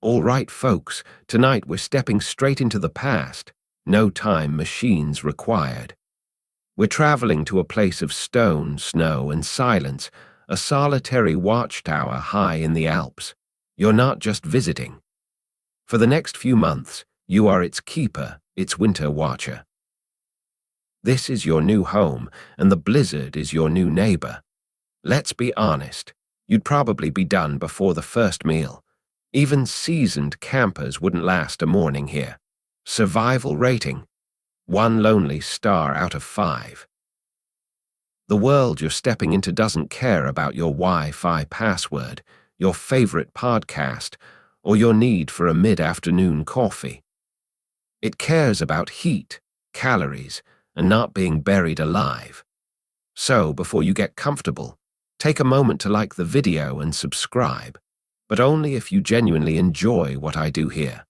All right, folks, tonight we're stepping straight into the past. No time machines required. We're traveling to a place of stone, snow, and silence, a solitary watchtower high in the Alps. You're not just visiting. For the next few months, you are its keeper, its winter watcher. This is your new home, and the blizzard is your new neighbor. Let's be honest, you'd probably be done before the first meal. Even seasoned campers wouldn't last a morning here. Survival rating: 1 lonely star out of 5. The world you're stepping into doesn't care about your Wi-Fi password, your favorite podcast, or your need for a mid-afternoon coffee. It cares about heat, calories, and not being buried alive. So, before you get comfortable, take a moment to like the video and subscribe, but only if you genuinely enjoy what I do here.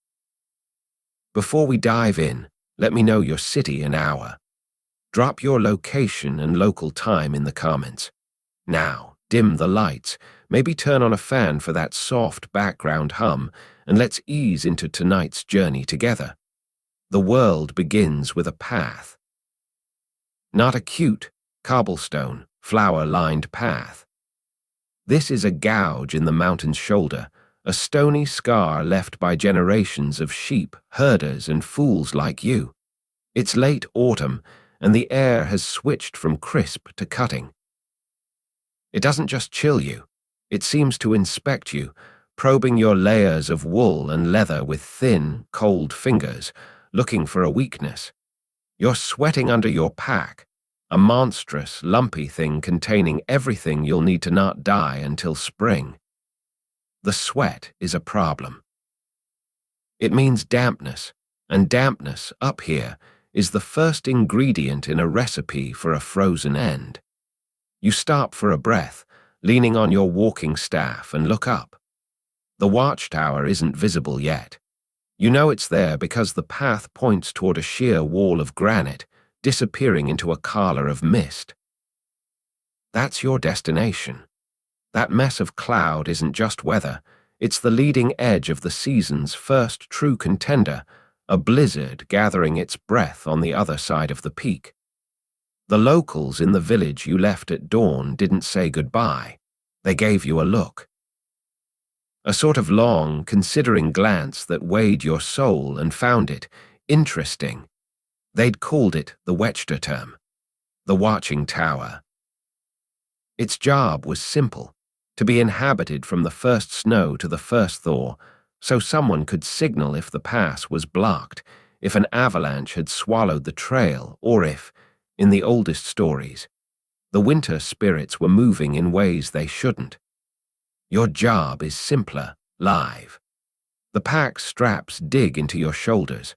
Before we dive in, let me know your city and hour. Drop your location and local time in the comments. Now, dim the lights, maybe turn on a fan for that soft background hum, and let's ease into tonight's journey together. The world begins with a path. Not a cute, cobblestone, flower-lined path. This is a gouge in the mountain's shoulder, a stony scar left by generations of sheep, herders, and fools like you. It's late autumn, and the air has switched from crisp to cutting. It doesn't just chill you, it seems to inspect you, probing your layers of wool and leather with thin, cold fingers, looking for a weakness. You're sweating under your pack, a monstrous, lumpy thing containing everything you'll need to not die until spring. The sweat is a problem. It means dampness, and dampness, up here, is the first ingredient in a recipe for a frozen end. You stop for a breath, leaning on your walking staff, and look up. The watchtower isn't visible yet. You know it's there because the path points toward a sheer wall of granite, disappearing into a collar of mist. That's your destination. That mess of cloud isn't just weather, it's the leading edge of the season's first true contender, a blizzard gathering its breath on the other side of the peak. The locals in the village you left at dawn didn't say goodbye. They gave you a look. A sort of long, considering glance that weighed your soul and found it interesting. They'd called it the Wächterturm, the watching tower. Its job was simple, to be inhabited from the first snow to the first thaw, so someone could signal if the pass was blocked, if an avalanche had swallowed the trail, or if, in the oldest stories, the winter spirits were moving in ways they shouldn't. Your job is simpler, live. The pack straps dig into your shoulders.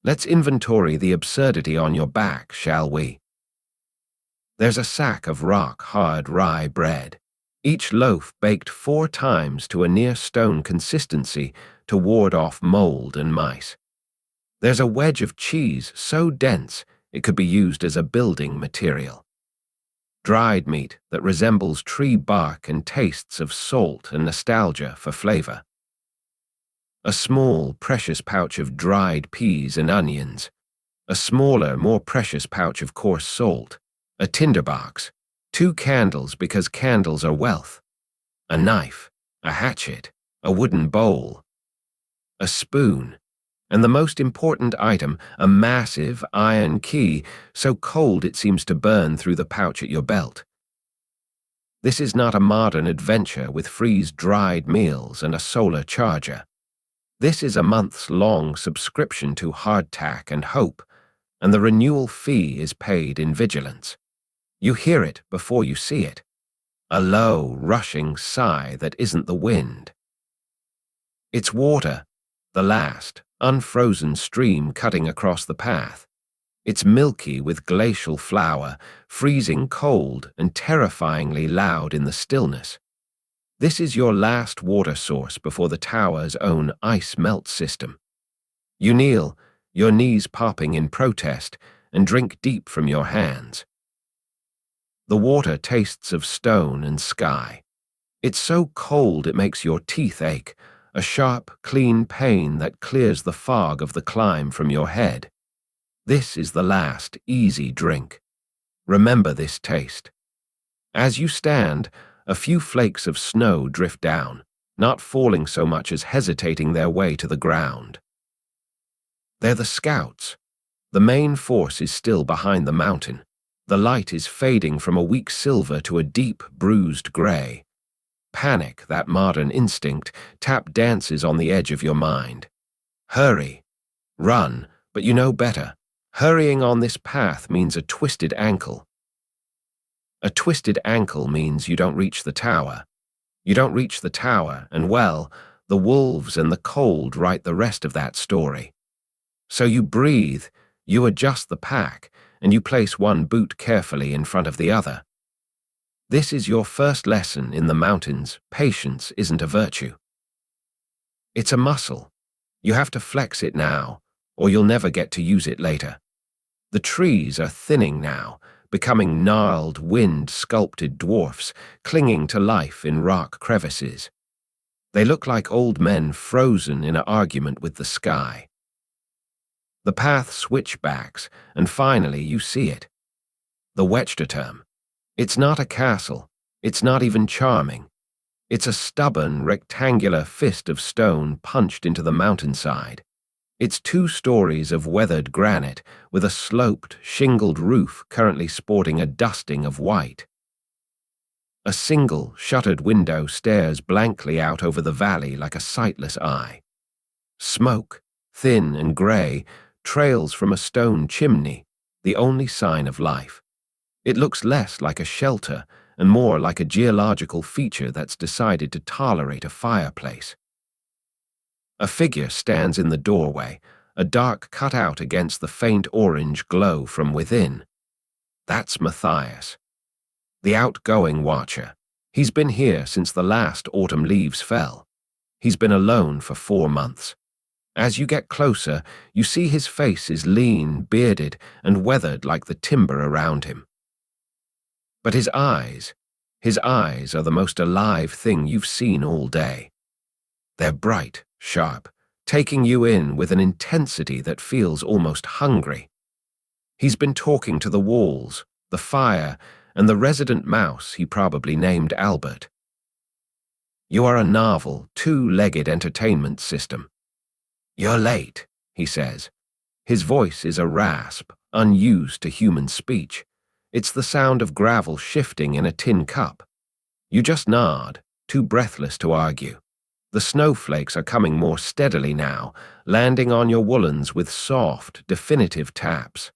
Let's inventory the absurdity on your back, shall we? There's a sack of rock-hard rye bread, each loaf baked 4 times to a near-stone consistency to ward off mold and mice. There's a wedge of cheese so dense it could be used as a building material. Dried meat that resembles tree bark and tastes of salt and nostalgia for flavor. A small, precious pouch of dried peas and onions. A smaller, more precious pouch of coarse salt. A tinderbox. 2 candles because candles are wealth. A knife. A hatchet. A wooden bowl. A spoon. And the most important item, a massive iron key, so cold it seems to burn through the pouch at your belt. This is not a modern adventure with freeze-dried meals and a solar charger. This is a months-long subscription to hardtack and hope, and the renewal fee is paid in vigilance. You hear it before you see it. A low, rushing sigh that isn't the wind. It's water, the last, unfrozen stream cutting across the path. It's milky with glacial flour, freezing cold and terrifyingly loud in the stillness. This is your last water source before the tower's own ice melt system. You kneel, your knees popping in protest, and drink deep from your hands. The water tastes of stone and sky. It's so cold it makes your teeth ache, a sharp, clean pain that clears the fog of the climb from your head. This is the last, easy drink. Remember this taste. As you stand, a few flakes of snow drift down, not falling so much as hesitating their way to the ground. They're the scouts. The main force is still behind the mountain. The light is fading from a weak silver to a deep, bruised gray. Panic, that modern instinct, tap dances on the edge of your mind. Hurry. Run, but you know better. Hurrying on this path means a twisted ankle. A twisted ankle means you don't reach the tower. You don't reach the tower, and well, the wolves and the cold write the rest of that story. So you breathe, you adjust the pack, and you place one boot carefully in front of the other. This is your first lesson in the mountains. Patience isn't a virtue. It's a muscle. You have to flex it now, or you'll never get to use it later. The trees are thinning now, becoming gnarled, wind-sculpted dwarfs, clinging to life in rock crevices. They look like old men frozen in an argument with the sky. The path switchbacks, and finally you see it. The Wechterturm. It's not a castle. It's not even charming. It's a stubborn, rectangular fist of stone punched into the mountainside. It's 2 stories of weathered granite with a sloped, shingled roof currently sporting a dusting of white. A single, shuttered window stares blankly out over the valley like a sightless eye. Smoke, thin and gray, trails from a stone chimney, the only sign of life. It looks less like a shelter and more like a geological feature that's decided to tolerate a fireplace. A figure stands in the doorway, a dark cutout against the faint orange glow from within. That's Matthias, the outgoing watcher. He's been here since the last autumn leaves fell. He's been alone for 4 months. As you get closer, you see his face is lean, bearded, and weathered like the timber around him. But his eyes are the most alive thing you've seen all day. They're bright, sharp, taking you in with an intensity that feels almost hungry. He's been talking to the walls, the fire, and the resident mouse he probably named Albert. You are a novel, 2-legged entertainment system. You're late, he says. His voice is a rasp, unused to human speech. It's the sound of gravel shifting in a tin cup. You just nod, too breathless to argue. The snowflakes are coming more steadily now, landing on your woolens with soft, definitive taps.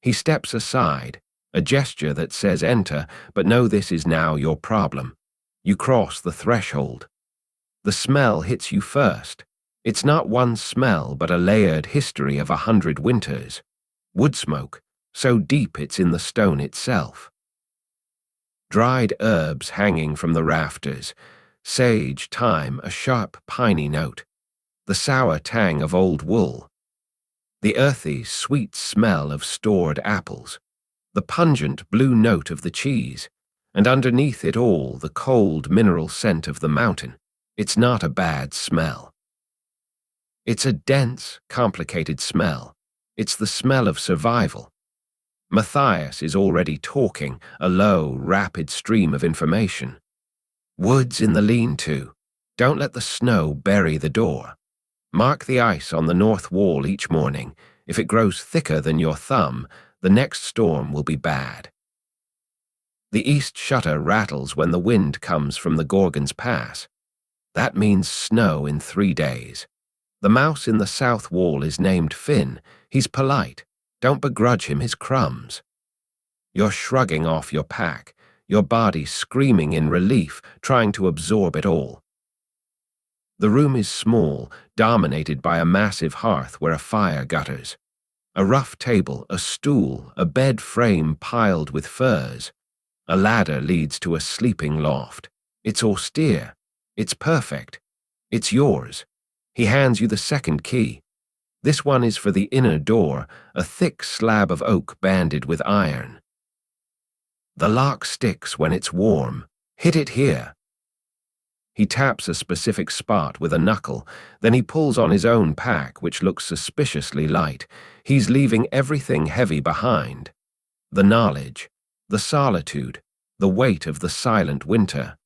He steps aside, a gesture that says enter, but no, this is now your problem. You cross the threshold. The smell hits you first. It's not one smell, but a layered history of 100 winters. Wood smoke, so deep it's in the stone itself. Dried herbs hanging from the rafters, sage, thyme, a sharp, piney note, the sour tang of old wool, the earthy, sweet smell of stored apples, the pungent blue note of the cheese, and underneath it all the cold mineral scent of the mountain. It's not a bad smell. It's a dense, complicated smell. It's the smell of survival. Matthias is already talking, a low, rapid stream of information. Woods in the lean-to. Don't let the snow bury the door. Mark the ice on the north wall each morning. If it grows thicker than your thumb, the next storm will be bad. The east shutter rattles when the wind comes from the Gorgon's Pass. That means snow in 3 days. The mouse in the south wall is named Finn. He's polite. Don't begrudge him his crumbs. You're shrugging off your pack, your body screaming in relief, trying to absorb it all. The room is small, dominated by a massive hearth where a fire gutters. A rough table, a stool, a bed frame piled with furs. A ladder leads to a sleeping loft. It's austere. It's perfect. It's yours. He hands you the second key. This one is for the inner door, a thick slab of oak banded with iron. The lock sticks when it's warm. Hit it here. He taps a specific spot with a knuckle, then he pulls on his own pack, which looks suspiciously light. He's leaving everything heavy behind. The knowledge, the solitude, the weight of the silent winter.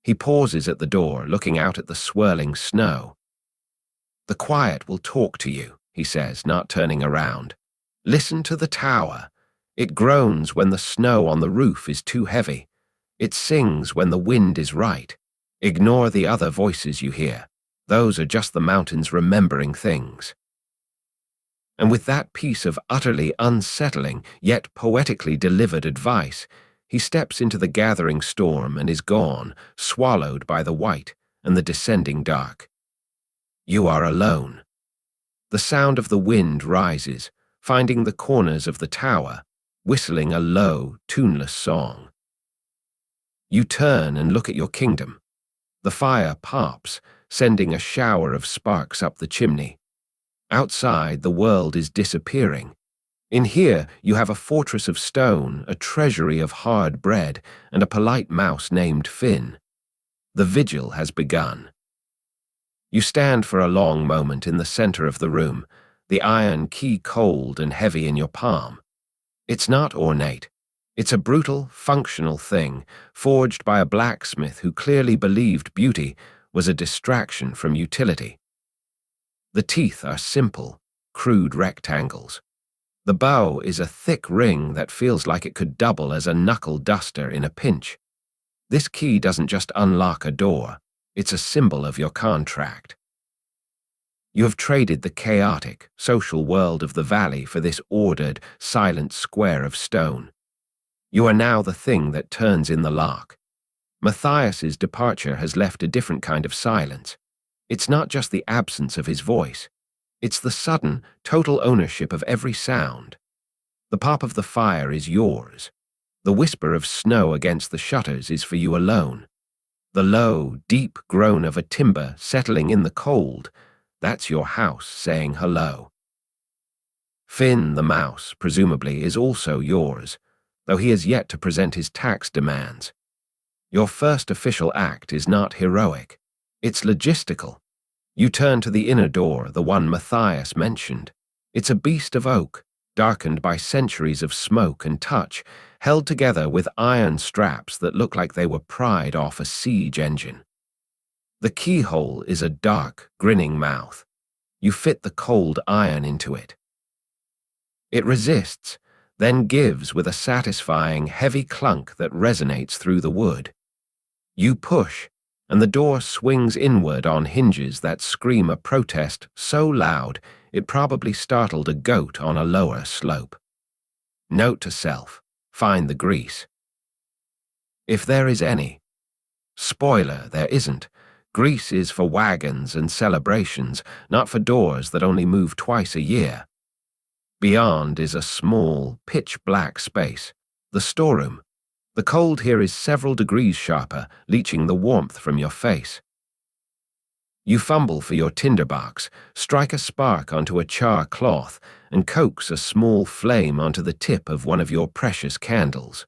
He pauses at the door, looking out at the swirling snow. "The quiet will talk to you," he says, not turning around. "Listen to the tower. It groans when the snow on the roof is too heavy. It sings when the wind is right. Ignore the other voices you hear. Those are just the mountains remembering things." And with that piece of utterly unsettling, yet poetically delivered advice, he steps into the gathering storm and is gone, swallowed by the white and the descending dark. You are alone. The sound of the wind rises, finding the corners of the tower, whistling a low, tuneless song. You turn and look at your kingdom. The fire pops, sending a shower of sparks up the chimney. Outside, the world is disappearing. In here, you have a fortress of stone, a treasury of hard bread, and a polite mouse named Finn. The vigil has begun. You stand for a long moment in the center of the room, the iron key cold and heavy in your palm. It's not ornate. It's a brutal, functional thing, forged by a blacksmith who clearly believed beauty was a distraction from utility. The teeth are simple, crude rectangles. The bow is a thick ring that feels like it could double as a knuckle duster in a pinch. This key doesn't just unlock a door, it's a symbol of your contract. You have traded the chaotic, social world of the valley for this ordered, silent square of stone. You are now the thing that turns in the lock. Matthias's departure has left a different kind of silence. It's not just the absence of his voice. It's the sudden, total ownership of every sound. The pop of the fire is yours. The whisper of snow against the shutters is for you alone. The low, deep groan of a timber settling in the cold, that's your house saying hello. Finn, the mouse, presumably, is also yours, though he has yet to present his tax demands. Your first official act is not heroic. It's logistical. You turn to the inner door, the one Matthias mentioned. It's a beast of oak, darkened by centuries of smoke and touch, held together with iron straps that look like they were pried off a siege engine. The keyhole is a dark, grinning mouth. You fit the cold iron into it. It resists, then gives with a satisfying, heavy clunk that resonates through the wood. You push, and the door swings inward on hinges that scream a protest so loud it probably startled a goat on a lower slope. Note to self, find the grease. If there is any. Spoiler, there isn't. Grease is for wagons and celebrations, not for doors that only move twice a year. Beyond is a small, pitch-black space, the storeroom. The cold here is several degrees sharper, leaching the warmth from your face. You fumble for your tinderbox, strike a spark onto a char cloth, and coax a small flame onto the tip of one of your precious candles.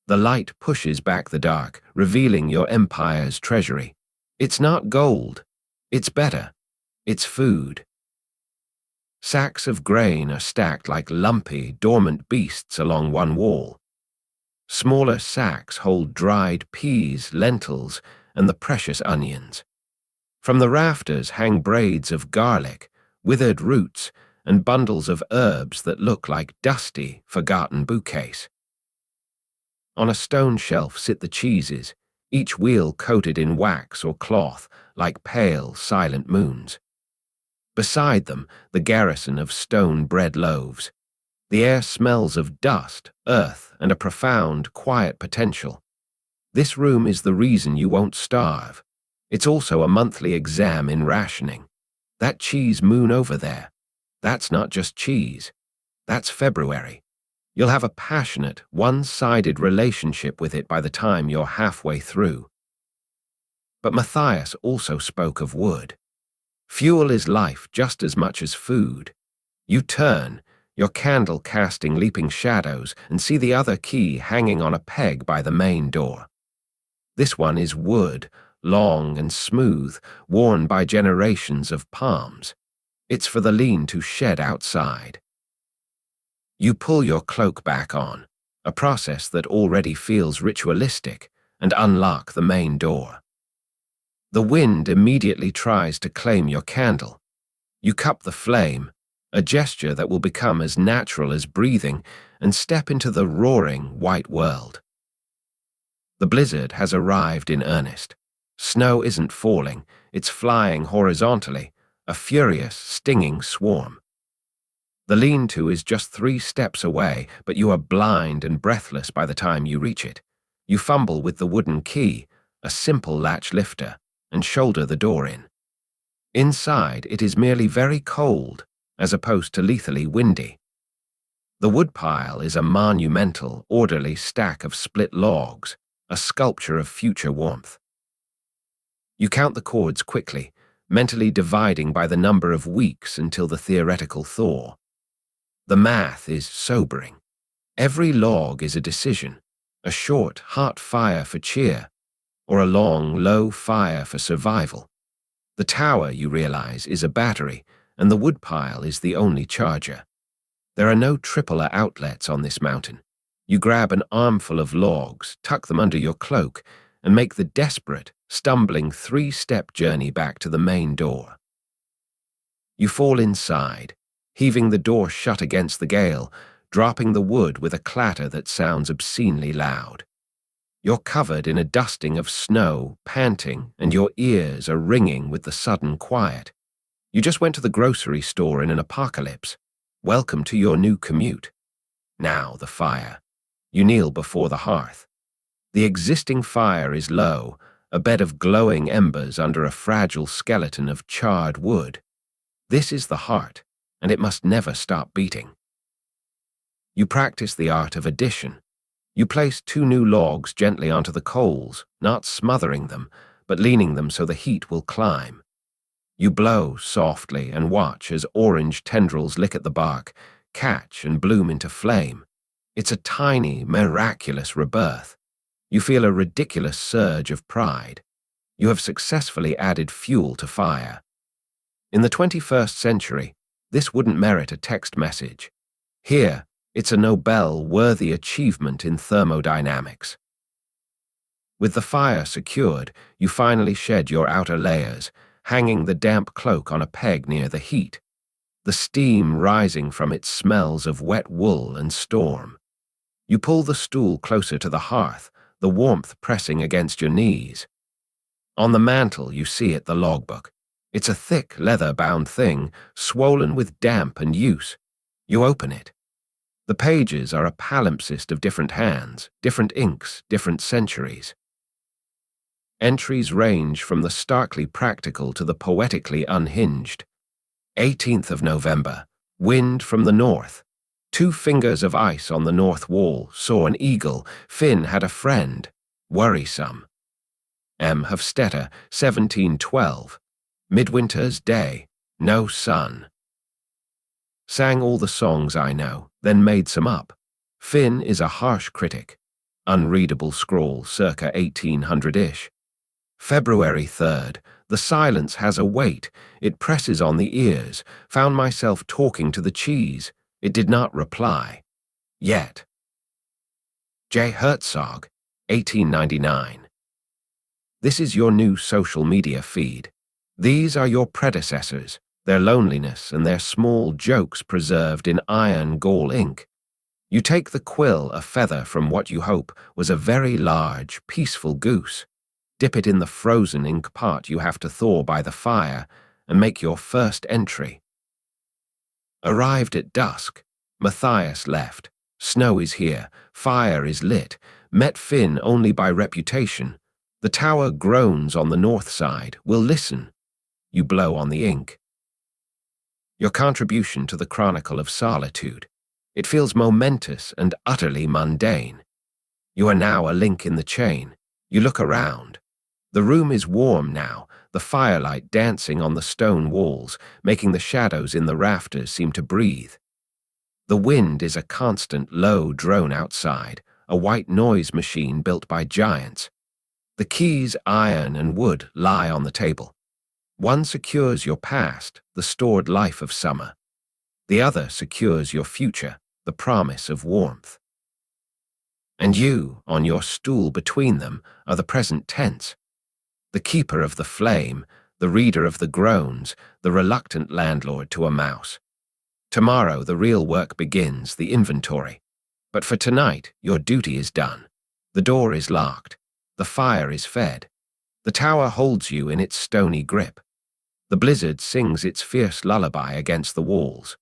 The light pushes back the dark, revealing your empire's treasury. It's not gold. It's better. It's food. Sacks of grain are stacked like lumpy, dormant beasts along one wall. Smaller sacks hold dried peas, lentils, and the precious onions. From the rafters hang braids of garlic, withered roots, and bundles of herbs that look like dusty, forgotten bouquets. On a stone shelf sit the cheeses, each wheel coated in wax or cloth, like pale, silent moons. Beside them, the garrison of stone bread loaves. The air smells of dust, earth, and a profound, quiet potential. This room is the reason you won't starve. It's also a monthly exam in rationing. That cheese moon over there, that's not just cheese. That's February. You'll have a passionate, one-sided relationship with it by the time you're halfway through. But Matthias also spoke of wood. Fuel is life just as much as food. You turn, your candle casting leaping shadows, and see the other key hanging on a peg by the main door. This one is wood, long and smooth, worn by generations of palms. It's for the lean-to shed outside. You pull your cloak back on, a process that already feels ritualistic, and unlock the main door. The wind immediately tries to claim your candle. You cup the flame, a gesture that will become as natural as breathing, and step into the roaring white world. The blizzard has arrived in earnest. Snow isn't falling, it's flying horizontally, a furious, stinging swarm. The lean-to is just 3 steps away, but you are blind and breathless by the time you reach it. You fumble with the wooden key, a simple latch lifter, and shoulder the door in. Inside, it is merely very cold, as opposed to lethally windy. The woodpile is a monumental, orderly stack of split logs, a sculpture of future warmth. You count the cords quickly, mentally dividing by the number of weeks until the theoretical thaw. The math is sobering. Every log is a decision, a short, hot fire for cheer, or a long, low fire for survival. The tower, you realize, is a battery, and the woodpile is the only charger. There are no triple outlets on this mountain. You grab an armful of logs, tuck them under your cloak, and make the desperate, stumbling 3-step journey back to the main door. You fall inside, heaving the door shut against the gale, dropping the wood with a clatter that sounds obscenely loud. You're covered in a dusting of snow, panting, and your ears are ringing with the sudden quiet. You just went to the grocery store in an apocalypse. Welcome to your new commute. Now the fire. You kneel before the hearth. The existing fire is low, a bed of glowing embers under a fragile skeleton of charred wood. This is the heart, and it must never stop beating. You practice the art of addition. You place 2 new logs gently onto the coals, not smothering them, but leaning them so the heat will climb. You blow softly and watch as orange tendrils lick at the bark, catch and bloom into flame. It's a tiny, miraculous rebirth. You feel a ridiculous surge of pride. You have successfully added fuel to fire. In the 21st century, this wouldn't merit a text message. Here, it's a Nobel-worthy achievement in thermodynamics. With the fire secured, you finally shed your outer layers, hanging the damp cloak on a peg near the heat. The steam rising from it smells of wet wool and storm. You pull the stool closer to the hearth, the warmth pressing against your knees. On the mantel, you see it, the logbook. It's a thick, leather-bound thing, swollen with damp and use. You open it. The pages are a palimpsest of different hands, different inks, different centuries. Entries range from the starkly practical to the poetically unhinged. 18th of November, wind from the north. 2 fingers of ice on the north wall, saw an eagle, Finn had a friend, worrisome. M. Hofstetter, 1712. Midwinter's day, no sun. Sang all the songs I know, then made some up. Finn is a harsh critic. Unreadable scrawl circa 1800-ish. February 3rd, the silence has a weight. It presses on the ears. Found myself talking to the cheese. It did not reply. Yet. J. Herzog, 1899. This is your new social media feed. These are your predecessors, their loneliness and their small jokes preserved in iron gall ink. You take the quill a feather from what you hope was a very large, peaceful goose, dip it in the frozen ink pot you have to thaw by the fire, and make your first entry. Arrived at dusk, Matthias left. Snow is here, fire is lit, met Finn only by reputation. The tower groans on the north side, will listen. You blow on the ink. Your contribution to the Chronicle of Solitude. It feels momentous and utterly mundane. You are now a link in the chain. You look around. The room is warm now, the firelight dancing on the stone walls, making the shadows in the rafters seem to breathe. The wind is a constant low drone outside, a white noise machine built by giants. The keys, iron and wood, lie on the table. One secures your past, the stored life of summer. The other secures your future, the promise of warmth. And you, on your stool between them, are the present tense, the keeper of the flame, the reader of the groans, the reluctant landlord to a mouse. Tomorrow the real work begins, the inventory. But for tonight, your duty is done. The door is locked. The fire is fed. The tower holds you in its stony grip. The blizzard sings its fierce lullaby against the walls.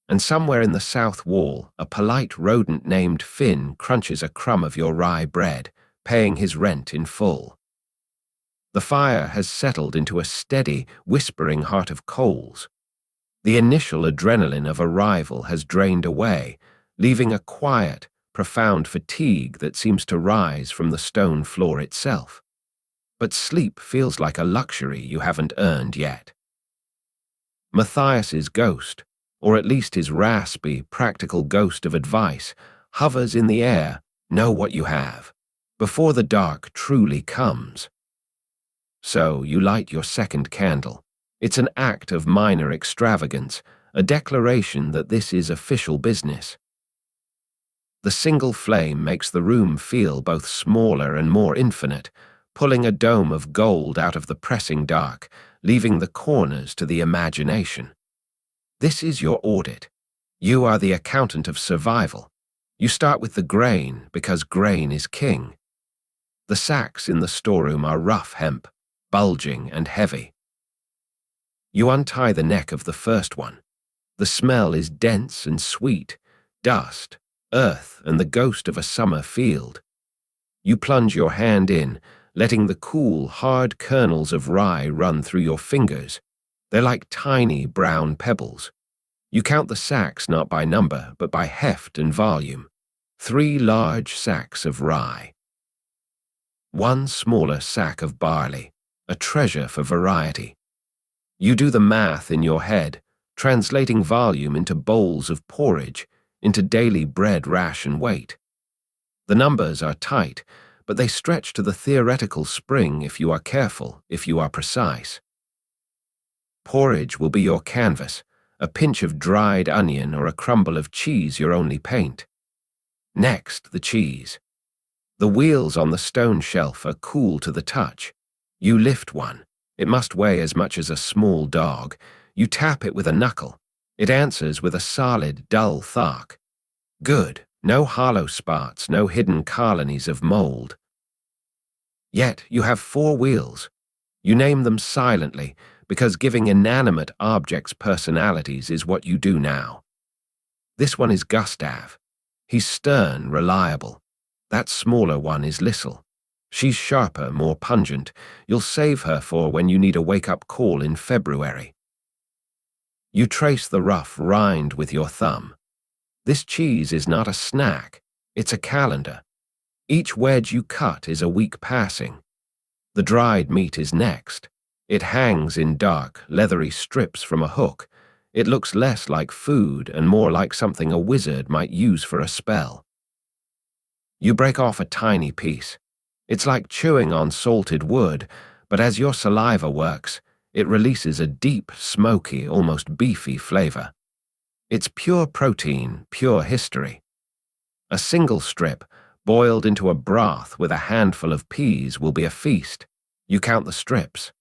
And somewhere in the south wall, a polite rodent named Finn crunches a crumb of your rye bread, paying his rent in full. The fire has settled into a steady, whispering heart of coals. The initial adrenaline of arrival has drained away, leaving a quiet, profound fatigue that seems to rise from the stone floor itself. But sleep feels like a luxury you haven't earned yet. Matthias's ghost, or at least his raspy, practical ghost of advice, hovers in the air. Know what you have, before the dark truly comes. So you light your second candle. It's an act of minor extravagance, a declaration that this is official business. The single flame makes the room feel both smaller and more infinite, pulling a dome of gold out of the pressing dark, leaving the corners to the imagination. This is your audit. You are the accountant of survival. You start with the grain because grain is king. The sacks in the storeroom are rough hemp, bulging and heavy. You untie the neck of the first one. The smell is dense and sweet, dust, earth, and the ghost of a summer field. You plunge your hand in, letting the cool, hard kernels of rye run through your fingers. They're like tiny brown pebbles. You count the sacks not by number, but by heft and volume. 3 large sacks of rye. 1 smaller sack of barley, a treasure for variety. You do the math in your head, translating volume into bowls of porridge, into daily bread ration weight. The numbers are tight, but they stretch to the theoretical spring if you are careful, if you are precise. Porridge will be your canvas, a pinch of dried onion or a crumble of cheese your only paint. Next, the cheese. The wheels on the stone shelf are cool to the touch. You lift one. It must weigh as much as a small dog. You tap it with a knuckle. It answers with a solid, dull thunk. Good. No hollow spots, no hidden colonies of mold. Yet you have 4 wheels. You name them silently, because giving inanimate objects personalities is what you do now. This one is Gustav. He's stern, reliable. That smaller one is Lissel. She's sharper, more pungent. You'll save her for when you need a wake-up call in February. You trace the rough rind with your thumb. This cheese is not a snack. It's a calendar. Each wedge you cut is a week passing. The dried meat is next. It hangs in dark, leathery strips from a hook. It looks less like food and more like something a wizard might use for a spell. You break off a tiny piece. It's like chewing on salted wood, but as your saliva works, it releases a deep, smoky, almost beefy flavor. It's pure protein, pure history. A single strip, boiled into a broth with a handful of peas, will be a feast. You count the strips.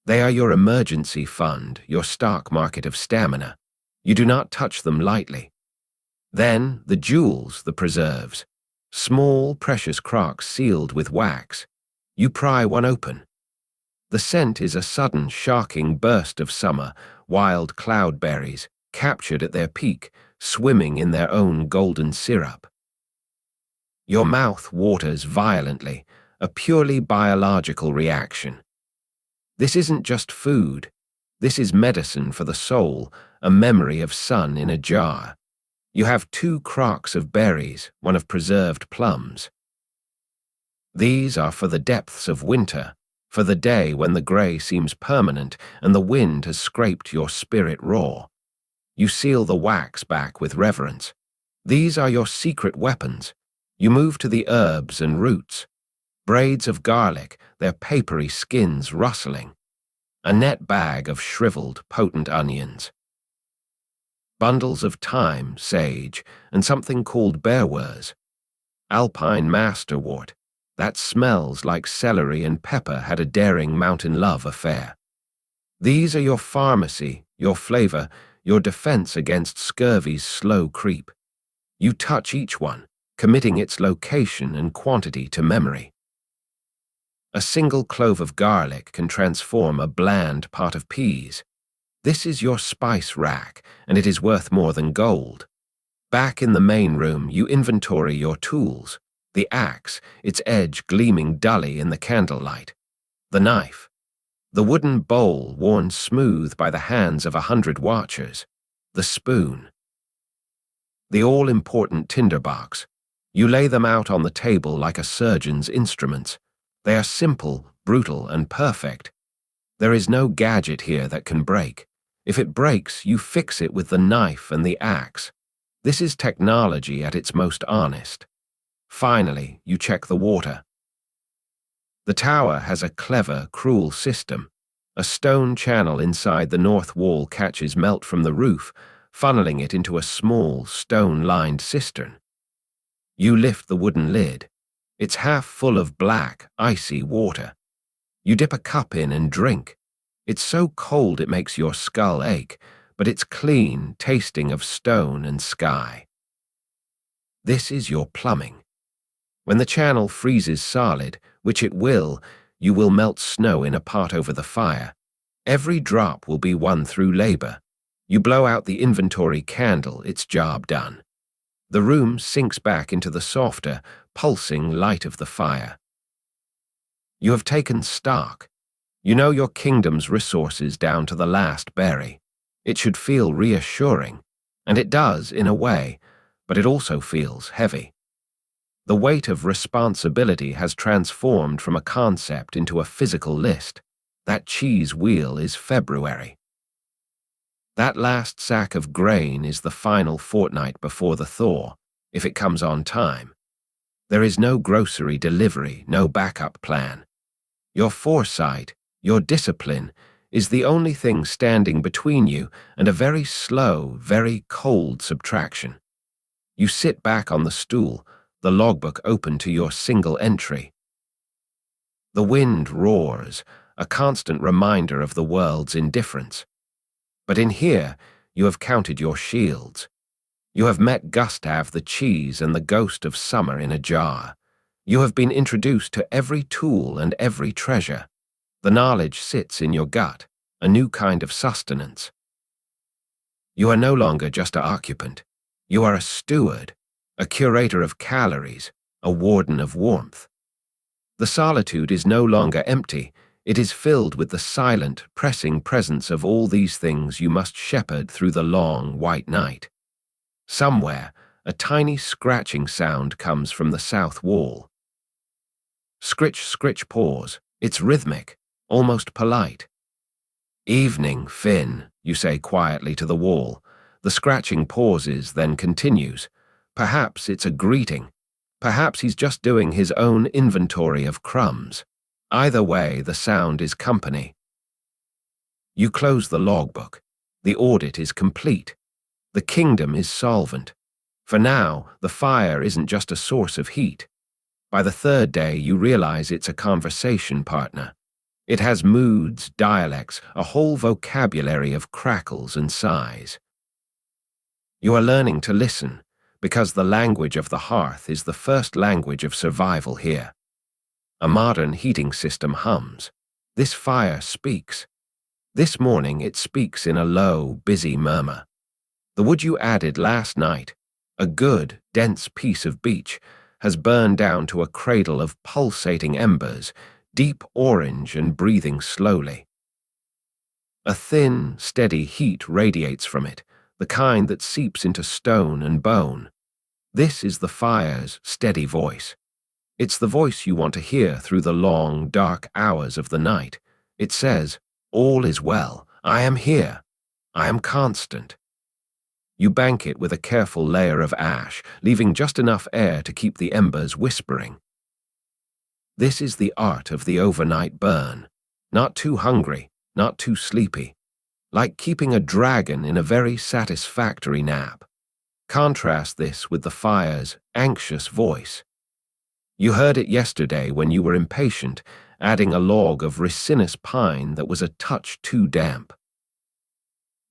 They are your emergency fund, your stock market of stamina. You do not touch them lightly. Then, the jewels, the preserves. Small, precious crocks sealed with wax. You pry one open. The scent is a sudden, shocking burst of summer, wild cloudberries, captured at their peak, swimming in their own golden syrup. Your mouth waters violently, a purely biological reaction. This isn't just food. This is medicine for the soul, a memory of sun in a jar. You have 2 crocks of berries, one of preserved plums. These are for the depths of winter, for the day when the grey seems permanent and the wind has scraped your spirit raw. You seal the wax back with reverence. These are your secret weapons. You move to the herbs and roots. braids of garlic, their papery skins rustling, a net bag of shriveled, potent onions, bundles of thyme, sage, and something called bearwurz, alpine masterwort, that smells like celery and pepper had a daring mountain love affair. These are your pharmacy, your flavor, your defense against scurvy's slow creep. You touch each one, committing its location and quantity to memory. A single clove of garlic can transform a bland pot of peas. This is your spice rack, and it is worth more than gold. Back in the main room, you inventory your tools. The axe, its edge gleaming dully in the candlelight. The knife. The wooden bowl worn smooth by the hands of 100 watchers. The spoon. The all-important tinderbox. You lay them out on the table like a surgeon's instruments. They are simple, brutal, and perfect. There is no gadget here that can break. If it breaks, you fix it with the knife and the axe. This is technology at its most honest. Finally, you check the water. The tower has a clever, cruel system. A stone channel inside the north wall catches melt from the roof, funneling it into a small, stone-lined cistern. You lift the wooden lid. It's half full of black, icy water. You dip a cup in and drink. It's so cold it makes your skull ache, but it's clean, tasting of stone and sky. This is your plumbing. When the channel freezes solid, which it will, you will melt snow in a pot over the fire. Every drop will be won through labor. You blow out the inventory candle, it's job done. The room sinks back into the softer, pulsing light of the fire. You have taken stock. You know your kingdom's resources down to the last berry. It should feel reassuring, and it does in a way, but it also feels heavy. The weight of responsibility has transformed from a concept into a physical list. That cheese wheel is February. That last sack of grain is the final fortnight before the thaw, if it comes on time. There is no grocery delivery, no backup plan. Your foresight, your discipline, is the only thing standing between you and a very slow, very cold subtraction. You sit back on the stool, the logbook open to your single entry. The wind roars, a constant reminder of the world's indifference. But in here, you have counted your shields. You have met Gustav the cheese and the ghost of summer in a jar. You have been introduced to every tool and every treasure. The knowledge sits in your gut, a new kind of sustenance. You are no longer just an occupant. You are a steward, a curator of calories, a warden of warmth. The solitude is no longer empty. It is filled with the silent, pressing presence of all these things you must shepherd through the long, white night. Somewhere, a tiny scratching sound comes from the south wall. Scritch, scritch, pause. It's rhythmic, almost polite. Evening, Finn, you say quietly to the wall. The scratching pauses, then continues. Perhaps it's a greeting. Perhaps he's just doing his own inventory of crumbs. Either way, the sound is company. You close the logbook. The audit is complete. The kingdom is solvent. For now, the fire isn't just a source of heat. By the third day, you realize it's a conversation partner. It has moods, dialects, a whole vocabulary of crackles and sighs. You are learning to listen, because the language of the hearth is the first language of survival here. A modern heating system hums. This fire speaks. This morning it speaks in a low, busy murmur. The wood you added last night, a good, dense piece of beech, has burned down to a cradle of pulsating embers, deep orange and breathing slowly. A thin, steady heat radiates from it, the kind that seeps into stone and bone. This is the fire's steady voice. It's the voice you want to hear through the long, dark hours of the night. It says, "All is well. I am here. I am constant." You bank it with a careful layer of ash, leaving just enough air to keep the embers whispering. This is the art of the overnight burn. Not too hungry, not too sleepy. Like keeping a dragon in a very satisfactory nap. Contrast this with the fire's anxious voice. You heard it yesterday when you were impatient, adding a log of resinous pine that was a touch too damp.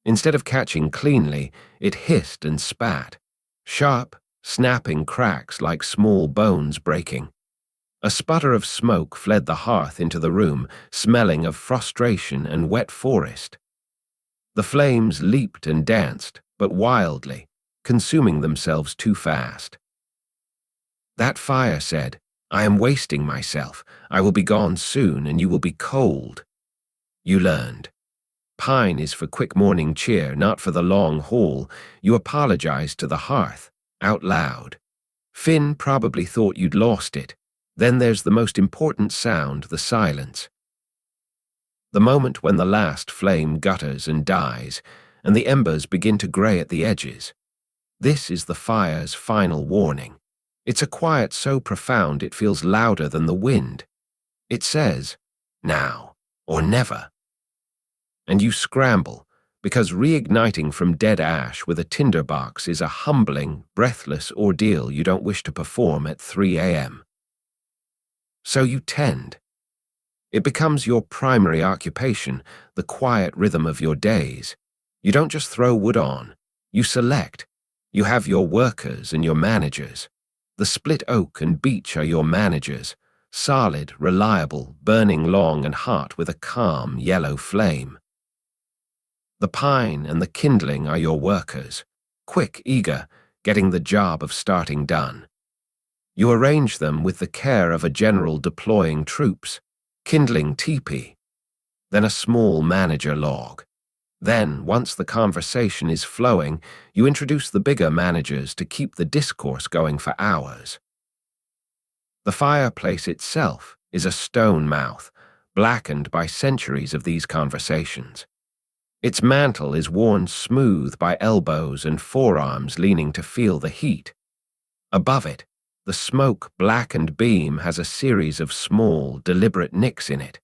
Instead of catching cleanly, it hissed and spat. Sharp, snapping cracks like small bones breaking. A sputter of smoke fled the hearth into the room, smelling of frustration and wet forest. The flames leaped and danced, but wildly, consuming themselves too fast. That fire said, "I am wasting myself. I will be gone soon, and you will be cold." You learned. Pine is for quick morning cheer, not for the long haul. You apologized to the hearth, out loud. Finn probably thought you'd lost it. Then there's the most important sound, the silence. The moment when the last flame gutters and dies, and the embers begin to gray at the edges. This is the fire's final warning. It's a quiet so profound it feels louder than the wind. It says, now or never. And you scramble, because reigniting from dead ash with a tinderbox is a humbling, breathless ordeal you don't wish to perform at 3 a.m. So you tend. It becomes your primary occupation, the quiet rhythm of your days. You don't just throw wood on. You select. You have your workers and your managers. The split oak and beech are your managers, solid, reliable, burning long and hot with a calm yellow flame. The pine and the kindling are your workers, quick, eager, getting the job of starting done. You arrange them with the care of a general deploying troops, kindling teepee, then a small manager log. Then, once the conversation is flowing, you introduce the bigger managers to keep the discourse going for hours. The fireplace itself is a stone mouth, blackened by centuries of these conversations. Its mantle is worn smooth by elbows and forearms leaning to feel the heat. Above it, the smoke-blackened beam has a series of small, deliberate nicks in it.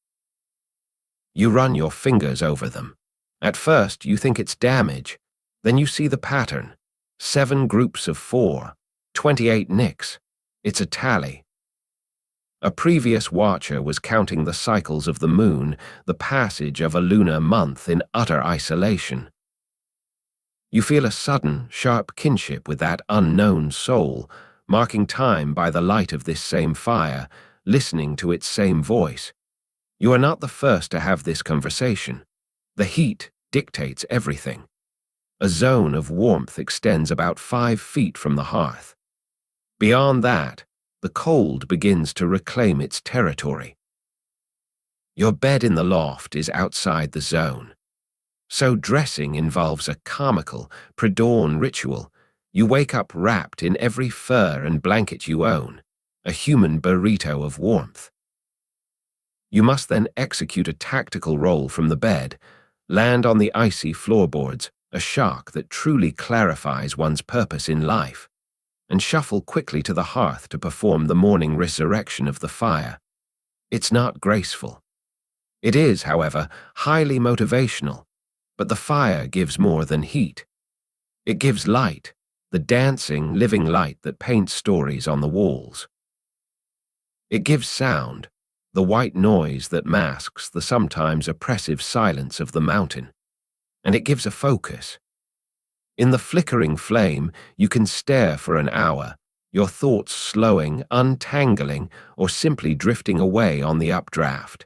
You run your fingers over them. At first, you think it's damage. Then you see the pattern. 7 groups of 4, 28 nicks. It's a tally. A previous watcher was counting the cycles of the moon, the passage of a lunar month in utter isolation. You feel a sudden, sharp kinship with that unknown soul, marking time by the light of this same fire, listening to its same voice. You are not the first to have this conversation. The heat dictates everything. A zone of warmth extends about 5 feet from the hearth. Beyond that, the cold begins to reclaim its territory. Your bed in the loft is outside the zone. So dressing involves a comical, pre-dawn ritual. You wake up wrapped in every fur and blanket you own, a human burrito of warmth. You must then execute a tactical roll from the bed, land on the icy floorboards, a shock that truly clarifies one's purpose in life, and shuffle quickly to the hearth to perform the morning resurrection of the fire. It's not graceful. It is, however, highly motivational, but the fire gives more than heat. It gives light, the dancing, living light that paints stories on the walls. It gives sound, the white noise that masks the sometimes oppressive silence of the mountain. And it gives a focus. In the flickering flame, you can stare for an hour, your thoughts slowing, untangling, or simply drifting away on the updraft.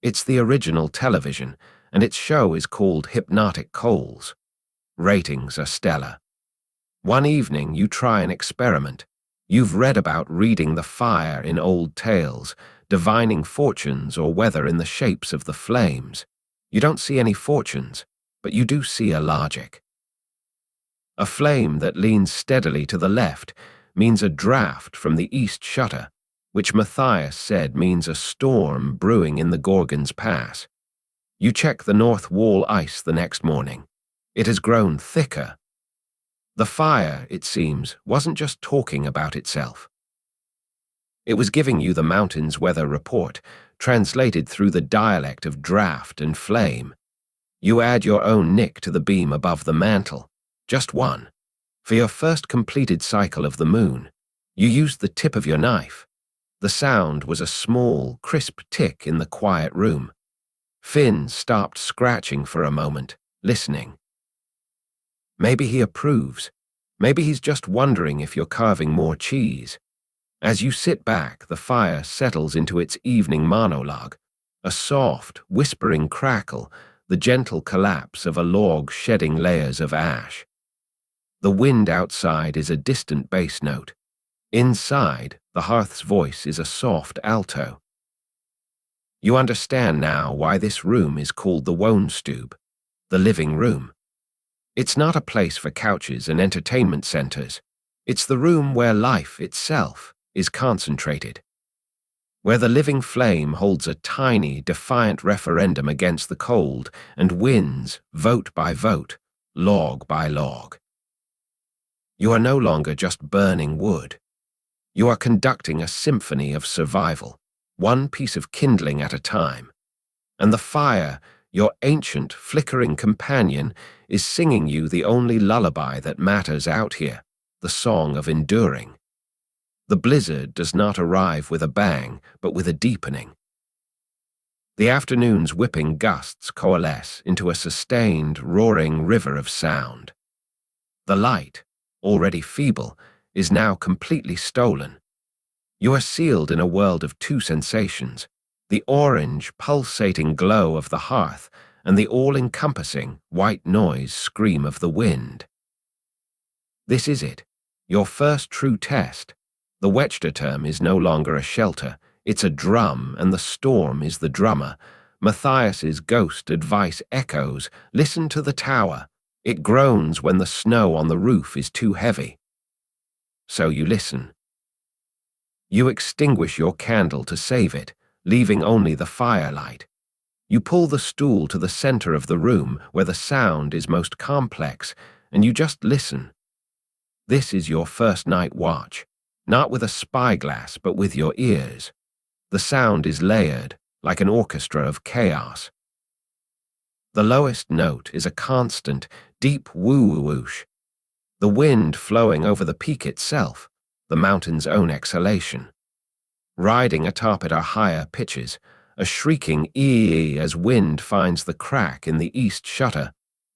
It's the original television, and its show is called Hypnotic Coals. Ratings are stellar. One evening, you try an experiment. You've read about reading the fire in old tales, divining fortunes or weather in the shapes of the flames. You don't see any fortunes, but you do see a logic. A flame that leans steadily to the left means a draft from the east shutter, which Matthias said means a storm brewing in the Gorgon's Pass. You check the north wall ice the next morning. It has grown thicker. The fire, it seems, wasn't just talking about itself. It was giving you the mountain's weather report, translated through the dialect of draft and flame. You add your own nick to the beam above the mantle, just one. For your first completed cycle of the moon, you used the tip of your knife. The sound was a small, crisp tick in the quiet room. Finn stopped scratching for a moment, listening. Maybe he approves. Maybe he's just wondering if you're carving more cheese. As you sit back, the fire settles into its evening monologue, a soft, whispering crackle, the gentle collapse of a log shedding layers of ash. The wind outside is a distant bass note. Inside, the hearth's voice is a soft alto. You understand now why this room is called the Wohnstube, the living room. It's not a place for couches and entertainment centers. It's the room where life itself is concentrated, where the living flame holds a tiny, defiant referendum against the cold and wins, vote by vote, log by log. You are no longer just burning wood. You are conducting a symphony of survival, one piece of kindling at a time. And the fire, your ancient, flickering companion, is singing you the only lullaby that matters out here, the song of enduring. The blizzard does not arrive with a bang, but with a deepening. The afternoon's whipping gusts coalesce into a sustained, roaring river of sound. The light, already feeble, is now completely stolen. You are sealed in a world of two sensations, the orange, pulsating glow of the hearth and the all-encompassing, white noise scream of the wind. This is it, your first true test. The Wechterturm is no longer a shelter, it's a drum, and the storm is the drummer. Matthias's ghost advice echoes, listen to the tower. It groans when the snow on the roof is too heavy. So you listen. You extinguish your candle to save it, leaving only the firelight. You pull the stool to the center of the room where the sound is most complex, and you just listen. This is your first night watch. Not with a spyglass, but with your ears. The sound is layered, like an orchestra of chaos. The lowest note is a constant, deep woo-woosh. The wind flowing over the peak itself, the mountain's own exhalation. Riding atop it are higher pitches, a shrieking ee as wind finds the crack in the east shutter,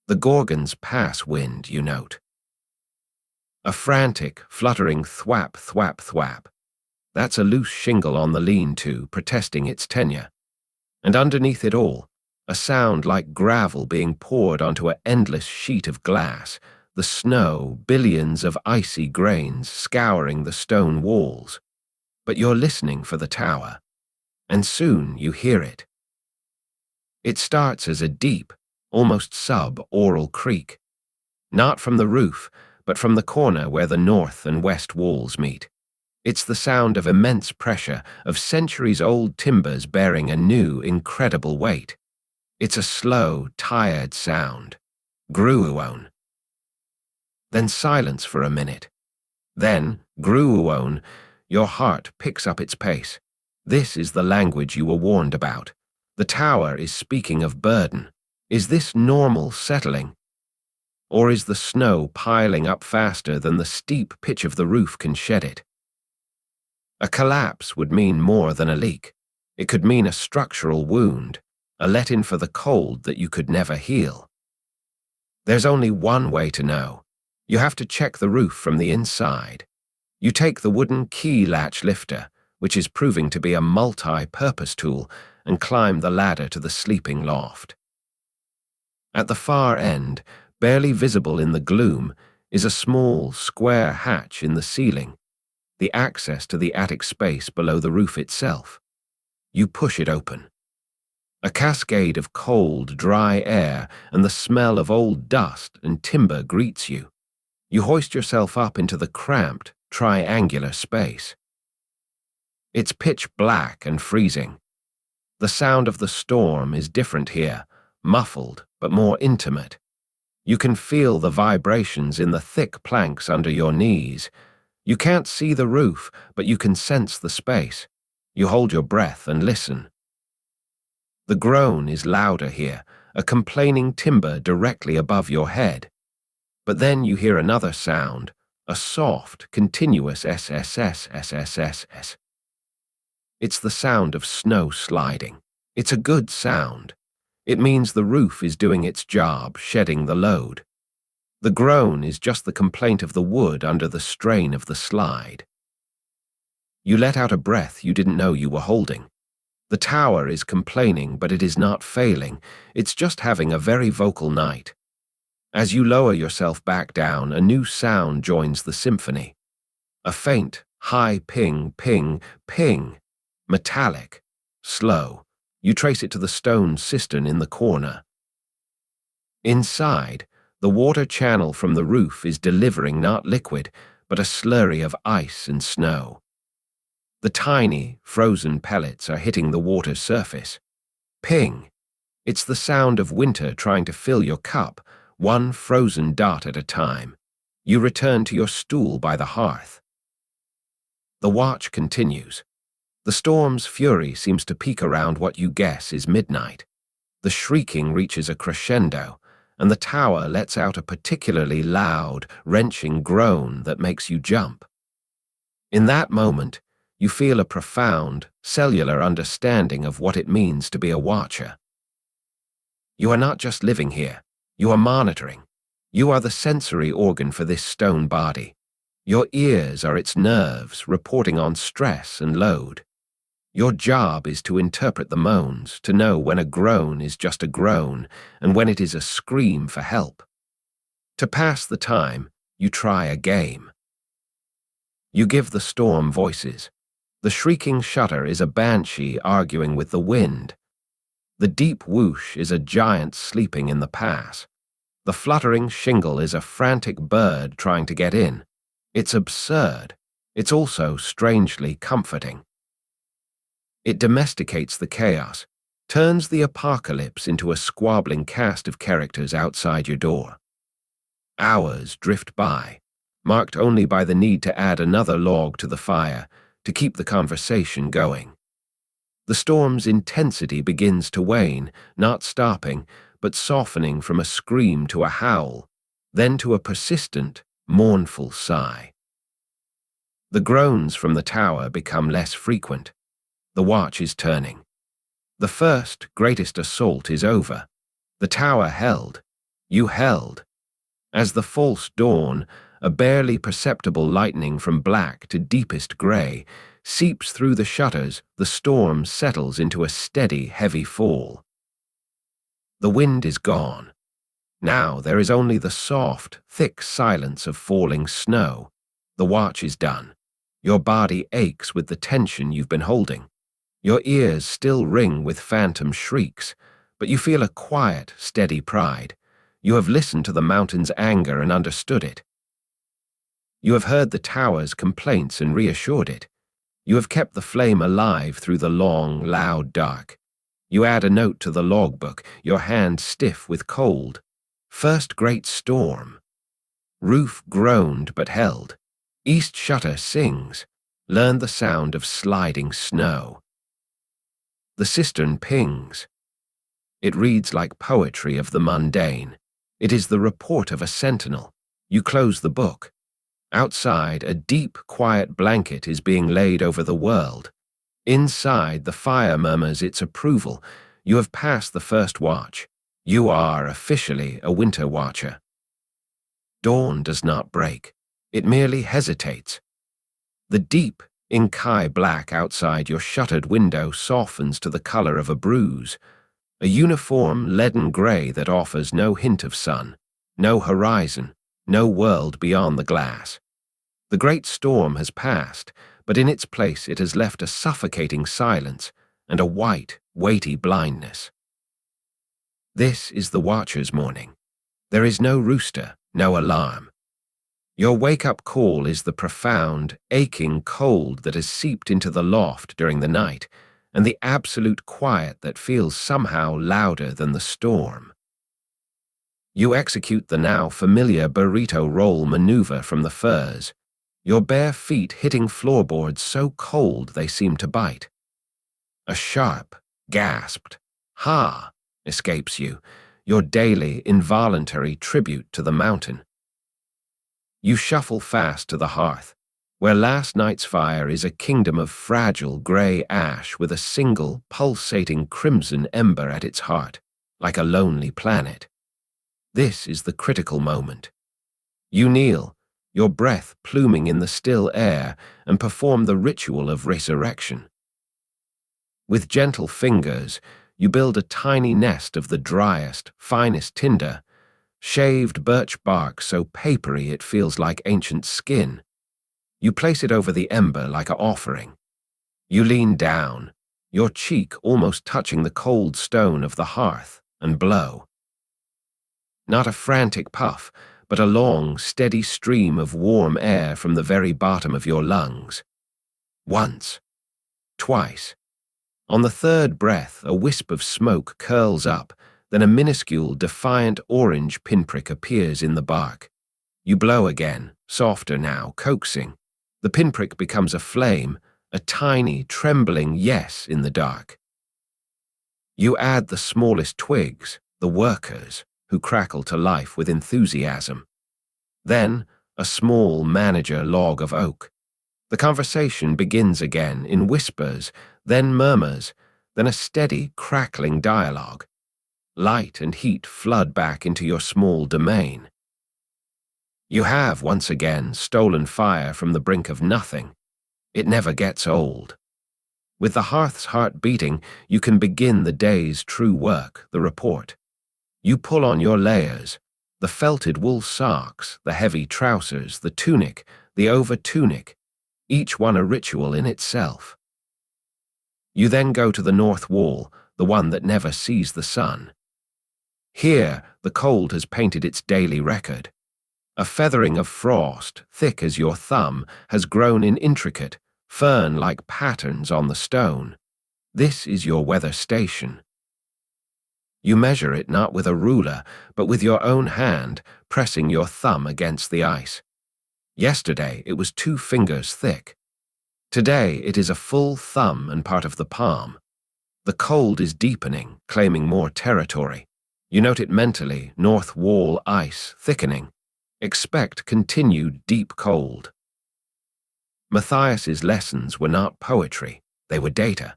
the Gorgon's pass wind, you note. A frantic, fluttering thwap, thwap, thwap. That's a loose shingle on the lean-to, protesting its tenure. And underneath it all, a sound like gravel being poured onto an endless sheet of glass, the snow, billions of icy grains scouring the stone walls. But you're listening for the tower, and soon you hear it. It starts as a deep, almost sub-aural creak, not from the roof, but from the corner where the north and west walls meet. It's the sound of immense pressure, of centuries-old timbers bearing a new, incredible weight. It's a slow, tired sound. Gruuon. Then silence for a minute. Then, gruuon, your heart picks up its pace. This is the language you were warned about. The tower is speaking of burden. Is this normal settling? Or is the snow piling up faster than the steep pitch of the roof can shed it? A collapse would mean more than a leak. It could mean a structural wound, a let-in for the cold that you could never heal. There's only one way to know. You have to check the roof from the inside. You take the wooden key latch lifter, which is proving to be a multi-purpose tool, and climb the ladder to the sleeping loft. At the far end, barely visible in the gloom, is a small, square hatch in the ceiling, the access to the attic space below the roof itself. You push it open. A cascade of cold, dry air and the smell of old dust and timber greets you. You hoist yourself up into the cramped, triangular space. It's pitch black and freezing. The sound of the storm is different here, muffled but more intimate. You can feel the vibrations in the thick planks under your knees. You can't see the roof, but you can sense the space. You hold your breath and listen. The groan is louder here, a complaining timber directly above your head. But then you hear another sound, a soft, continuous SSS. It's the sound of snow sliding. It's a good sound. It means the roof is doing its job, shedding the load. The groan is just the complaint of the wood under the strain of the slide. You let out a breath you didn't know you were holding. The tower is complaining, but it is not failing. It's just having a very vocal night. As you lower yourself back down, a new sound joins the symphony. A faint, high ping, ping, ping. Metallic, slow. You trace it to the stone cistern in the corner. Inside, the water channel from the roof is delivering not liquid, but a slurry of ice and snow. The tiny, frozen pellets are hitting the water's surface. Ping! It's the sound of winter trying to fill your cup, one frozen dot at a time. You return to your stool by the hearth. The watch continues. The storm's fury seems to peak around what you guess is midnight. The shrieking reaches a crescendo, and the tower lets out a particularly loud, wrenching groan that makes you jump. In that moment, you feel a profound, cellular understanding of what it means to be a watcher. You are not just living here, you are monitoring. You are the sensory organ for this stone body. Your ears are its nerves reporting on stress and load. Your job is to interpret the moans, to know when a groan is just a groan and when it is a scream for help. To pass the time, you try a game. You give the storm voices. The shrieking shutter is a banshee arguing with the wind. The deep whoosh is a giant sleeping in the pass. The fluttering shingle is a frantic bird trying to get in. It's absurd. It's also strangely comforting. It domesticates the chaos, turns the apocalypse into a squabbling cast of characters outside your door. Hours drift by, marked only by the need to add another log to the fire to keep the conversation going. The storm's intensity begins to wane, not stopping, but softening from a scream to a howl, then to a persistent, mournful sigh. The groans from the tower become less frequent. The watch is turning. The first, greatest assault is over. The tower held. You held. As the false dawn, a barely perceptible lightening from black to deepest gray, seeps through the shutters, the storm settles into a steady, heavy fall. The wind is gone. Now there is only the soft, thick silence of falling snow. The watch is done. Your body aches with the tension you've been holding. Your ears still ring with phantom shrieks, but you feel a quiet, steady pride. You have listened to the mountain's anger and understood it. You have heard the tower's complaints and reassured it. You have kept the flame alive through the long, loud dark. You add a note to the logbook, your hand stiff with cold. First great storm. Roof groaned but held. East shutter sings. Learn the sound of sliding snow. The cistern pings. It reads like poetry of the mundane. It is the report of a sentinel. You close the book. Outside, a deep, quiet blanket is being laid over the world. Inside, the fire murmurs its approval. You have passed the first watch. You are officially a winter watcher. Dawn does not break. It merely hesitates. The deep, ink-eye black outside your shuttered window softens to the color of a bruise, a uniform leaden gray that offers no hint of sun, no horizon, no world beyond the glass. The great storm has passed, but in its place it has left a suffocating silence and a white, weighty blindness. This is the watcher's morning. There is no rooster, no alarm. Your wake-up call is the profound, aching cold that has seeped into the loft during the night, and the absolute quiet that feels somehow louder than the storm. You execute the now familiar burrito roll maneuver from the firs. your bare feet hitting floorboards so cold they seem to bite. A sharp, gasped, "Ha!" escapes you, your daily, involuntary tribute to the mountain. You shuffle fast to the hearth, where last night's fire is a kingdom of fragile grey ash with a single, pulsating crimson ember at its heart, like a lonely planet. This is the critical moment. You kneel, your breath pluming in the still air, and perform the ritual of resurrection. With gentle fingers, you build a tiny nest of the driest, finest tinder, shaved birch bark so papery it feels like ancient skin. You place it over the ember like an offering. You lean down, your cheek almost touching the cold stone of the hearth, and blow. Not a frantic puff, but a long, steady stream of warm air from the very bottom of your lungs. Once. Twice. On the third breath, a wisp of smoke curls up, then a minuscule, defiant orange pinprick appears in the bark. You blow again, softer now, coaxing. The pinprick becomes a flame, a tiny, trembling yes in the dark. You add the smallest twigs, the workers, who crackle to life with enthusiasm. Then, a small manager log of oak. The conversation begins again in whispers, then murmurs, then a steady, crackling dialogue. Light and heat flood back into your small domain. You have, once again, stolen fire from the brink of nothing. It never gets old. With the hearth's heart beating, you can begin the day's true work, the report. You pull on your layers, the felted wool socks, the heavy trousers, the tunic, the over-tunic, each one a ritual in itself. You then go to the north wall, the one that never sees the sun. Here, the cold has painted its daily record. A feathering of frost, thick as your thumb, has grown in intricate, fern-like patterns on the stone. This is your weather station. You measure it not with a ruler, but with your own hand, pressing your thumb against the ice. Yesterday it was 2 fingers thick. Today it is a full thumb and part of the palm. The cold is deepening, claiming more territory. You note it mentally, north wall ice thickening. Expect continued deep cold. Matthias's lessons were not poetry, they were data.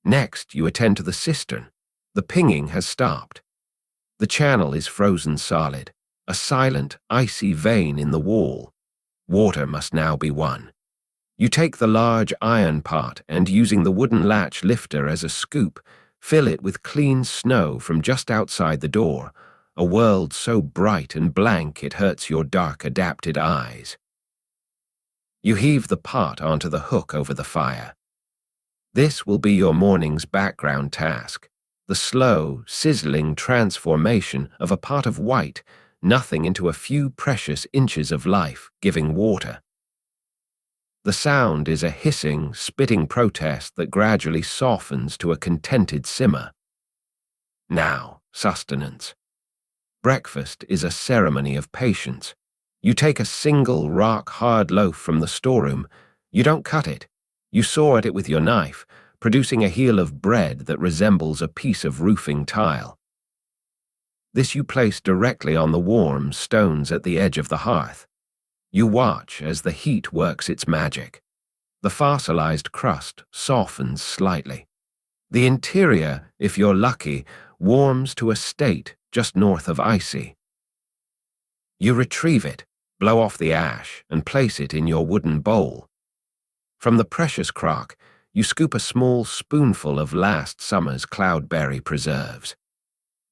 Next, you attend to the cistern. The pinging has stopped. The channel is frozen solid, a silent, icy vein in the wall. Water must now be won. You take the large iron pot and, using the wooden latch lifter as a scoop, fill it with clean snow from just outside the door, a world so bright and blank it hurts your dark, adapted eyes. You heave the pot onto the hook over the fire. This will be your morning's background task, the slow, sizzling transformation of a pot of white, nothing into a few precious inches of life, giving water. The sound is a hissing, spitting protest that gradually softens to a contented simmer. Now, sustenance. Breakfast is a ceremony of patience. You take a single rock-hard loaf from the storeroom. You don't cut it. You saw at it with your knife, producing a heel of bread that resembles a piece of roofing tile. This you place directly on the warm stones at the edge of the hearth. You watch as the heat works its magic. The fossilized crust softens slightly. The interior, if you're lucky, warms to a state just north of icy. You retrieve it, blow off the ash, and place it in your wooden bowl. From the precious crock, you scoop a small spoonful of last summer's cloudberry preserves.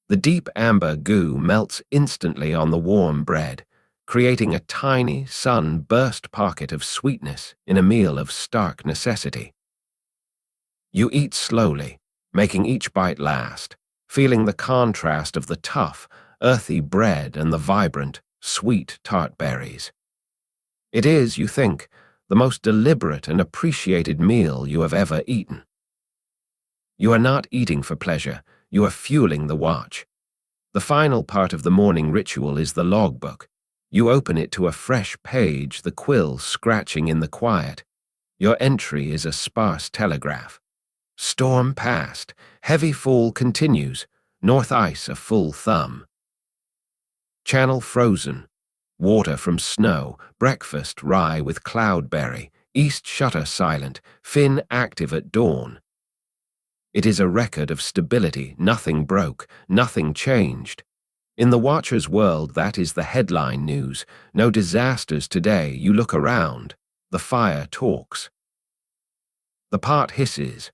The deep amber goo melts instantly on the warm bread, creating a tiny, sun-burst pocket of sweetness in a meal of stark necessity. You eat slowly, making each bite last, feeling the contrast of the tough, earthy bread and the vibrant, sweet tart berries. It is, you think, the most deliberate and appreciated meal you have ever eaten. You are not eating for pleasure, you are fueling the watch. The final part of the morning ritual is the logbook. You open it to a fresh page, the quill scratching in the quiet. Your entry is a sparse telegraph. Storm past. Heavy fall continues. North ice a full thumb. Channel frozen. Water from snow. Breakfast rye with cloudberry. East shutter silent. Fin active at dawn. It is a record of stability. Nothing broke. Nothing changed. In the watcher's world, that is the headline news. No disasters today. You look around. The fire talks. The part hisses.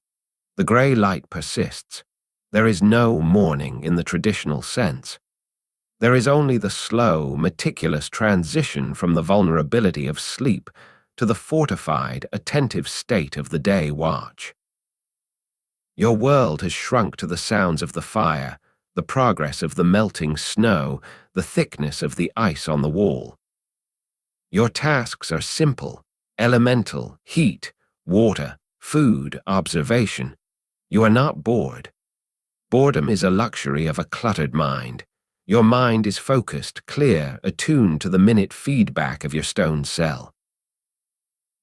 The grey light persists. There is no morning in the traditional sense. There is only the slow, meticulous transition from the vulnerability of sleep to the fortified, attentive state of the day watch. Your world has shrunk to the sounds of the fire, the progress of the melting snow, the thickness of the ice on the wall. Your tasks are simple, elemental, heat, water, food, observation. You are not bored. Boredom is a luxury of a cluttered mind. Your mind is focused, clear, attuned to the minute feedback of your stone cell.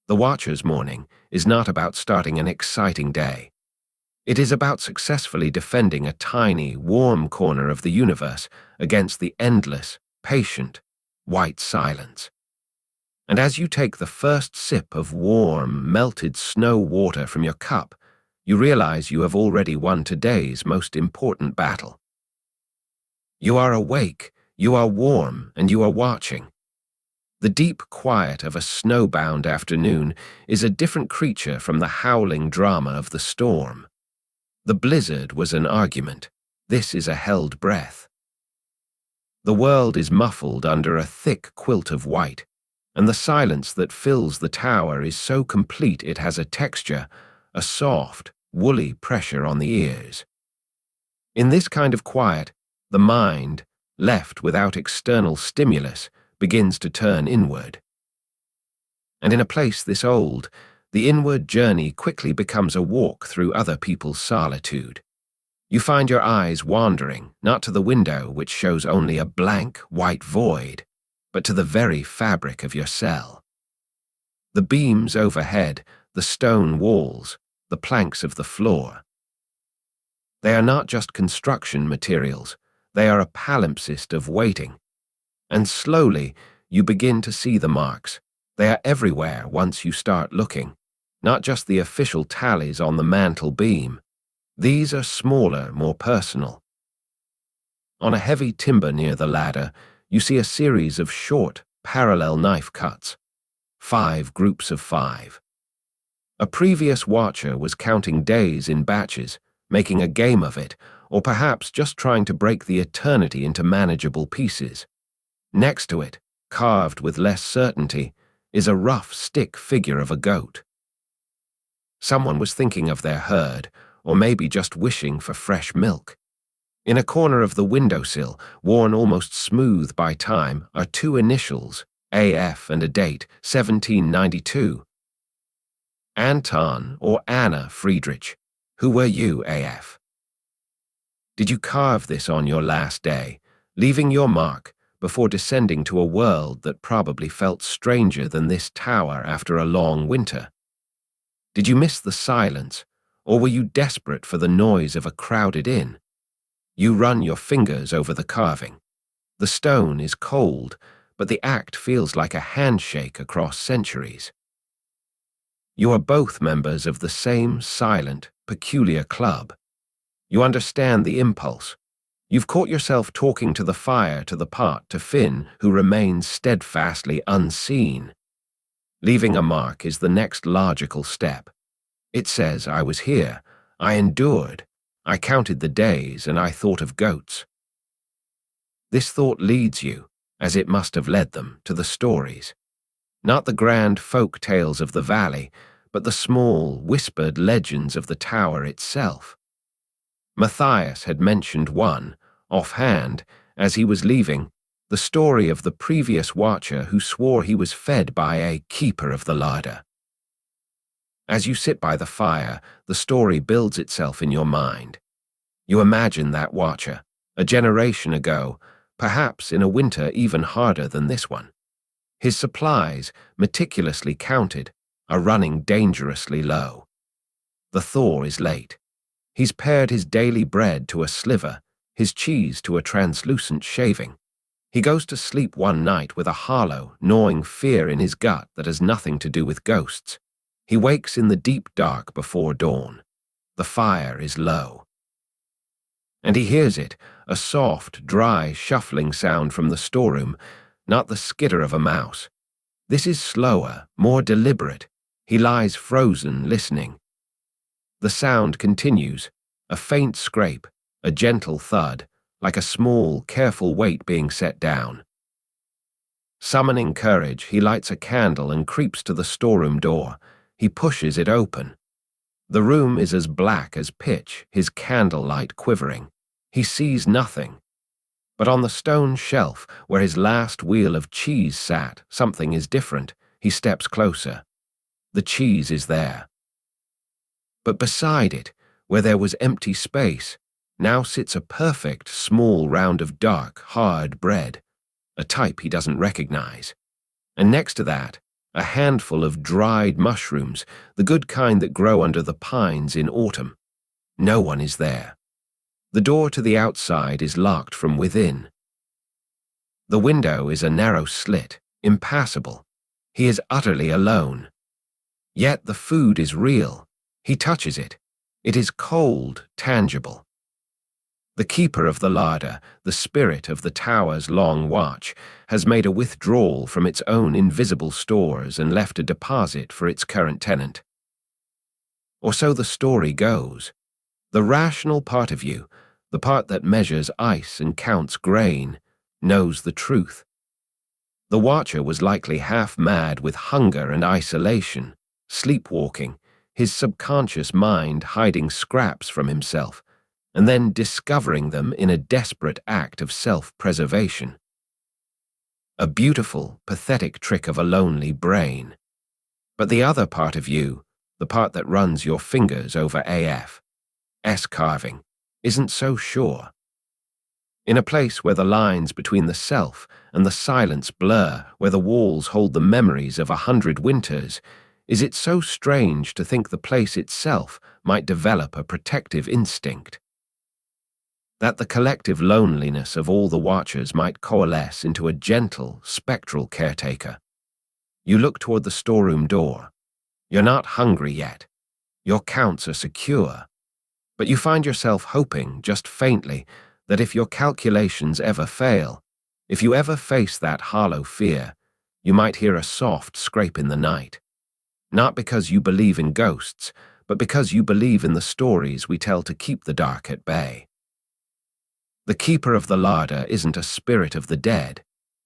The watcher's morning is not about starting an exciting day. It is about successfully defending a tiny, warm corner of the universe against the endless, patient, white silence. And as you take the first sip of warm, melted snow water from your cup, you realize you have already won today's most important battle. You are awake, you are warm, and you are watching. The deep quiet of a snowbound afternoon is a different creature from the howling drama of the storm. The blizzard was an argument. This is a held breath. The world is muffled under a thick quilt of white, and the silence that fills the tower is so complete it has a texture, a soft, woolly pressure on the ears. In this kind of quiet, the mind, left without external stimulus, begins to turn inward. And in a place this old, the inward journey quickly becomes a walk through other people's solitude. You find your eyes wandering, not to the window which shows only a blank, white void, but to the very fabric of your cell. The beams overhead, the stone walls, the planks of the floor. They are not just construction materials, they are a palimpsest of waiting. And slowly, you begin to see the marks. They are everywhere once you start looking. Not just the official tallies on the mantel beam. These are smaller, more personal. On a heavy timber near the ladder, you see a series of short, parallel knife cuts. 5 groups of 5. A previous watcher was counting days in batches, making a game of it, or perhaps just trying to break the eternity into manageable pieces. Next to it, carved with less certainty, is a rough stick figure of a goat. Someone was thinking of their herd, or maybe just wishing for fresh milk. In a corner of the windowsill, worn almost smooth by time, are 2 initials, AF and a date, 1792. Anton or Anna Friedrich. Who were you, AF? Did you carve this on your last day, leaving your mark before descending to a world that probably felt stranger than this tower after a long winter? Did you miss the silence, or were you desperate for the noise of a crowded inn? You run your fingers over the carving. The stone is cold, but the act feels like a handshake across centuries. You are both members of the same silent, peculiar club. You understand the impulse. You've caught yourself talking to the fire, to the pot, to Finn, who remains steadfastly unseen. Leaving a mark is the next logical step. It says, I was here, I endured, I counted the days, and I thought of goats. This thought leads you, as it must have led them, to the stories. Not the grand folk tales of the valley, but the small, whispered legends of the tower itself. Matthias had mentioned one, offhand, as he was leaving, the story of the previous watcher who swore he was fed by a keeper of the larder. As you sit by the fire, the story builds itself in your mind. You imagine that watcher, a generation ago, perhaps in a winter even harder than this one. His supplies, meticulously counted, are running dangerously low. The thaw is late. He's pared his daily bread to a sliver, his cheese to a translucent shaving. He goes to sleep one night with a hollow, gnawing fear in his gut that has nothing to do with ghosts. He wakes in the deep dark before dawn. The fire is low. And he hears it, a soft, dry, shuffling sound from the storeroom, not the skitter of a mouse. This is slower, more deliberate. He lies frozen, listening. The sound continues, a faint scrape, a gentle thud, like a small, careful weight being set down. Summoning courage, he lights a candle and creeps to the storeroom door. He pushes it open. The room is as black as pitch, his candlelight quivering. He sees nothing. But on the stone shelf, where his last wheel of cheese sat, something is different. He steps closer. The cheese is there. But beside it, where there was empty space, now sits a perfect, small round of dark, hard bread, a type he doesn't recognize. And next to that, a handful of dried mushrooms, the good kind that grow under the pines in autumn. No one is there. The door to the outside is locked from within. The window is a narrow slit, impassable. He is utterly alone. Yet the food is real. He touches it. It is cold, tangible. The keeper of the larder, the spirit of the tower's long watch, has made a withdrawal from its own invisible stores and left a deposit for its current tenant. Or so the story goes. The rational part of you, the part that measures ice and counts grain, knows the truth. The watcher was likely half mad with hunger and isolation, sleepwalking, his subconscious mind hiding scraps from himself, and then discovering them in a desperate act of self-preservation. A beautiful, pathetic trick of a lonely brain. But the other part of you, the part that runs your fingers over S-carving, isn't so sure. In a place where the lines between the self and the silence blur, where the walls hold the memories of 100 winters, is it so strange to think the place itself might develop a protective instinct? That the collective loneliness of all the watchers might coalesce into a gentle, spectral caretaker. You look toward the storeroom door. You're not hungry yet. Your counts are secure. But you find yourself hoping, just faintly, that if your calculations ever fail, if you ever face that hollow fear, you might hear a soft scrape in the night. Not because you believe in ghosts, but because you believe in the stories we tell to keep the dark at bay. The keeper of the larder isn't a spirit of the dead.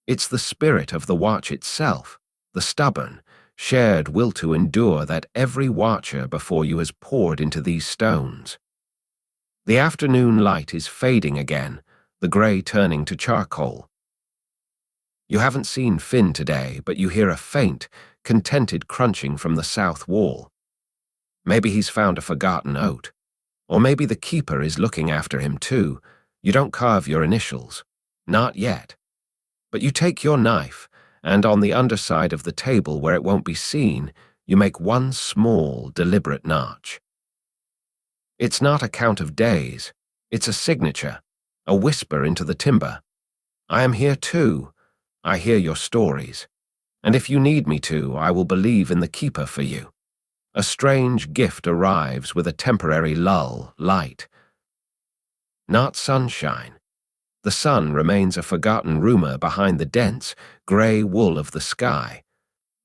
It's the spirit of the watch itself, the stubborn, shared will to endure that every watcher before you has poured into these stones. The afternoon light is fading again, the grey turning to charcoal. You haven't seen Finn today, but you hear a faint, contented crunching from the south wall. Maybe he's found a forgotten oat. Or maybe the keeper is looking after him too. You don't carve your initials. Not yet. But you take your knife, and on the underside of the table where it won't be seen, you make one small, deliberate notch. It's not a count of days. It's a signature, a whisper into the timber. I am here too. I hear your stories. And if you need me to, I will believe in the keeper for you. A strange gift arrives with a temporary lull, light. Not sunshine. The sun remains a forgotten rumor behind the dense, grey wool of the sky,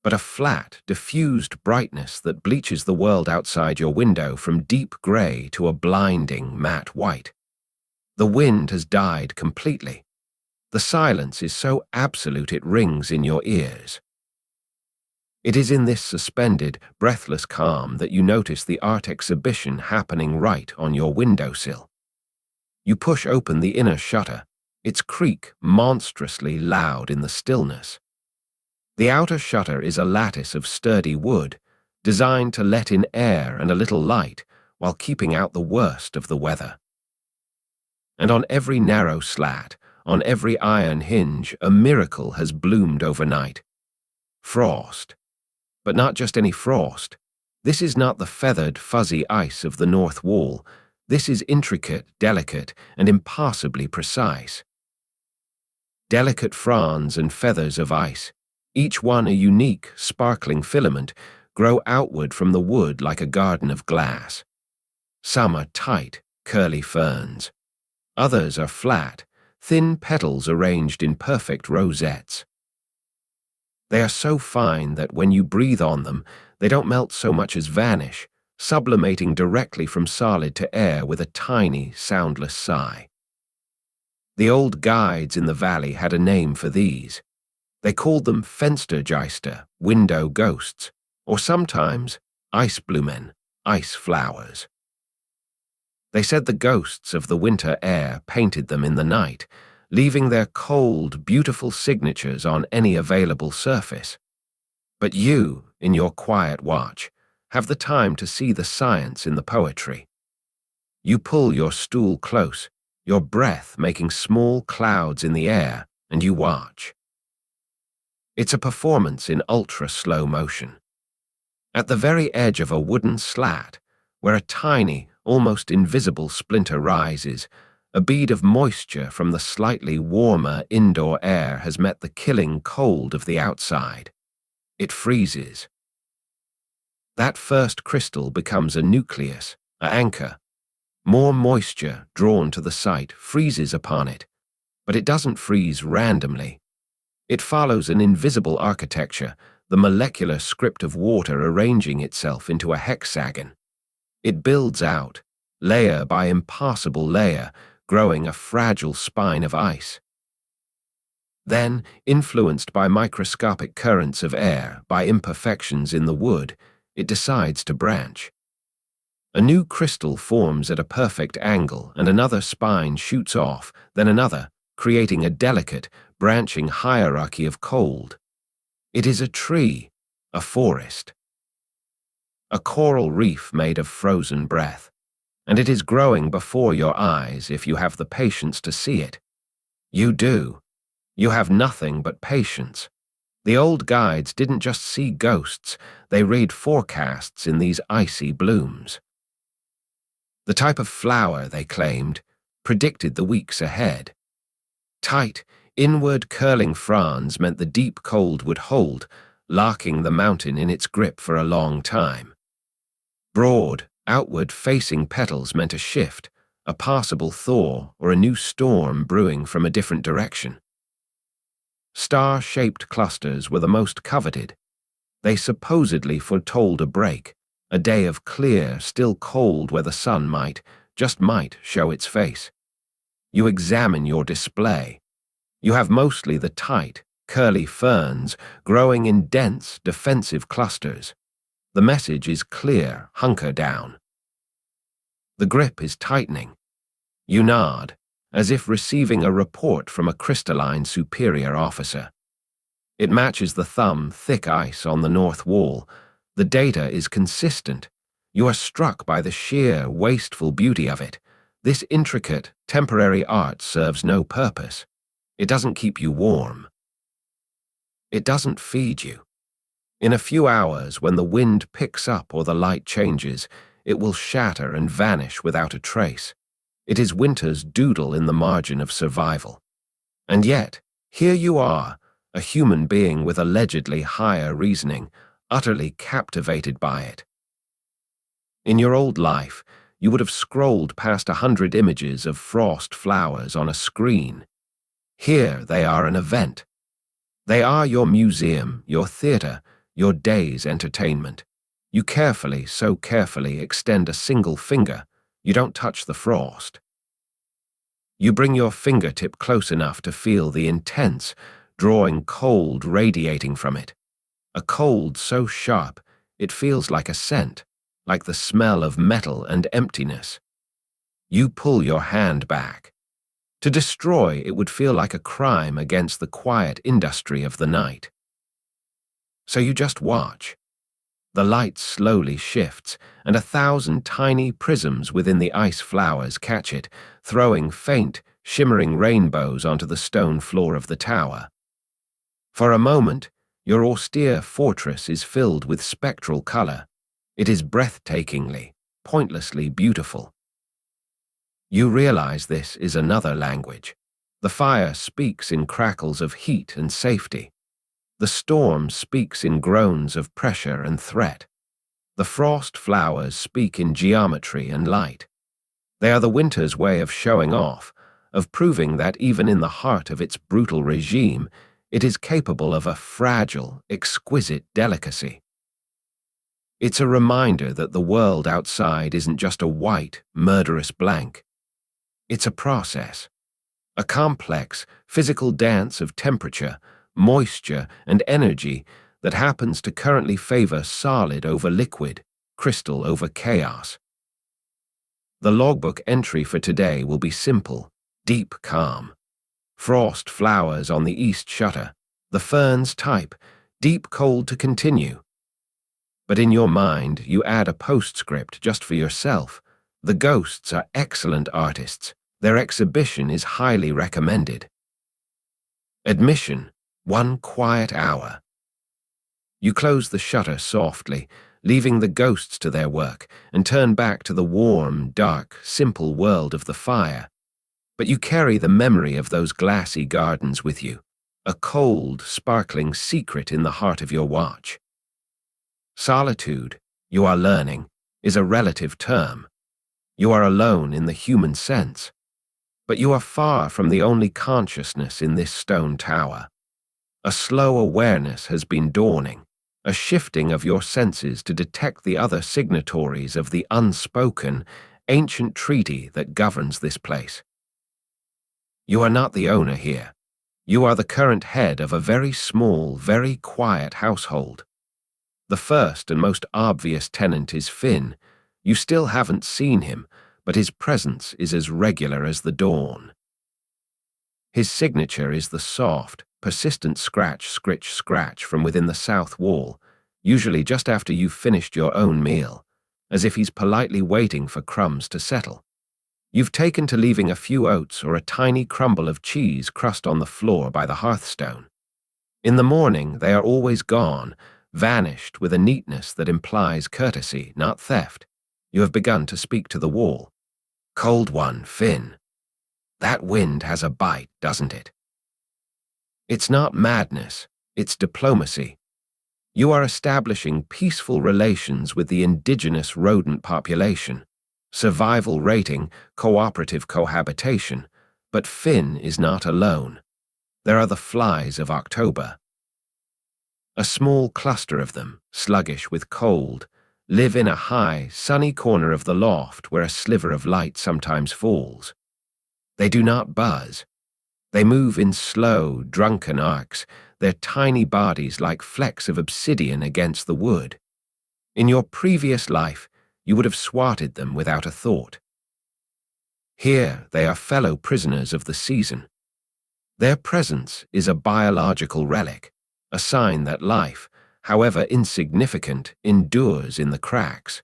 but a flat, diffused brightness that bleaches the world outside your window from deep grey to a blinding, matte white. The wind has died completely. The silence is so absolute it rings in your ears. It is in this suspended, breathless calm that you notice the art exhibition happening right on your windowsill. You push open the inner shutter, its creak monstrously loud in the stillness. The outer shutter is a lattice of sturdy wood, designed to let in air and a little light while keeping out the worst of the weather. And on every narrow slat, On every iron hinge, a miracle has bloomed overnight. Frost. But not just any frost. This is not the feathered, fuzzy ice of the north wall. This is intricate, delicate, and impossibly precise. Delicate fronds and feathers of ice, each one a unique, sparkling filament, grow outward from the wood like a garden of glass. Some are tight, curly ferns. Others are flat, thin petals arranged in perfect rosettes. They are so fine that when you breathe on them, they don't melt so much as vanish, sublimating directly from solid to air with a tiny, soundless sigh. The old guides in the valley had a name for these. They called them Fenstergeister, window ghosts, or sometimes Eisblumen, ice flowers. They said the ghosts of the winter air painted them in the night, leaving their cold, beautiful signatures on any available surface. But you, in your quiet watch, have the time to see the science in the poetry. You pull your stool close, your breath making small clouds in the air, and you watch. It's a performance in ultra-slow motion. At the very edge of a wooden slat, where a tiny, almost invisible splinter rises, a bead of moisture from the slightly warmer indoor air has met the killing cold of the outside. It freezes. That first crystal becomes a nucleus, an anchor. More moisture, drawn to the site, freezes upon it, but it doesn't freeze randomly. It follows an invisible architecture, the molecular script of water arranging itself into a hexagon. It builds out, layer by impossible layer, growing a fragile spine of ice. Then, influenced by microscopic currents of air, by imperfections in the wood, it decides to branch. A new crystal forms at a perfect angle, and another spine shoots off, then another, creating a delicate, branching hierarchy of cold. It is a tree, a forest, a coral reef made of frozen breath, and it is growing before your eyes if you have the patience to see it. You do. You have nothing but patience. The old guides didn't just see ghosts, they read forecasts in these icy blooms. The type of flower, they claimed, predicted the weeks ahead. Tight, inward curling fronds meant the deep cold would hold, locking the mountain in its grip for a long time. Broad, outward-facing petals meant a shift, a possible thaw or a new storm brewing from a different direction. Star-shaped clusters were the most coveted. They supposedly foretold a break, a day of clear, still cold where the sun might, just might, show its face. You examine your display. You have mostly the tight, curly ferns growing in dense, defensive clusters. The message is clear, hunker down. The grip is tightening. You nod, as if receiving a report from a crystalline superior officer. It matches the thumb, thick ice on the north wall. The data is consistent. You are struck by the sheer, wasteful beauty of it. This intricate, temporary art serves no purpose. It doesn't keep you warm. It doesn't feed you. In a few hours, when the wind picks up or the light changes, it will shatter and vanish without a trace. It is winter's doodle in the margin of survival. And yet, here you are, a human being with allegedly higher reasoning, utterly captivated by it. In your old life, you would have scrolled past 100 images of frost flowers on a screen. Here they are an event. They are your museum, your theater, your day's entertainment. You carefully, so carefully, extend a single finger. You don't touch the frost. You bring your fingertip close enough to feel the intense, drawing cold radiating from it. A cold so sharp, it feels like a scent, like the smell of metal and emptiness. You pull your hand back. To destroy it would feel like a crime against the quiet industry of the night. So you just watch. The light slowly shifts, and 1,000 tiny prisms within the ice flowers catch it, throwing faint, shimmering rainbows onto the stone floor of the tower. For a moment, your austere fortress is filled with spectral color. It is breathtakingly, pointlessly beautiful. You realize this is another language. The fire speaks in crackles of heat and safety. The storm speaks in groans of pressure and threat. The frost flowers speak in geometry and light. They are the winter's way of showing off, of proving that even in the heart of its brutal regime, it is capable of a fragile, exquisite delicacy. It's a reminder that the world outside isn't just a white, murderous blank. It's a process, a complex, physical dance of temperature, moisture, and energy that happens to currently favor solid over liquid, crystal over chaos. The logbook entry for today will be simple, deep calm. Frost flowers on the east shutter, the ferns type, deep cold to continue. But in your mind, you add a postscript just for yourself. The ghosts are excellent artists. Their exhibition is highly recommended. Admission, 1 quiet hour. You close the shutter softly, leaving the ghosts to their work, and turn back to the warm, dark, simple world of the fire. But you carry the memory of those glassy gardens with you, a cold, sparkling secret in the heart of your watch. Solitude, you are learning, is a relative term. You are alone in the human sense. But you are far from the only consciousness in this stone tower. A slow awareness has been dawning, a shifting of your senses to detect the other signatories of the unspoken, ancient treaty that governs this place. You are not the owner here. You are the current head of a very small, very quiet household. The first and most obvious tenant is Finn. You still haven't seen him, but his presence is as regular as the dawn. His signature is the soft, persistent scratch, scritch, scratch from within the south wall, usually just after you've finished your own meal, as if he's politely waiting for crumbs to settle. You've taken to leaving a few oats or a tiny crumble of cheese crust on the floor by the hearthstone. In the morning, they are always gone, vanished with a neatness that implies courtesy, not theft. You have begun to speak to the wall. Cold one, Finn. That wind has a bite, doesn't it? It's not madness, it's diplomacy. You are establishing peaceful relations with the indigenous rodent population. Survival rating, cooperative cohabitation. But Finn is not alone. There are the flies of October. A small cluster of them, sluggish with cold, live in a high, sunny corner of the loft where a sliver of light sometimes falls. They do not buzz. They move in slow, drunken arcs, their tiny bodies like flecks of obsidian against the wood. In your previous life, you would have swatted them without a thought. Here, they are fellow prisoners of the season. Their presence is a biological relic, a sign that life, however insignificant, endures in the cracks.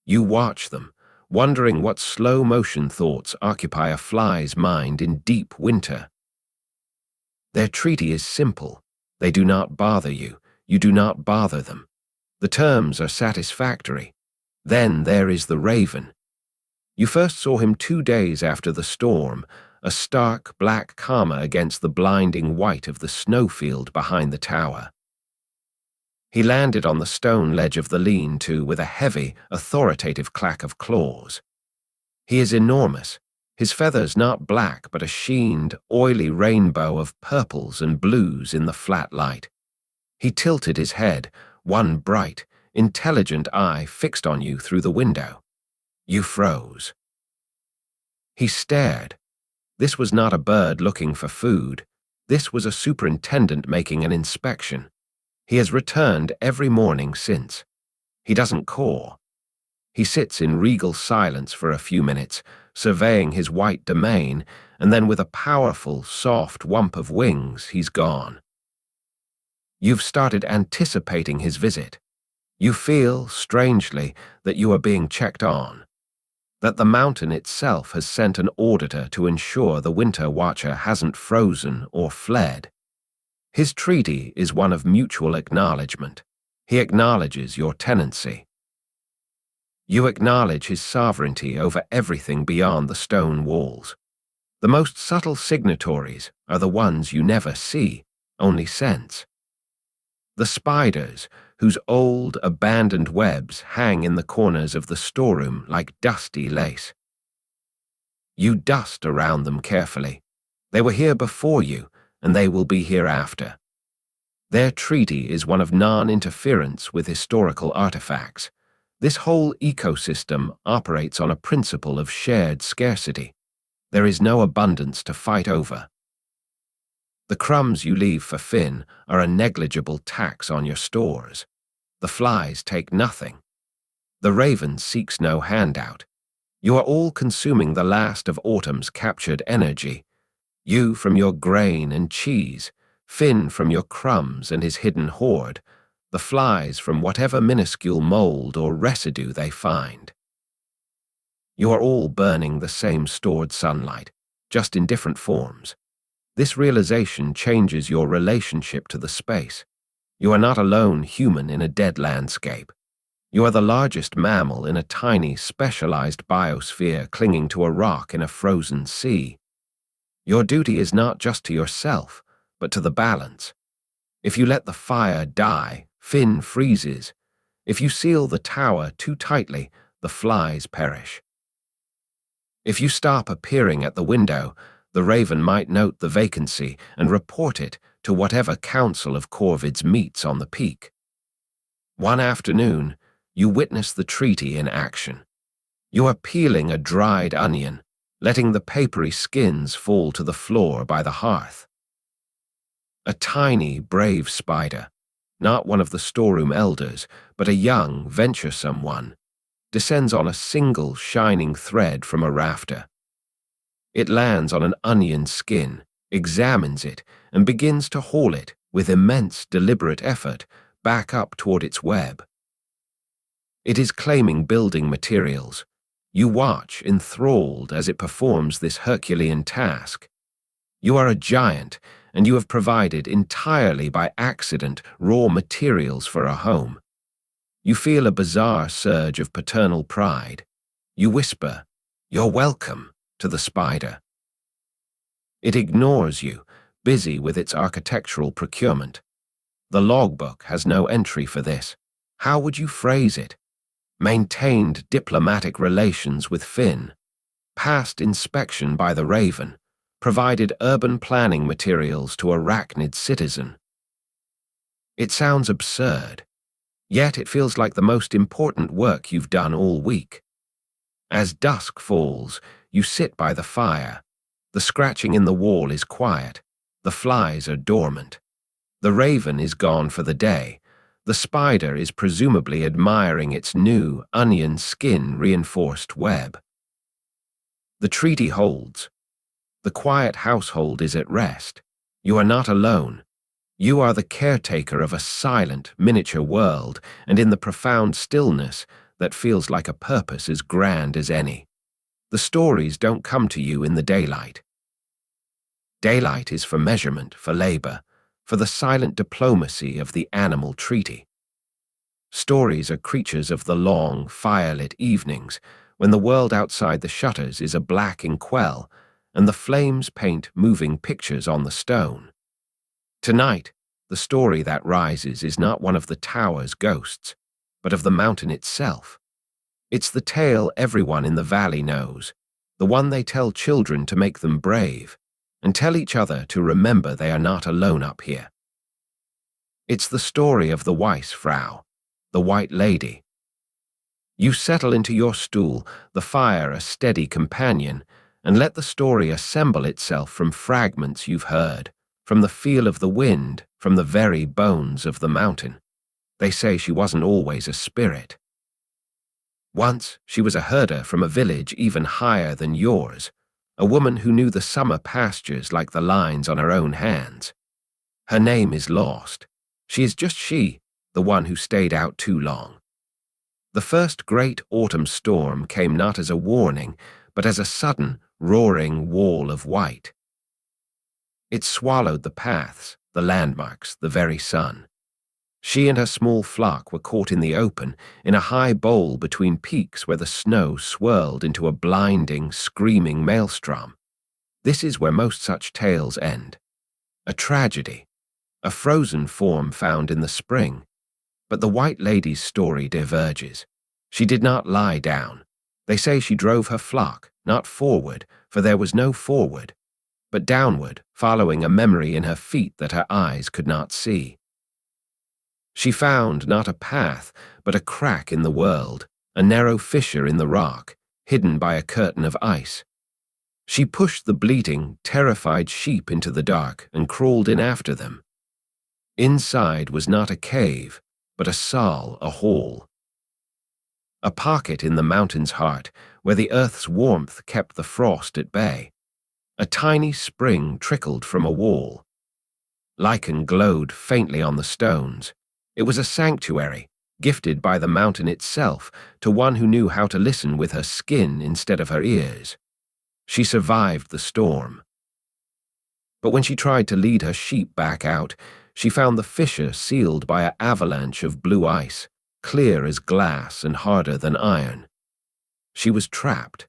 You watch them, wondering what slow-motion thoughts occupy a fly's mind in deep winter. Their treaty is simple. They do not bother you. You do not bother them. The terms are satisfactory. Then there is the raven. You first saw him 2 days after the storm, a stark black comma against the blinding white of the snowfield behind the tower. He landed on the stone ledge of the lean-to with a heavy, authoritative clack of claws. He is enormous, his feathers not black but a sheened, oily rainbow of purples and blues in the flat light. He tilted his head, one bright, intelligent eye fixed on you through the window. You froze. He stared. This was not a bird looking for food. This was a superintendent making an inspection. He has returned every morning since. He doesn't caw. He sits in regal silence for a few minutes, surveying his white domain, and then with a powerful, soft whump of wings, he's gone. You've started anticipating his visit. You feel, strangely, that you are being checked on. that the mountain itself has sent an auditor to ensure the winter watcher hasn't frozen or fled. His treaty is one of mutual acknowledgement. He acknowledges your tenancy. You acknowledge his sovereignty over everything beyond the stone walls. The most subtle signatories are the ones you never see, only sense. The spiders, whose old, abandoned webs hang in the corners of the storeroom like dusty lace. You dust around them carefully. They were here before you, and they will be here after. Their treaty is one of non-interference with historical artifacts. This whole ecosystem operates on a principle of shared scarcity. There is no abundance to fight over. The crumbs you leave for Finn are a negligible tax on your stores. The flies take nothing. The raven seeks no handout. You are all consuming the last of autumn's captured energy. You from your grain and cheese, Finn from your crumbs and his hidden hoard, the flies from whatever minuscule mold or residue they find. You are all burning the same stored sunlight, just in different forms. This realization changes your relationship to the space. You are not a lone human in a dead landscape. You are the largest mammal in a tiny, specialized biosphere clinging to a rock in a frozen sea. Your duty is not just to yourself, but to the balance. If you let the fire die, Finn freezes. If you seal the tower too tightly, the flies perish. If you stop appearing at the window, the raven might note the vacancy and report it to whatever council of corvids meets on the peak. One afternoon, you witness the treaty in action. You are peeling a dried onion, letting the papery skins fall to the floor by the hearth. A tiny, brave spider, not one of the storeroom elders, but a young, venturesome one, descends on a single shining thread from a rafter. It lands on an onion skin, examines it, and begins to haul it, with immense, deliberate effort, back up toward its web. It is claiming building materials. You watch, enthralled, as it performs this Herculean task. You are a giant, and you have provided entirely by accident raw materials for a home. You feel a bizarre surge of paternal pride. You whisper, "You're welcome," to the spider. It ignores you, busy with its architectural procurement. The logbook has no entry for this. How would you phrase it? Maintained diplomatic relations with Finn. Passed inspection by the raven. Provided urban planning materials to arachnid citizen. It sounds absurd, yet it feels like the most important work you've done all week. As dusk falls, you sit by the fire. The scratching in the wall is quiet. The flies are dormant. The raven is gone for the day. The spider is presumably admiring its new, onion skin-reinforced web. The treaty holds. The quiet household is at rest. You are not alone. You are the caretaker of a silent, miniature world, and in the profound stillness that feels like a purpose as grand as any. The stories don't come to you in the daylight. Daylight is for measurement, for labor, for the silent diplomacy of the animal treaty. Stories are creatures of the long, firelit evenings, when the world outside the shutters is a black inkwell, and the flames paint moving pictures on the stone. Tonight, the story that rises is not one of the tower's ghosts, but of the mountain itself. It's the tale everyone in the valley knows, the one they tell children to make them brave, and tell each other to remember they are not alone up here. It's the story of the Weissfrau, the White Lady. You settle into your stool, the fire a steady companion, and let the story assemble itself from fragments you've heard, from the feel of the wind, from the very bones of the mountain. They say she wasn't always a spirit. Once, she was a herder from a village even higher than yours, a woman who knew the summer pastures like the lines on her own hands. Her name is lost. She is just she, the one who stayed out too long. The first great autumn storm came not as a warning, but as a sudden, roaring wall of white. It swallowed the paths, the landmarks, the very sun. She and her small flock were caught in the open, in a high bowl between peaks where the snow swirled into a blinding, screaming maelstrom. This is where most such tales end. A tragedy, a frozen form found in the spring. But the White Lady's story diverges. She did not lie down. They say she drove her flock, not forward, for there was no forward, but downward, following a memory in her feet that her eyes could not see. She found not a path, but a crack in the world, a narrow fissure in the rock, hidden by a curtain of ice. She pushed the bleating, terrified sheep into the dark and crawled in after them. Inside was not a cave, but a saal, a hall. A pocket in the mountain's heart, where the earth's warmth kept the frost at bay. A tiny spring trickled from a wall. Lichen glowed faintly on the stones. It was a sanctuary, gifted by the mountain itself to one who knew how to listen with her skin instead of her ears. She survived the storm. But when she tried to lead her sheep back out, she found the fissure sealed by an avalanche of blue ice, clear as glass and harder than iron. She was trapped.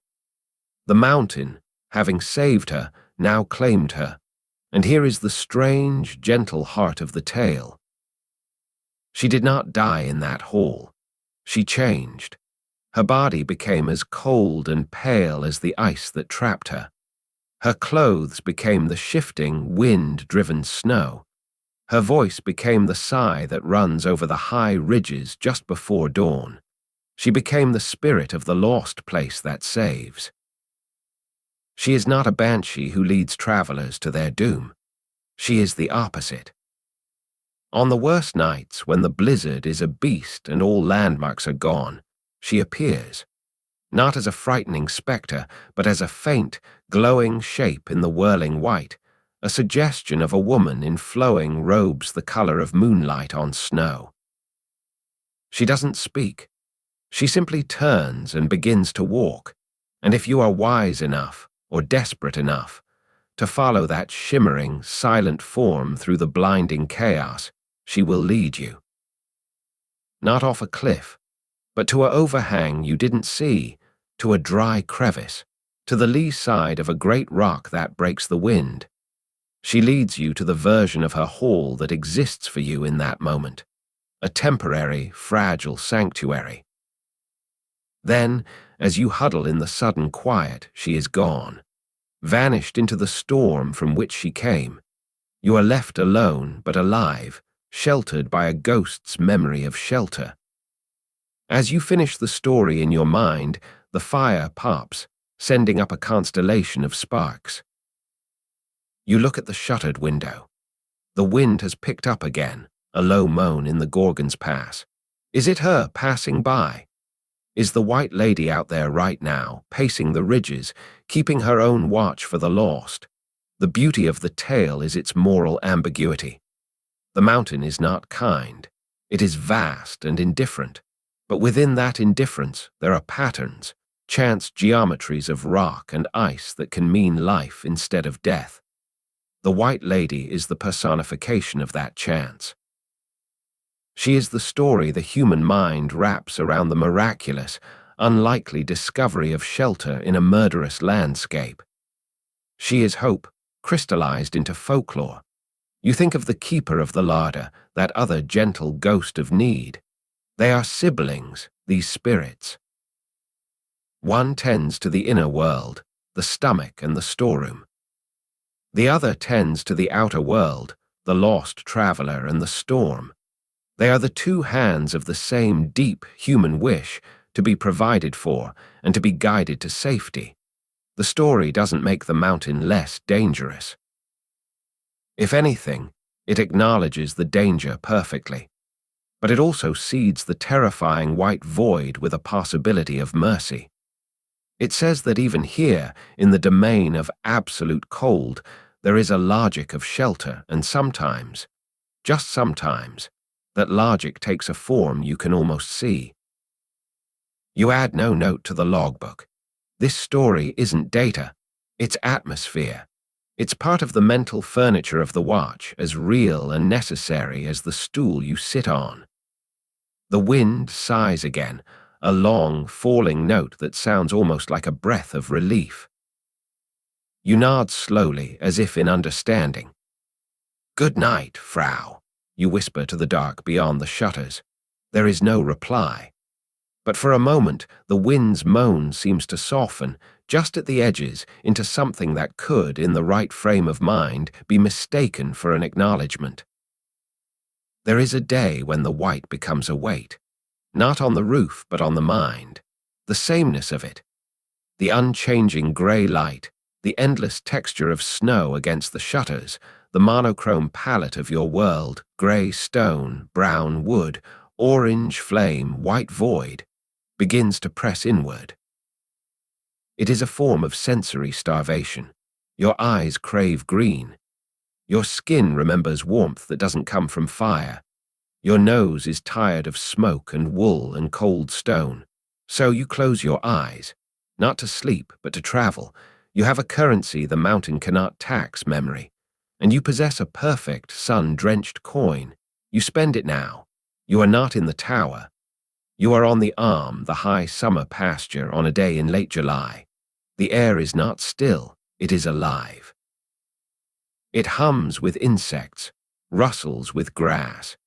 The mountain, having saved her, now claimed her, and here is the strange, gentle heart of the tale. She did not die in that hall. She changed. Her body became as cold and pale as the ice that trapped her. Her clothes became the shifting, wind-driven snow. Her voice became the sigh that runs over the high ridges just before dawn. She became the spirit of the lost place that saves. She is not a banshee who leads travelers to their doom. She is the opposite. On the worst nights, when the blizzard is a beast and all landmarks are gone, she appears, not as a frightening spectre, but as a faint, glowing shape in the whirling white, a suggestion of a woman in flowing robes the color of moonlight on snow. She doesn't speak. She simply turns and begins to walk, and if you are wise enough, or desperate enough, to follow that shimmering, silent form through the blinding chaos, she will lead you. Not off a cliff, but to an overhang you didn't see, to a dry crevice, to the lee side of a great rock that breaks the wind. She leads you to the version of her hall that exists for you in that moment, a temporary, fragile sanctuary. Then, as you huddle in the sudden quiet, she is gone, vanished into the storm from which she came. You are left alone but alive, sheltered by a ghost's memory of shelter. As you finish the story in your mind, the fire pops, sending up a constellation of sparks. You look at the shuttered window. The wind has picked up again, a low moan in the Gorgon's Pass. Is it her passing by? Is the White Lady out there right now, pacing the ridges, keeping her own watch for the lost? The beauty of the tale is its moral ambiguity. The mountain is not kind. It is vast and indifferent. But within that indifference, there are patterns, chance geometries of rock and ice that can mean life instead of death. The White Lady is the personification of that chance. She is the story the human mind wraps around the miraculous, unlikely discovery of shelter in a murderous landscape. She is hope, crystallized into folklore. You think of the keeper of the larder, that other gentle ghost of need. They are siblings, these spirits. One tends to the inner world, the stomach and the storeroom. The other tends to the outer world, the lost traveler and the storm. They are the two hands of the same deep human wish to be provided for and to be guided to safety. The story doesn't make the mountain less dangerous. If anything, it acknowledges the danger perfectly, but it also seeds the terrifying white void with a possibility of mercy. It says that even here, in the domain of absolute cold, there is a logic of shelter, and sometimes, just sometimes, that logic takes a form you can almost see. You add no note to the logbook. This story isn't data, it's atmosphere. It's part of the mental furniture of the watch, as real and necessary as the stool you sit on. The wind sighs again, a long, falling note that sounds almost like a breath of relief. You nod slowly, as if in understanding. "Good night, Frau," you whisper to the dark beyond the shutters. There is no reply. But for a moment, the wind's moan seems to soften, just at the edges, into something that could, in the right frame of mind, be mistaken for an acknowledgement. There is a day when the white becomes a weight, not on the roof but on the mind. The sameness of it, the unchanging grey light, the endless texture of snow against the shutters, the monochrome palette of your world, grey stone, brown wood, orange flame, white void, begins to press inward. It is a form of sensory starvation. Your eyes crave green. Your skin remembers warmth that doesn't come from fire. Your nose is tired of smoke and wool and cold stone. So you close your eyes, not to sleep, but to travel. You have a currency the mountain cannot tax, memory. And you possess a perfect, sun-drenched coin. You spend it now. You are not in the tower. You are on the arm, the high summer pasture, on a day in late July. The air is not still, it is alive. It hums with insects, rustles with grass,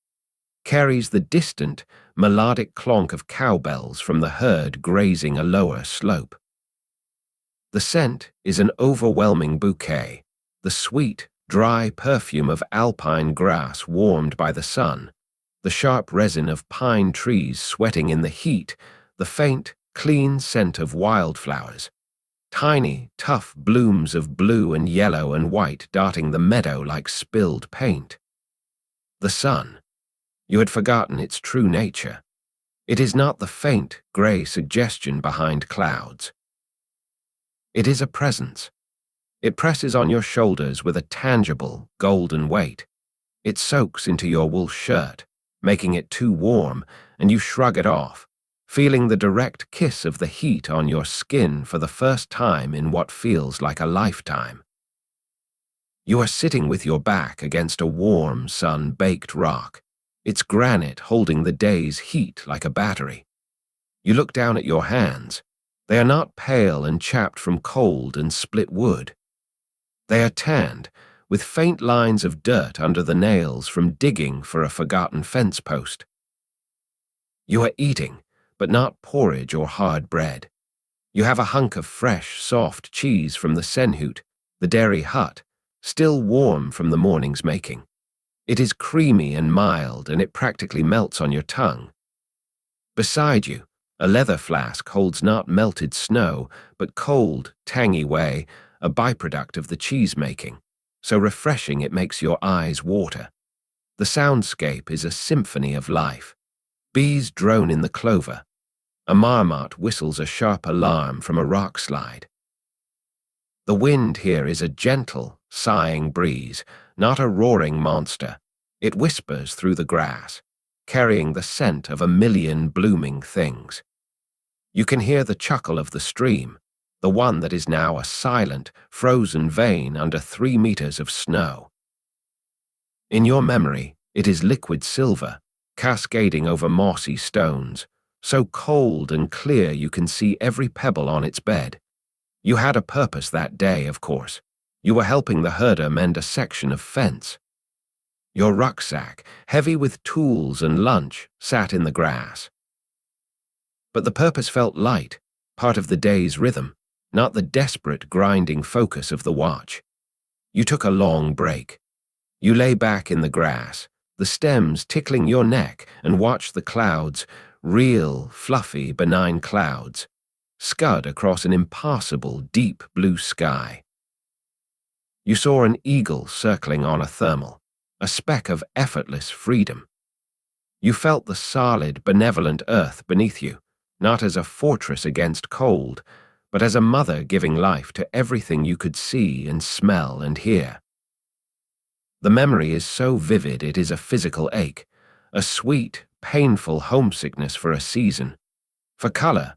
carries the distant, melodic clonk of cowbells from the herd grazing a lower slope. The scent is an overwhelming bouquet, the sweet, dry perfume of alpine grass warmed by the sun, the sharp resin of pine trees sweating in the heat, the faint, clean scent of wildflowers, tiny, tough blooms of blue and yellow and white darting the meadow like spilled paint. The sun. You had forgotten its true nature. It is not the faint, grey suggestion behind clouds. It is a presence. It presses on your shoulders with a tangible, golden weight. It soaks into your wool shirt, making it too warm, and you shrug it off, feeling the direct kiss of the heat on your skin for the first time in what feels like a lifetime. You are sitting with your back against a warm, sun-baked rock, its granite holding the day's heat like a battery. You look down at your hands. They are not pale and chapped from cold and split wood. They are tanned, with faint lines of dirt under the nails from digging for a forgotten fence post. You are eating, but not porridge or hard bread. You have a hunk of fresh, soft cheese from the Senhut, the dairy hut, still warm from the morning's making. It is creamy and mild, and it practically melts on your tongue. Beside you, a leather flask holds not melted snow, but cold, tangy whey, a byproduct of the cheese making, so refreshing it makes your eyes water. The soundscape is a symphony of life. Bees drone in the clover. A marmot whistles a sharp alarm from a rock slide. The wind here is a gentle, sighing breeze, not a roaring monster. It whispers through the grass, carrying the scent of a million blooming things. You can hear the chuckle of the stream, the one that is now a silent, frozen vein under 3 meters of snow. In your memory, it is liquid silver, cascading over mossy stones, so cold and clear you can see every pebble on its bed. You had a purpose that day, of course. You were helping the herder mend a section of fence. Your rucksack, heavy with tools and lunch, sat in the grass. But the purpose felt light, part of the day's rhythm, not the desperate, grinding focus of the watch. You took a long break. You lay back in the grass, the stems tickling your neck, and watched the clouds, real, fluffy, benign clouds, scud across an impassable, deep blue sky. You saw an eagle circling on a thermal, a speck of effortless freedom. You felt the solid, benevolent earth beneath you, not as a fortress against cold, but as a mother giving life to everything you could see and smell and hear. The memory is so vivid it is a physical ache, a sweet, painful homesickness for a season. For color,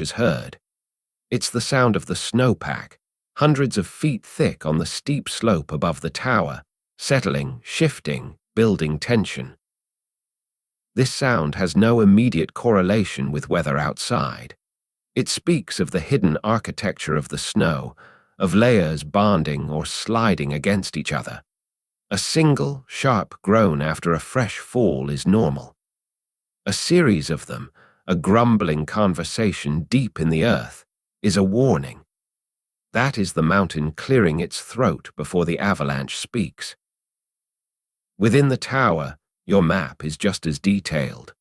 as heard. It's the sound of the snowpack, hundreds of feet thick on the steep slope above the tower, settling, shifting, building tension. This sound has no immediate correlation with weather outside. It speaks of the hidden architecture of the snow, of layers bonding or sliding against each other. A single, sharp groan after a fresh fall is normal. A series of them, a grumbling conversation deep in the earth, is a warning. That is the mountain clearing its throat before the avalanche speaks. Within the tower, your map is just as detailed.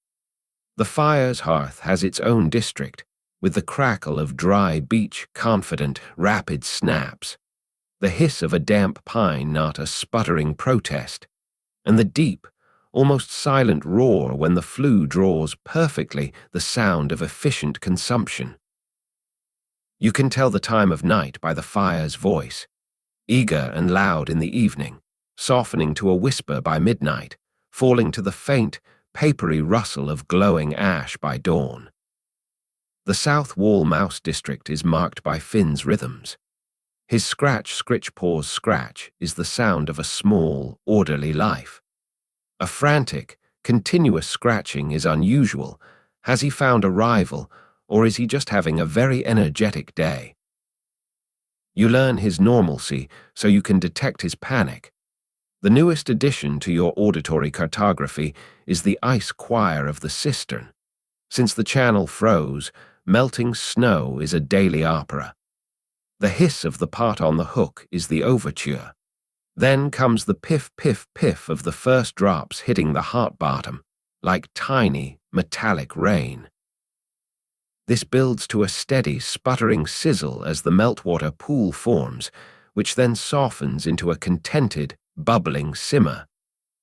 The fire's hearth has its own district, with the crackle of dry beech confident, rapid snaps, the hiss of a damp pine not a sputtering protest, and the deep, almost silent roar when the flue draws perfectly the sound of efficient consumption. You can tell the time of night by the fire's voice, eager and loud in the evening, softening to a whisper by midnight, falling to the faint, papery rustle of glowing ash by dawn. The south wall mouse district is marked by Finn's rhythms. His scratch-scritch-paws scratch is the sound of a small, orderly life. A frantic, continuous scratching is unusual. Has he found a rival, or is he just having a very energetic day? You learn his normalcy so you can detect his panic. The newest addition to your auditory cartography is the ice choir of the cistern. Since the channel froze, melting snow is a daily opera. The hiss of the pot on the hook is the overture. Then comes the piff-piff-piff of the first drops hitting the hot bottom, like tiny, metallic rain. This builds to a steady, sputtering sizzle as the meltwater pool forms, which then softens into a contented, bubbling simmer,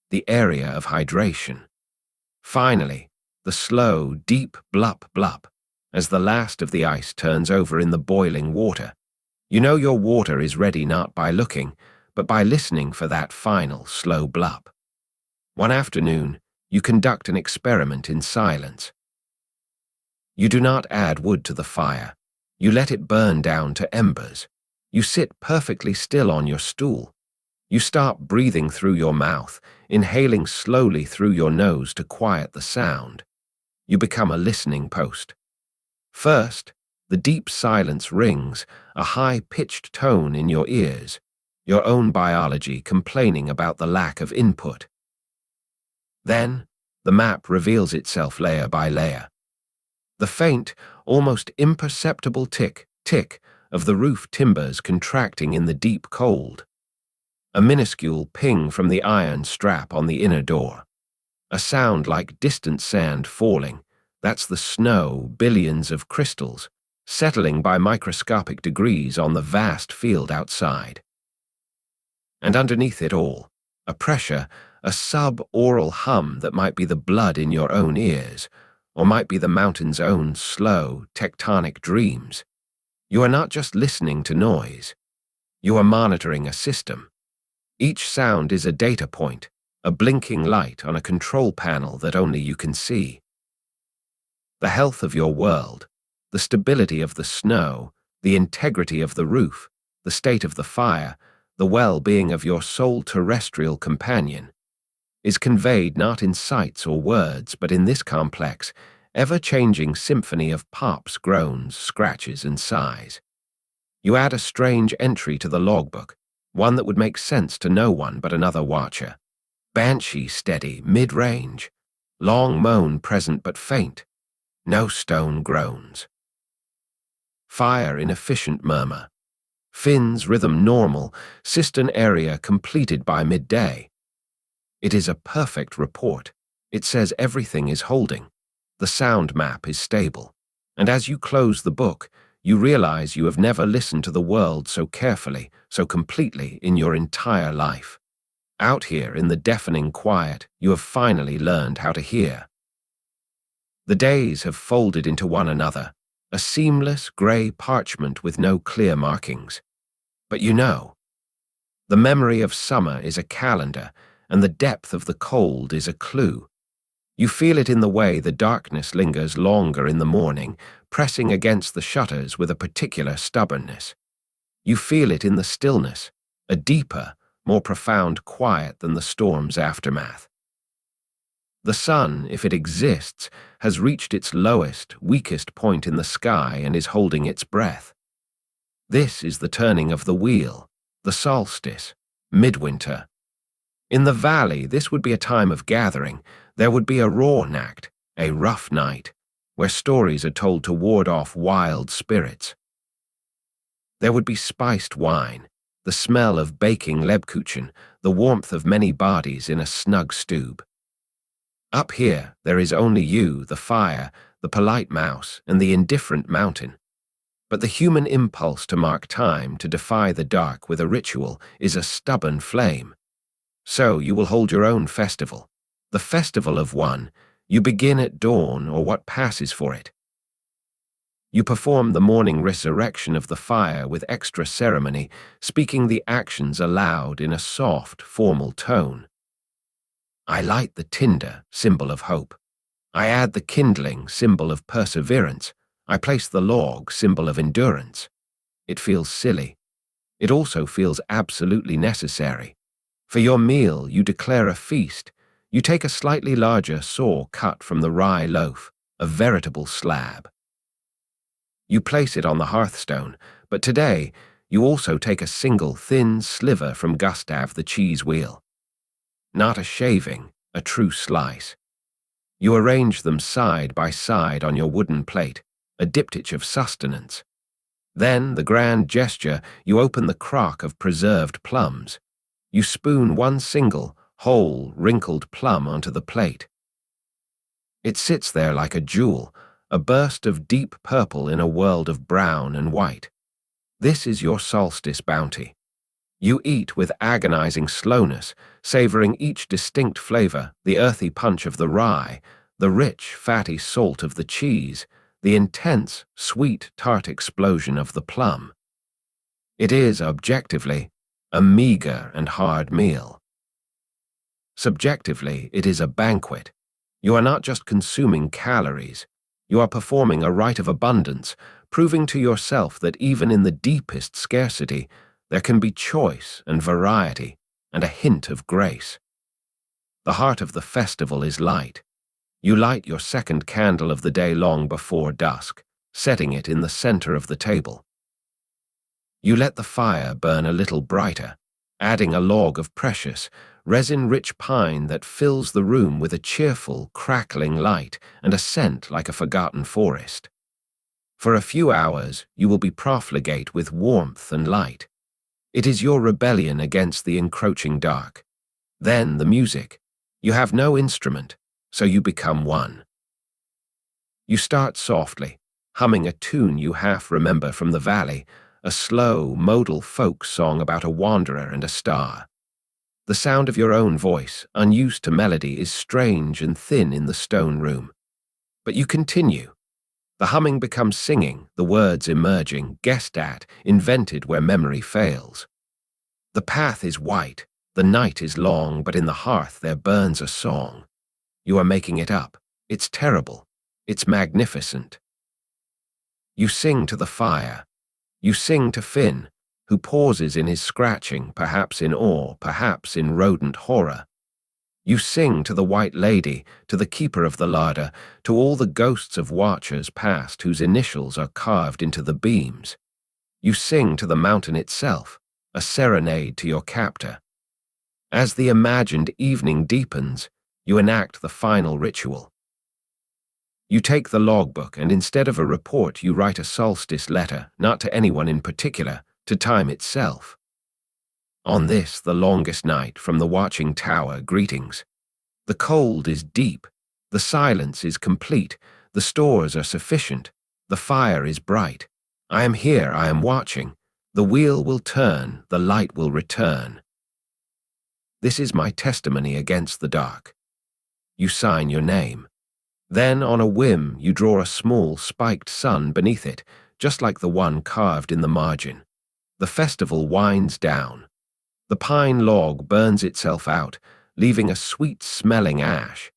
the area of hydration. Finally, the slow, deep blup-blup, as the last of the ice turns over in the boiling water. You know your water is ready not by looking, but by listening for that final, slow blup. One afternoon, you conduct an experiment in silence. You do not add wood to the fire. You let it burn down to embers. You sit perfectly still on your stool. You start breathing through your mouth, inhaling slowly through your nose to quiet the sound. You become a listening post. First, the deep silence rings, a high-pitched tone in your ears, your own biology complaining about the lack of input. Then, the map reveals itself layer by layer. The faint, almost imperceptible tick of the roof timbers contracting in the deep cold. A minuscule ping from the iron strap on the inner door. A sound like distant sand falling. That's the snow, billions of crystals, settling by microscopic degrees on the vast field outside. And underneath it all, a pressure, a sub-aural hum that might be the blood in your own ears, or might be the mountain's own slow, tectonic dreams. You are not just listening to noise. You are monitoring a system. Each sound is a data point, a blinking light on a control panel that only you can see. The health of your world, the stability of the snow, the integrity of the roof, the state of the fire, the well-being of your sole terrestrial companion, is conveyed not in sights or words, but in this complex, ever-changing symphony of pops, groans, scratches, and sighs. You add a strange entry to the logbook, one that would make sense to no one but another watcher. Banshee steady, mid-range. Long moan present but faint. No stone groans. Fire inefficient murmur. Finn's rhythm normal, cistern area completed by midday. It is a perfect report. It says everything is holding. The sound map is stable. And as you close the book, you realize you have never listened to the world so carefully, so completely in your entire life. Out here in the deafening quiet, you have finally learned how to hear. The days have folded into one another, a seamless gray parchment with no clear markings. But you know, the memory of summer is a calendar, and the depth of the cold is a clue. You feel it in the way the darkness lingers longer in the morning, pressing against the shutters with a particular stubbornness. You feel it in the stillness, a deeper, more profound quiet than the storm's aftermath. The sun, if it exists, has reached its lowest, weakest point in the sky and is holding its breath. This is the turning of the wheel, the solstice, midwinter. In the valley, this would be a time of gathering. There would be a Rornacht, a rough night, where stories are told to ward off wild spirits. There would be spiced wine, the smell of baking Lebkuchen, the warmth of many bodies in a snug stube. Up here, there is only you, the fire, the polite mouse, and the indifferent mountain. But the human impulse to mark time, to defy the dark with a ritual, is a stubborn flame. So you will hold your own festival, the festival of one. You begin at dawn or what passes for it. You perform the morning resurrection of the fire with extra ceremony, speaking the actions aloud in a soft, formal tone. I light the tinder, symbol of hope. I add the kindling, symbol of perseverance. I place the log, symbol of endurance. It feels silly. It also feels absolutely necessary. For your meal, you declare a feast. You take a slightly larger saw cut from the rye loaf, a veritable slab. You place it on the hearthstone, but today you also take a single thin sliver from Gustav the cheese wheel. Not a shaving, a true slice. You arrange them side by side on your wooden plate, a diptych of sustenance. Then, the grand gesture, you open the crock of preserved plums. You spoon one single, whole, wrinkled plum onto the plate. It sits there like a jewel, a burst of deep purple in a world of brown and white. This is your solstice bounty. You eat with agonizing slowness, savoring each distinct flavor, the earthy punch of the rye, the rich, fatty salt of the cheese, the intense, sweet, tart explosion of the plum. It is, objectively, a meager and hard meal. Subjectively, it is a banquet. You are not just consuming calories. You are performing a rite of abundance, proving to yourself that even in the deepest scarcity, there can be choice and variety and a hint of grace. The heart of the festival is light. You light your second candle of the day long before dusk, setting it in the center of the table. You let the fire burn a little brighter, adding a log of precious, resin-rich pine that fills the room with a cheerful, crackling light and a scent like a forgotten forest. For a few hours, you will be profligate with warmth and light. It is your rebellion against the encroaching dark. Then the music. You have no instrument, so you become one. You start softly, humming a tune you half remember from the valley, a slow, modal folk song about a wanderer and a star. The sound of your own voice, unused to melody, is strange and thin in the stone room. But you continue. The humming becomes singing, the words emerging, guessed at, invented where memory fails. The path is white, the night is long, but in the hearth there burns a song. You are making it up. It's terrible. It's magnificent. You sing to the fire. You sing to Finn, who pauses in his scratching, perhaps in awe, perhaps in rodent horror. You sing to the White Lady, to the keeper of the larder, to all the ghosts of watchers past whose initials are carved into the beams. You sing to the mountain itself, a serenade to your captor. As the imagined evening deepens, you enact the final ritual. You take the logbook and instead of a report you write a solstice letter, not to anyone in particular, to time itself. On this, the longest night, from the watching tower, greetings. The cold is deep, the silence is complete, the stores are sufficient, the fire is bright. I am here, I am watching. The wheel will turn, the light will return. This is my testimony against the dark. You sign your name. Then, on a whim, you draw a small, spiked sun beneath it, just like the one carved in the margin. The festival winds down. The pine log burns itself out, leaving a sweet-smelling ash.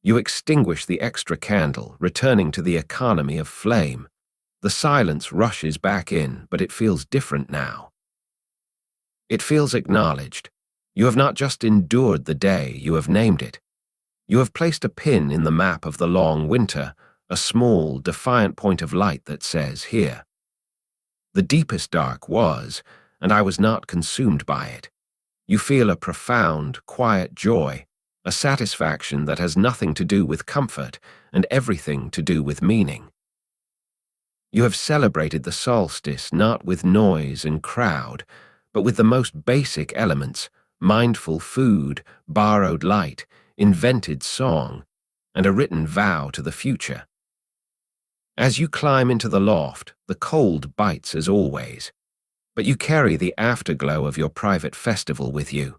You extinguish the extra candle, returning to the economy of flame. The silence rushes back in, but it feels different now. It feels acknowledged. You have not just endured the day, you have named it. You have placed a pin in the map of the long winter, a small, defiant point of light that says, here. The deepest dark was, and I was not consumed by it. You feel a profound, quiet joy, a satisfaction that has nothing to do with comfort and everything to do with meaning. You have celebrated the solstice not with noise and crowd, but with the most basic elements: mindful food, borrowed light, invented song, and a written vow to the future. As you climb into the loft, the cold bites as always, but you carry the afterglow of your private festival with you.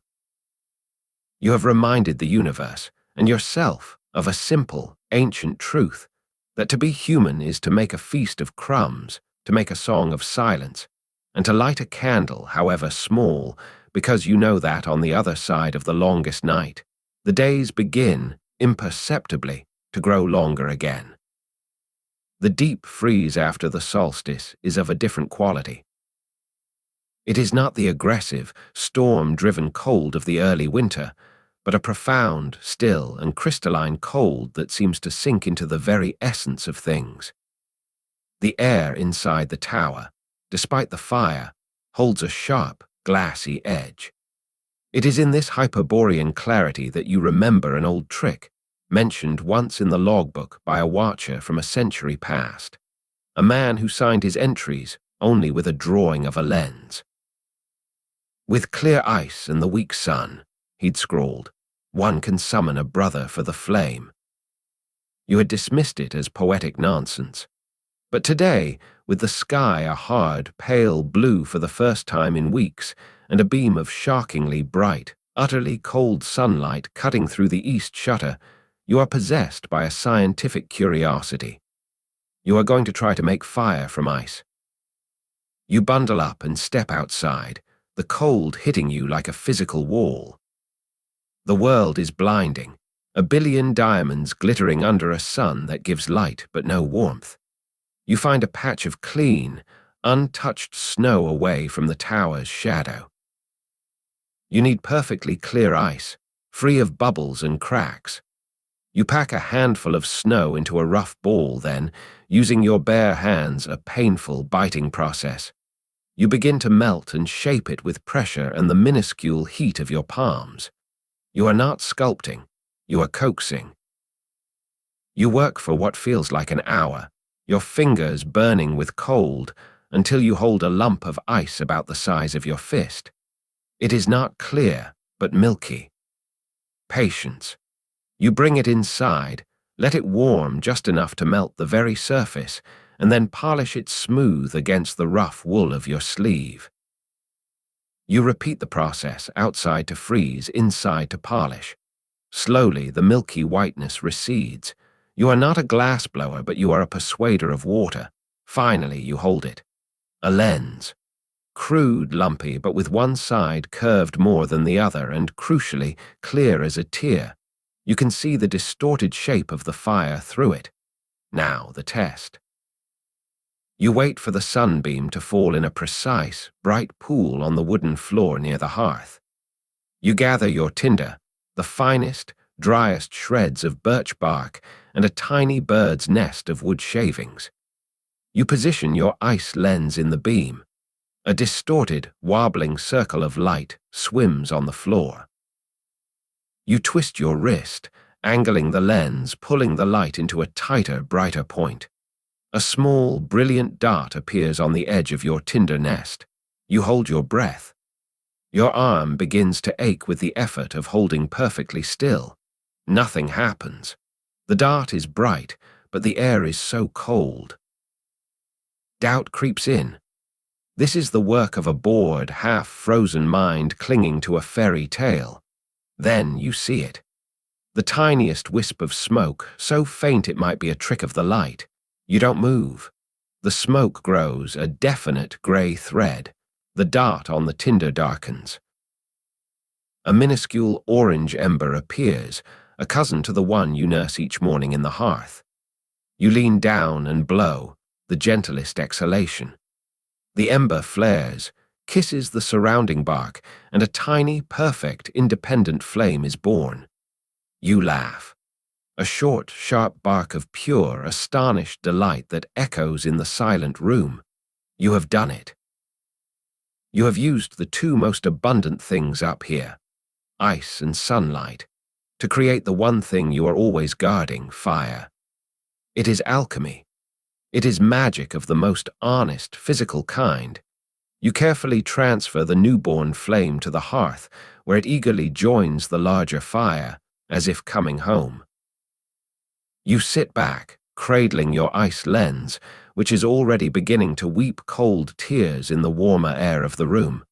You have reminded the universe and yourself of a simple, ancient truth, that to be human is to make a feast of crumbs, to make a song of silence, and to light a candle, however small, because you know that on the other side of the longest night, the days begin, imperceptibly, to grow longer again. The deep freeze after the solstice is of a different quality. It is not the aggressive, storm-driven cold of the early winter, but a profound, still, and crystalline cold that seems to sink into the very essence of things. The air inside the tower, despite the fire, holds a sharp, glassy edge. It is in this Hyperborean clarity that you remember an old trick, mentioned once in the logbook by a watcher from a century past, a man who signed his entries only with a drawing of a lens. "With clear ice and the weak sun," he'd scrawled, "one can summon a brother for the flame." You had dismissed it as poetic nonsense. But today, with the sky a hard, pale blue for the first time in weeks, and a beam of shockingly bright, utterly cold sunlight cutting through the east shutter, you are possessed by a scientific curiosity. You are going to try to make fire from ice. You bundle up and step outside, the cold hitting you like a physical wall. The world is blinding, a billion diamonds glittering under a sun that gives light but no warmth. You find a patch of clean, untouched snow away from the tower's shadow. You need perfectly clear ice, free of bubbles and cracks. You pack a handful of snow into a rough ball, then, using your bare hands, a painful, biting process. You begin to melt and shape it with pressure and the minuscule heat of your palms. You are not sculpting, you are coaxing. You work for what feels like an hour, your fingers burning with cold, until you hold a lump of ice about the size of your fist. It is not clear, but milky. Patience. You bring it inside, let it warm just enough to melt the very surface, and then polish it smooth against the rough wool of your sleeve. You repeat the process, outside to freeze, inside to polish. Slowly, the milky whiteness recedes. You are not a glass blower, but you are a persuader of water. Finally, you hold it. A lens. Crude, lumpy, but with one side curved more than the other, and, crucially, clear as a tear. You can see the distorted shape of the fire through it. Now, the test. You wait for the sunbeam to fall in a precise, bright pool on the wooden floor near the hearth. You gather your tinder, the finest, driest shreds of birch bark, and a tiny bird's nest of wood shavings. You position your ice lens in the beam. A distorted, wobbling circle of light swims on the floor. You twist your wrist, angling the lens, pulling the light into a tighter, brighter point. A small, brilliant dot appears on the edge of your tinder nest. You hold your breath. Your arm begins to ache with the effort of holding perfectly still. Nothing happens. The dart is bright, but the air is so cold. Doubt creeps in. This is the work of a bored, half-frozen mind clinging to a fairy tale. Then you see it. The tiniest wisp of smoke, so faint it might be a trick of the light. You don't move. The smoke grows, a definite grey thread. The dart on the tinder darkens. A minuscule orange ember appears, a cousin to the one you nurse each morning in the hearth. You lean down and blow, the gentlest exhalation. The ember flares, kisses the surrounding bark, and a tiny, perfect, independent flame is born. You laugh. A short, sharp bark of pure, astonished delight that echoes in the silent room. You have done it. You have used the two most abundant things up here, ice and sunlight, to create the one thing you are always guarding, fire. It is alchemy. It is magic of the most honest, physical kind. You carefully transfer the newborn flame to the hearth, where it eagerly joins the larger fire, as if coming home. You sit back, cradling your ice lens, which is already beginning to weep cold tears in the warmer air of the room.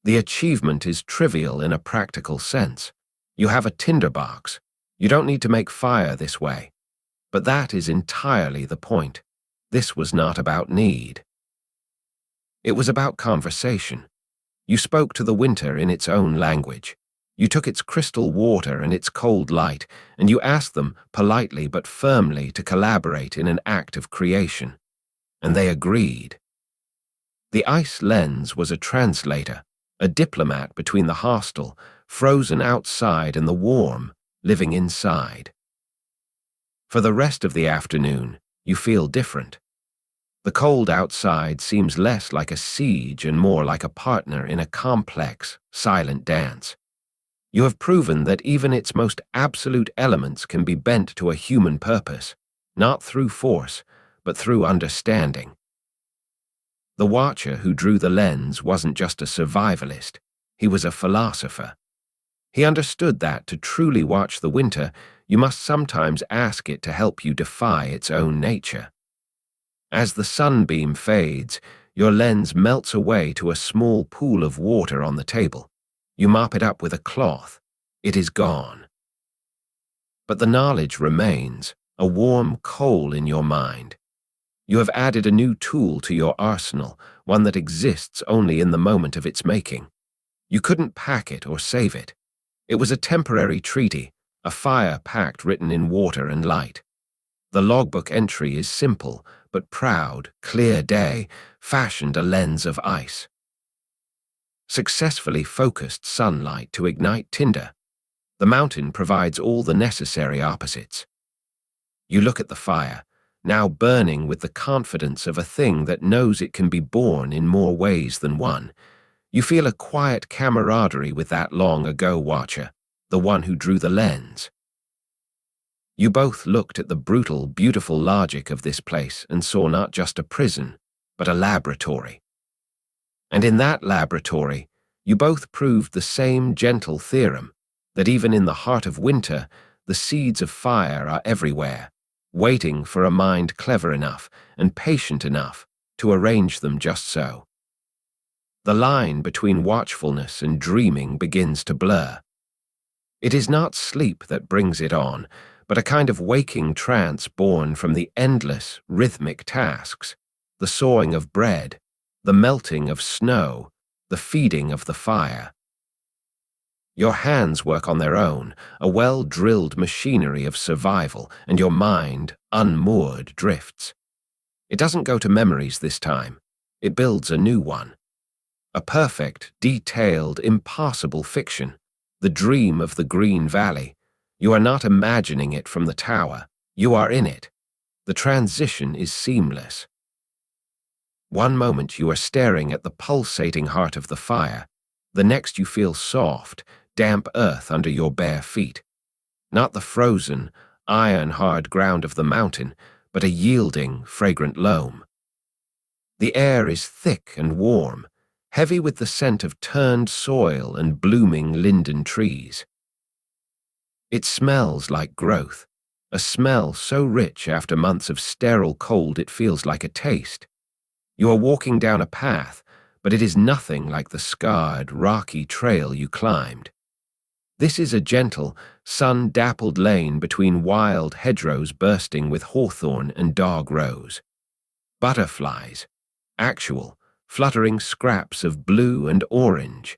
The achievement is trivial in a practical sense. You have a tinderbox. You don't need to make fire this way. But that is entirely the point. This was not about need. It was about conversation. You spoke to the winter in its own language. You took its crystal water and its cold light, and you asked them, politely but firmly, to collaborate in an act of creation. And they agreed. The ice lens was a translator, a diplomat between the hostile, frozen outside, and the warm, living inside. For the rest of the afternoon, you feel different. The cold outside seems less like a siege and more like a partner in a complex, silent dance. You have proven that even its most absolute elements can be bent to a human purpose, not through force, but through understanding. The watcher who drew the lens wasn't just a survivalist, he was a philosopher. He understood that to truly watch the winter, you must sometimes ask it to help you defy its own nature. As the sunbeam fades, your lens melts away to a small pool of water on the table. You mop it up with a cloth. It is gone. But the knowledge remains, a warm coal in your mind. You have added a new tool to your arsenal, one that exists only in the moment of its making. You couldn't pack it or save it. It was a temporary treaty, a fire pact written in water and light. The logbook entry is simple, but proud, clear day, fashioned a lens of ice. Successfully focused sunlight to ignite tinder. The mountain provides all the necessary opposites. You look at the fire, now burning with the confidence of a thing that knows it can be born in more ways than one. You feel a quiet camaraderie with that long-ago watcher, the one who drew the lens. You both looked at the brutal, beautiful logic of this place and saw not just a prison, but a laboratory. And in that laboratory, you both proved the same gentle theorem, that even in the heart of winter, the seeds of fire are everywhere, waiting for a mind clever enough and patient enough to arrange them just so. The line between watchfulness and dreaming begins to blur. It is not sleep that brings it on, but a kind of waking trance born from the endless, rhythmic tasks, the sawing of bread, the melting of snow, the feeding of the fire. Your hands work on their own, a well-drilled machinery of survival, and your mind, unmoored, drifts. It doesn't go to memories this time. It builds a new one. A perfect, detailed, impossible fiction, the dream of the Green Valley. You are not imagining it from the tower. You are in it. The transition is seamless. One moment you are staring at the pulsating heart of the fire. The next you feel soft, damp earth under your bare feet. Not the frozen, iron-hard ground of the mountain, but a yielding, fragrant loam. The air is thick and warm, heavy with the scent of turned soil and blooming linden trees. It smells like growth, a smell so rich after months of sterile cold it feels like a taste. You are walking down a path, but it is nothing like the scarred, rocky trail you climbed. This is a gentle, sun-dappled lane between wild hedgerows bursting with hawthorn and dog rose. Butterflies, actual, fluttering scraps of blue and orange,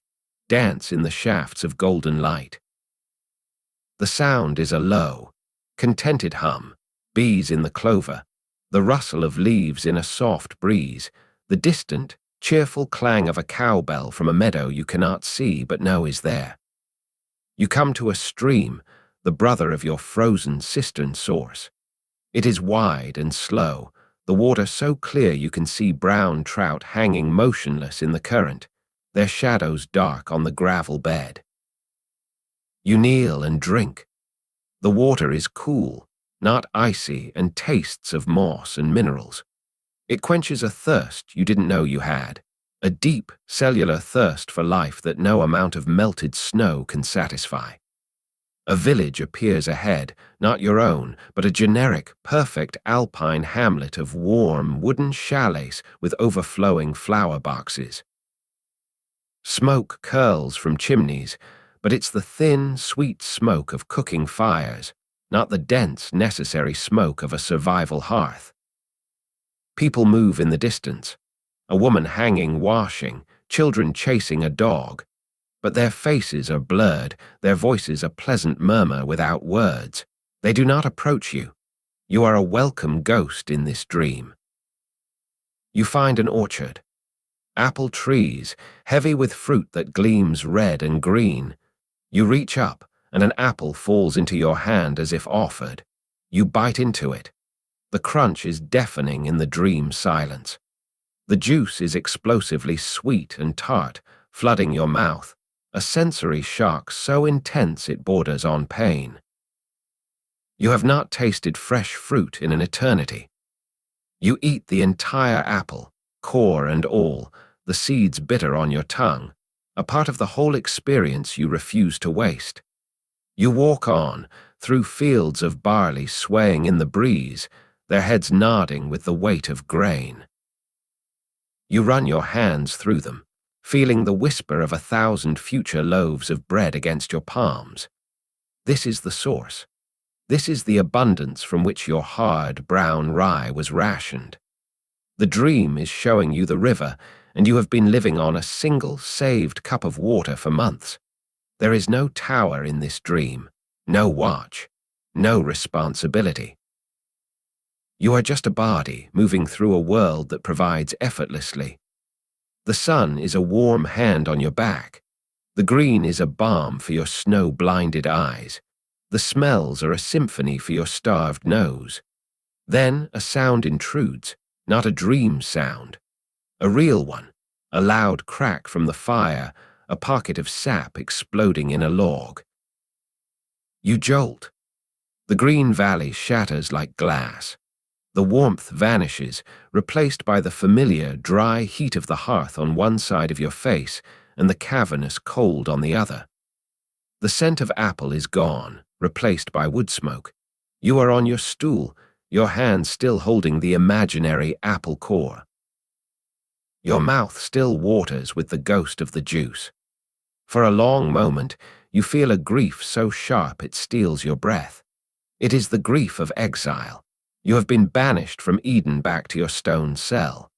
dance in the shafts of golden light. The sound is a low, contented hum, bees in the clover, the rustle of leaves in a soft breeze, the distant, cheerful clang of a cowbell from a meadow you cannot see but know is there. You come to a stream, the brother of your frozen cistern source. It is wide and slow, the water so clear you can see brown trout hanging motionless in the current, their shadows dark on the gravel bed. You kneel and drink. The water is cool, not icy, and tastes of moss and minerals. It quenches a thirst you didn't know you had, a deep, cellular thirst for life that no amount of melted snow can satisfy. A village appears ahead, not your own, but a generic, perfect alpine hamlet of warm, wooden chalets with overflowing flower boxes. Smoke curls from chimneys, but it's the thin, sweet smoke of cooking fires, not the dense, necessary smoke of a survival hearth. People move in the distance, a woman hanging washing, children chasing a dog, but their faces are blurred, their voices a pleasant murmur without words. They do not approach you. You are a welcome ghost in this dream. You find an orchard. Apple trees, heavy with fruit that gleams red and green. You reach up, and an apple falls into your hand as if offered. You bite into it. The crunch is deafening in the dream silence. The juice is explosively sweet and tart, flooding your mouth, a sensory shock so intense it borders on pain. You have not tasted fresh fruit in an eternity. You eat the entire apple, core and all, the seeds bitter on your tongue, a part of the whole experience you refuse to waste. You walk on, through fields of barley swaying in the breeze, their heads nodding with the weight of grain. You run your hands through them, feeling the whisper of 1,000 future loaves of bread against your palms. This is the source. This is the abundance from which your hard, brown rye was rationed. The dream is showing you the river, and you have been living on a single, saved cup of water for months. There is no tower in this dream, no watch, no responsibility. You are just a body moving through a world that provides effortlessly. The sun is a warm hand on your back. The green is a balm for your snow-blinded eyes. The smells are a symphony for your starved nose. Then a sound intrudes, not a dream sound. A real one, a loud crack from the fire, a pocket of sap exploding in a log. You jolt. The green valley shatters like glass. The warmth vanishes, replaced by the familiar, dry heat of the hearth on one side of your face and the cavernous cold on the other. The scent of apple is gone, replaced by wood smoke. You are on your stool, your hand still holding the imaginary apple core. Your mouth still waters with the ghost of the juice. For a long moment, you feel a grief so sharp it steals your breath. It is the grief of exile. You have been banished from Eden back to your stone cell.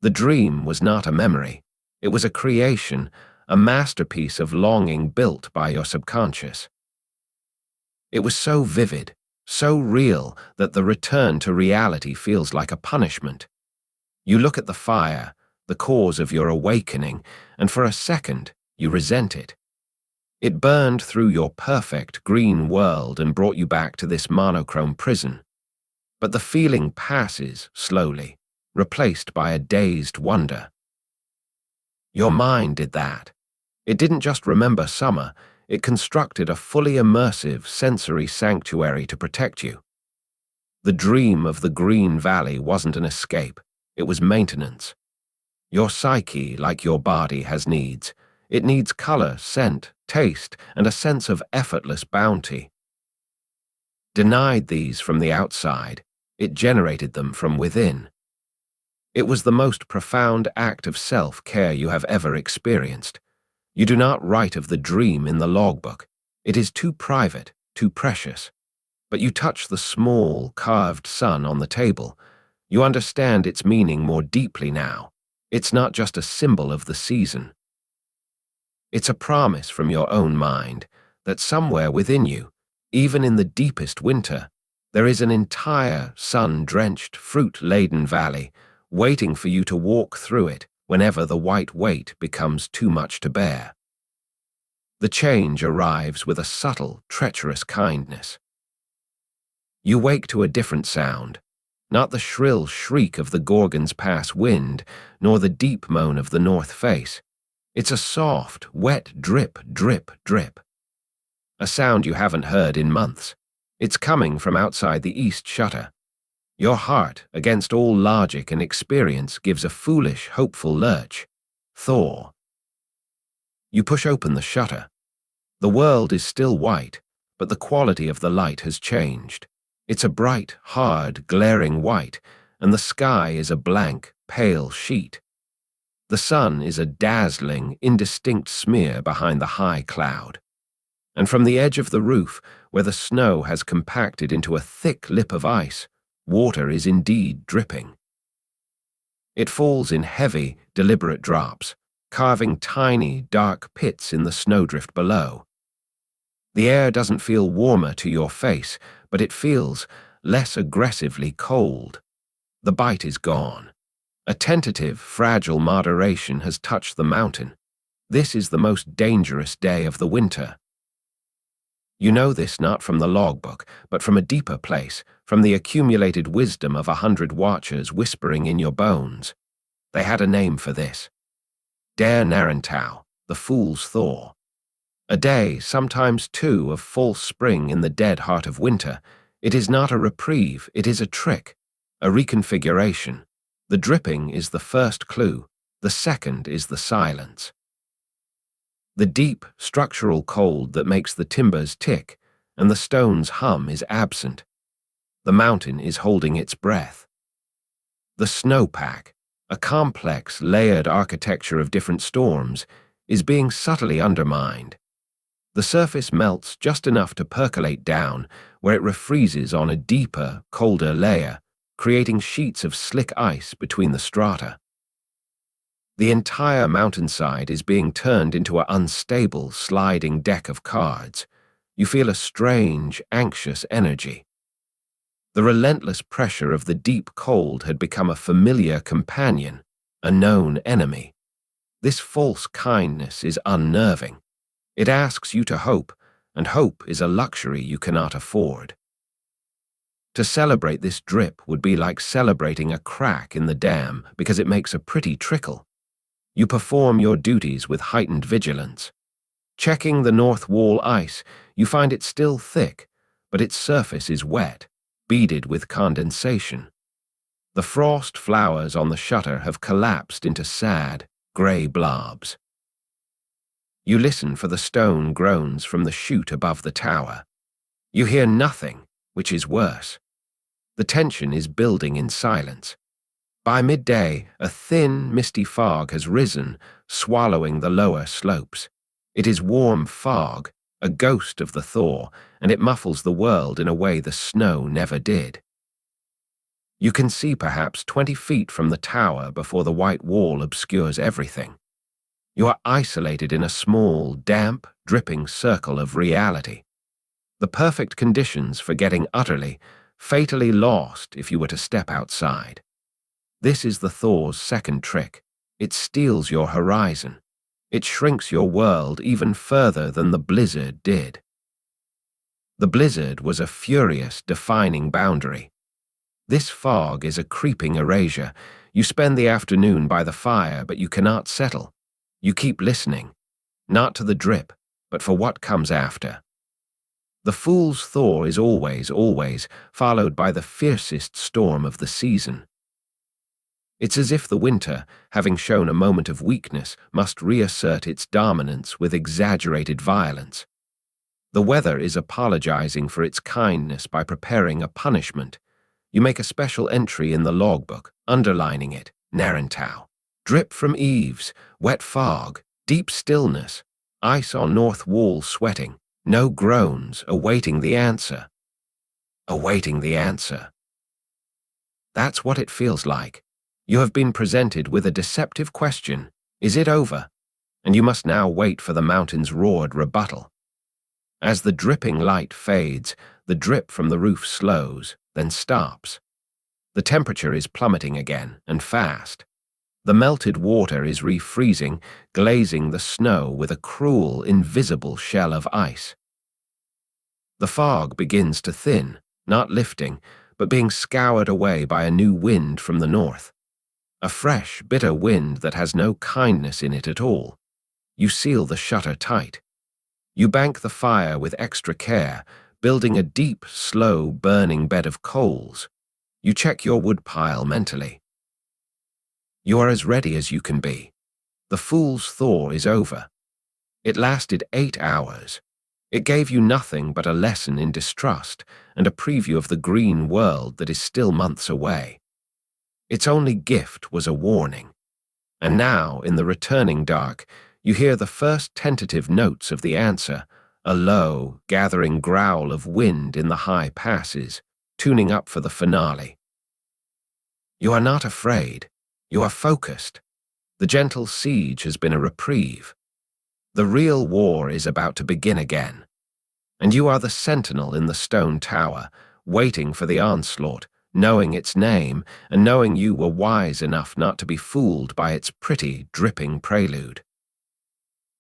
The dream was not a memory. It was a creation, a masterpiece of longing built by your subconscious. It was so vivid, so real, that the return to reality feels like a punishment. You look at the fire, the cause of your awakening, and for a second, you resent it. It burned through your perfect green world and brought you back to this monochrome prison. But the feeling passes slowly, replaced by a dazed wonder. Your mind did that. It didn't just remember summer, it constructed a fully immersive sensory sanctuary to protect you. The dream of the Green Valley wasn't an escape, it was maintenance. Your psyche, like your body, has needs. It needs color, scent, taste, and a sense of effortless bounty. Denied these from the outside, it generated them from within. It was the most profound act of self-care you have ever experienced. You do not write of the dream in the logbook. It is too private, too precious. But you touch the small, carved sun on the table. You understand its meaning more deeply now. It's not just a symbol of the season. It's a promise from your own mind that somewhere within you, even in the deepest winter, there is an entire sun-drenched, fruit-laden valley waiting for you to walk through it whenever the white weight becomes too much to bear. The change arrives with a subtle, treacherous kindness. You wake to a different sound, not the shrill shriek of the Gorgon's Pass wind, nor the deep moan of the north face. It's a soft, wet drip, drip, drip. A sound you haven't heard in months. It's coming from outside the east shutter. Your heart, against all logic and experience, gives a foolish, hopeful lurch. Thaw. You push open the shutter. The world is still white, but the quality of the light has changed. It's a bright, hard, glaring white, and the sky is a blank, pale sheet. The sun is a dazzling, indistinct smear behind the high cloud. And from the edge of the roof, where the snow has compacted into a thick lip of ice, water is indeed dripping. It falls in heavy, deliberate drops, carving tiny, dark pits in the snowdrift below. The air doesn't feel warmer to your face, but it feels less aggressively cold. The bite is gone. A tentative, fragile moderation has touched the mountain. This is the most dangerous day of the winter. You know this not from the logbook, but from a deeper place, from the accumulated wisdom of 100 watchers whispering in your bones. They had a name for this. Der Narrentau, the fool's thaw. A day, sometimes two, of false spring in the dead heart of winter. It is not a reprieve, it is a trick, a reconfiguration. The dripping is the first clue, the second is the silence. The deep, structural cold that makes the timbers tick and the stones hum is absent. The mountain is holding its breath. The snowpack, a complex, layered architecture of different storms, is being subtly undermined. The surface melts just enough to percolate down, where it refreezes on a deeper, colder layer, creating sheets of slick ice between the strata. The entire mountainside is being turned into an unstable, sliding deck of cards. You feel a strange, anxious energy. The relentless pressure of the deep cold had become a familiar companion, a known enemy. This false kindness is unnerving. It asks you to hope, and hope is a luxury you cannot afford. To celebrate this drip would be like celebrating a crack in the dam because it makes a pretty trickle. You perform your duties with heightened vigilance. Checking the north wall ice, you find it still thick, but its surface is wet, beaded with condensation. The frost flowers on the shutter have collapsed into sad, grey blobs. You listen for the stone groans from the chute above the tower. You hear nothing, which is worse. The tension is building in silence. By midday, a thin, misty fog has risen, swallowing the lower slopes. It is warm fog, a ghost of the thaw, and it muffles the world in a way the snow never did. You can see perhaps 20 feet from the tower before the white wall obscures everything. You are isolated in a small, damp, dripping circle of reality. The perfect conditions for getting utterly, fatally lost if you were to step outside. This is the thaw's second trick. It steals your horizon. It shrinks your world even further than the blizzard did. The blizzard was a furious, defining boundary. This fog is a creeping erasure. You spend the afternoon by the fire, but you cannot settle. You keep listening, not to the drip, but for what comes after. The fool's thaw is always, always followed by the fiercest storm of the season. It's as if the winter, having shown a moment of weakness, must reassert its dominance with exaggerated violence. The weather is apologizing for its kindness by preparing a punishment. You make a special entry in the logbook, underlining it, Narrentau. Drip from eaves, wet fog, deep stillness, ice on north wall sweating, no groans, awaiting the answer. Awaiting the answer. That's what it feels like. You have been presented with a deceptive question, is it over? And you must now wait for the mountain's roared rebuttal. As the dripping light fades, the drip from the roof slows, then stops. The temperature is plummeting again, and fast. The melted water is refreezing, glazing the snow with a cruel, invisible shell of ice. The fog begins to thin, not lifting, but being scoured away by a new wind from the north. A fresh, bitter wind that has no kindness in it at all. You seal the shutter tight. You bank the fire with extra care, building a deep, slow, burning bed of coals. You check your woodpile mentally. You are as ready as you can be. The fool's thaw is over. It lasted 8 hours. It gave you nothing but a lesson in distrust and a preview of the green world that is still months away. Its only gift was a warning. And now, in the returning dark, you hear the first tentative notes of the answer, a low, gathering growl of wind in the high passes, tuning up for the finale. You are not afraid. You are focused. The gentle siege has been a reprieve. The real war is about to begin again. And you are the sentinel in the stone tower, waiting for the onslaught, knowing its name, and knowing you were wise enough not to be fooled by its pretty, dripping prelude.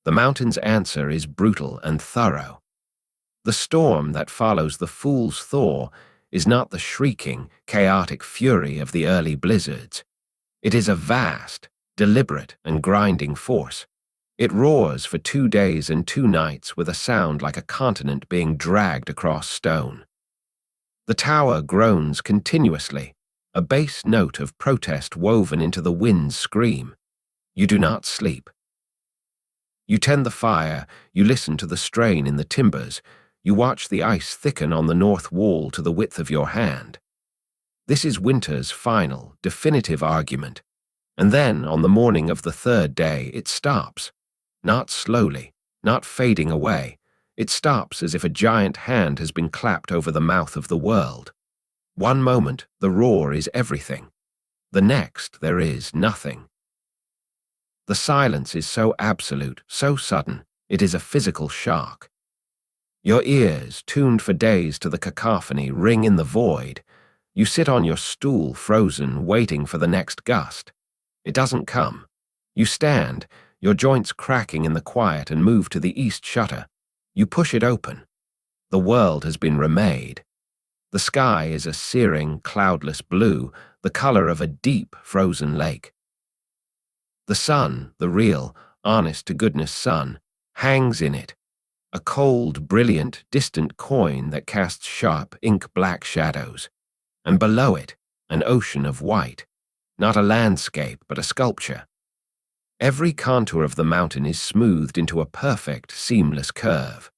The mountain's answer is brutal and thorough. The storm that follows the fool's thaw is not the shrieking, chaotic fury of the early blizzards. It is a vast, deliberate, and grinding force. It roars for 2 days and 2 nights with a sound like a continent being dragged across stone. The tower groans continuously, a bass note of protest woven into the wind's scream. You do not sleep. You tend the fire, you listen to the strain in the timbers, you watch the ice thicken on the north wall to the width of your hand. This is winter's final, definitive argument. And then, on the morning of the 3rd day, it stops. Not slowly, not fading away. It stops as if a giant hand has been clapped over the mouth of the world. One moment, the roar is everything. The next, there is nothing. The silence is so absolute, so sudden, it is a physical shock. Your ears, tuned for days to the cacophony, ring in the void. You sit on your stool, frozen, waiting for the next gust. It doesn't come. You stand, your joints cracking in the quiet, and move to the east shutter. You push it open. The world has been remade. The sky is a searing, cloudless blue, the color of a deep, frozen lake. The sun, the real, honest-to-goodness sun, hangs in it, a cold, brilliant, distant coin that casts sharp, ink-black shadows. And below it, an ocean of white, not a landscape, but a sculpture. Every contour of the mountain is smoothed into a perfect, seamless curve.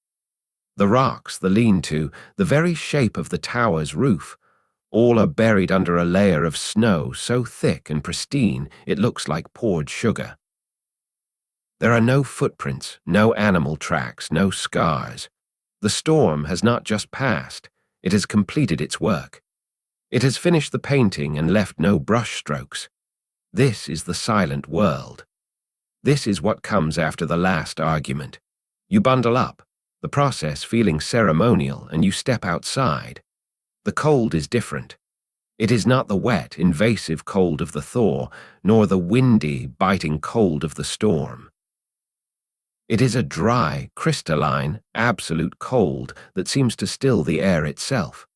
The rocks, the lean-to, the very shape of the tower's roof, all are buried under a layer of snow so thick and pristine it looks like poured sugar. There are no footprints, no animal tracks, no scars. The storm has not just passed, it has completed its work. It has finished the painting and left no brushstrokes. This is the silent world. This is what comes after the last argument. You bundle up, the process feeling ceremonial, and you step outside. The cold is different. It is not the wet, invasive cold of the thaw, nor the windy, biting cold of the storm. It is a dry, crystalline, absolute cold that seems to still the air itself.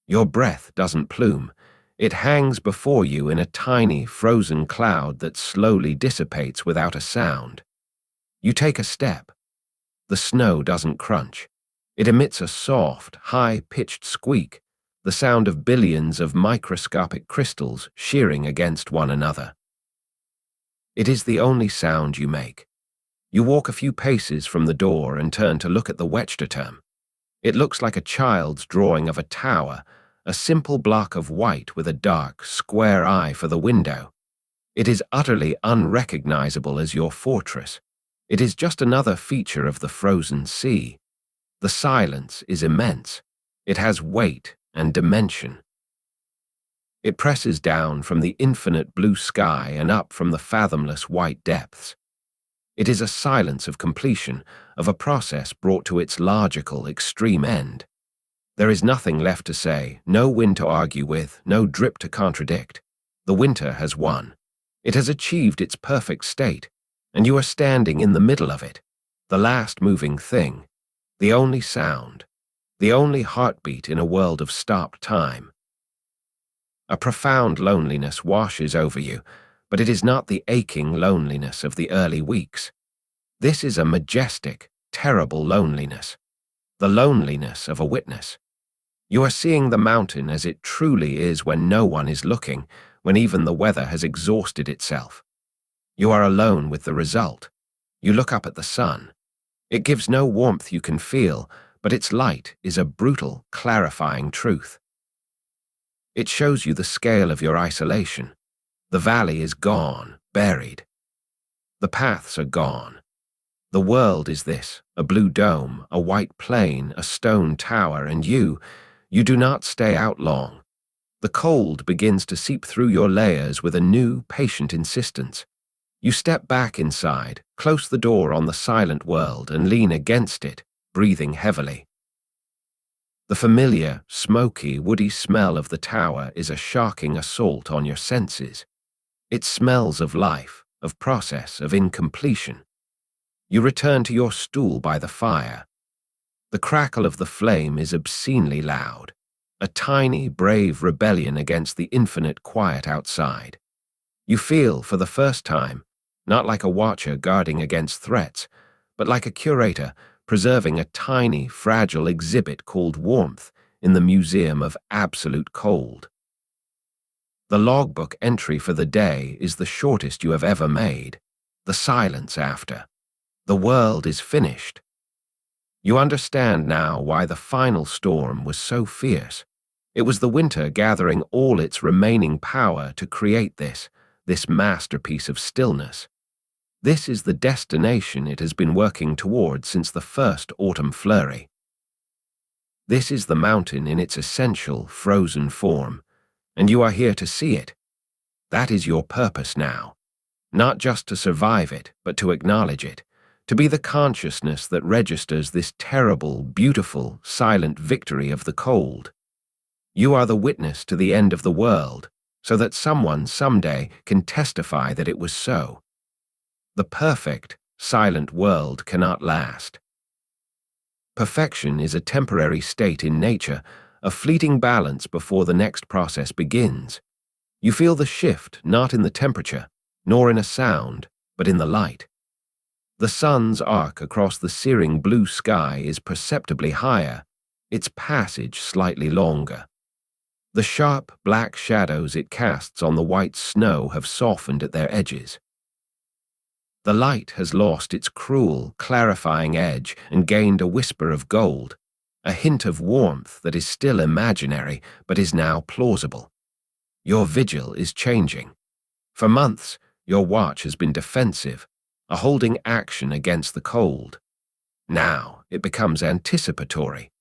Your breath doesn't plume. It hangs before you in a tiny, frozen cloud that slowly dissipates without a sound. You take a step. The snow doesn't crunch. It emits a soft, high-pitched squeak, the sound of billions of microscopic crystals shearing against one another. It is the only sound you make. You walk a few paces from the door and turn to look at the Wechterturm. It looks like a child's drawing of a tower, a simple block of white with a dark, square eye for the window. It is utterly unrecognizable as your fortress. It is just another feature of the frozen sea. The silence is immense. It has weight and dimension. It presses down from the infinite blue sky and up from the fathomless white depths. It is a silence of completion, of a process brought to its logical, extreme end. There is nothing left to say, no wind to argue with, no drip to contradict. The winter has won. It has achieved its perfect state, and you are standing in the middle of it, the last moving thing, the only sound, the only heartbeat in a world of stopped time. A profound loneliness washes over you, but it is not the aching loneliness of the early weeks. This is a majestic, terrible loneliness, the loneliness of a witness. You are seeing the mountain as it truly is when no one is looking, when even the weather has exhausted itself. You are alone with the result. You look up at the sun. It gives no warmth you can feel, but its light is a brutal, clarifying truth. It shows you the scale of your isolation. The valley is gone, buried. The paths are gone. The world is this, a blue dome, a white plain, a stone tower, and you do not stay out long. The cold begins to seep through your layers with a new, patient insistence. You step back inside, close the door on the silent world, and lean against it, breathing heavily. The familiar, smoky, woody smell of the tower is a shocking assault on your senses. It smells of life, of process, of incompletion. You return to your stool by the fire. The crackle of the flame is obscenely loud, a tiny, brave rebellion against the infinite quiet outside. You feel, for the first time, not like a watcher guarding against threats, but like a curator preserving a tiny, fragile exhibit called warmth in the Museum of Absolute Cold. The logbook entry for the day is the shortest you have ever made. The silence after. The world is finished. You understand now why the final storm was so fierce. It was the winter gathering all its remaining power to create this masterpiece of stillness. This is the destination it has been working toward since the first autumn flurry. This is the mountain in its essential, frozen form, and you are here to see it. That is your purpose now. Not just to survive it, but to acknowledge it, to be the consciousness that registers this terrible, beautiful, silent victory of the cold. You are the witness to the end of the world, so that someone someday can testify that it was so. The perfect, silent world cannot last. Perfection is a temporary state in nature, a fleeting balance before the next process begins. You feel the shift not in the temperature, nor in a sound, but in the light. The sun's arc across the searing blue sky is perceptibly higher, its passage slightly longer. The sharp, black shadows it casts on the white snow have softened at their edges. The light has lost its cruel, clarifying edge and gained a whisper of gold, a hint of warmth that is still imaginary but is now plausible. Your vigil is changing. For months, your watch has been defensive, a holding action against the cold. Now it becomes anticipatory.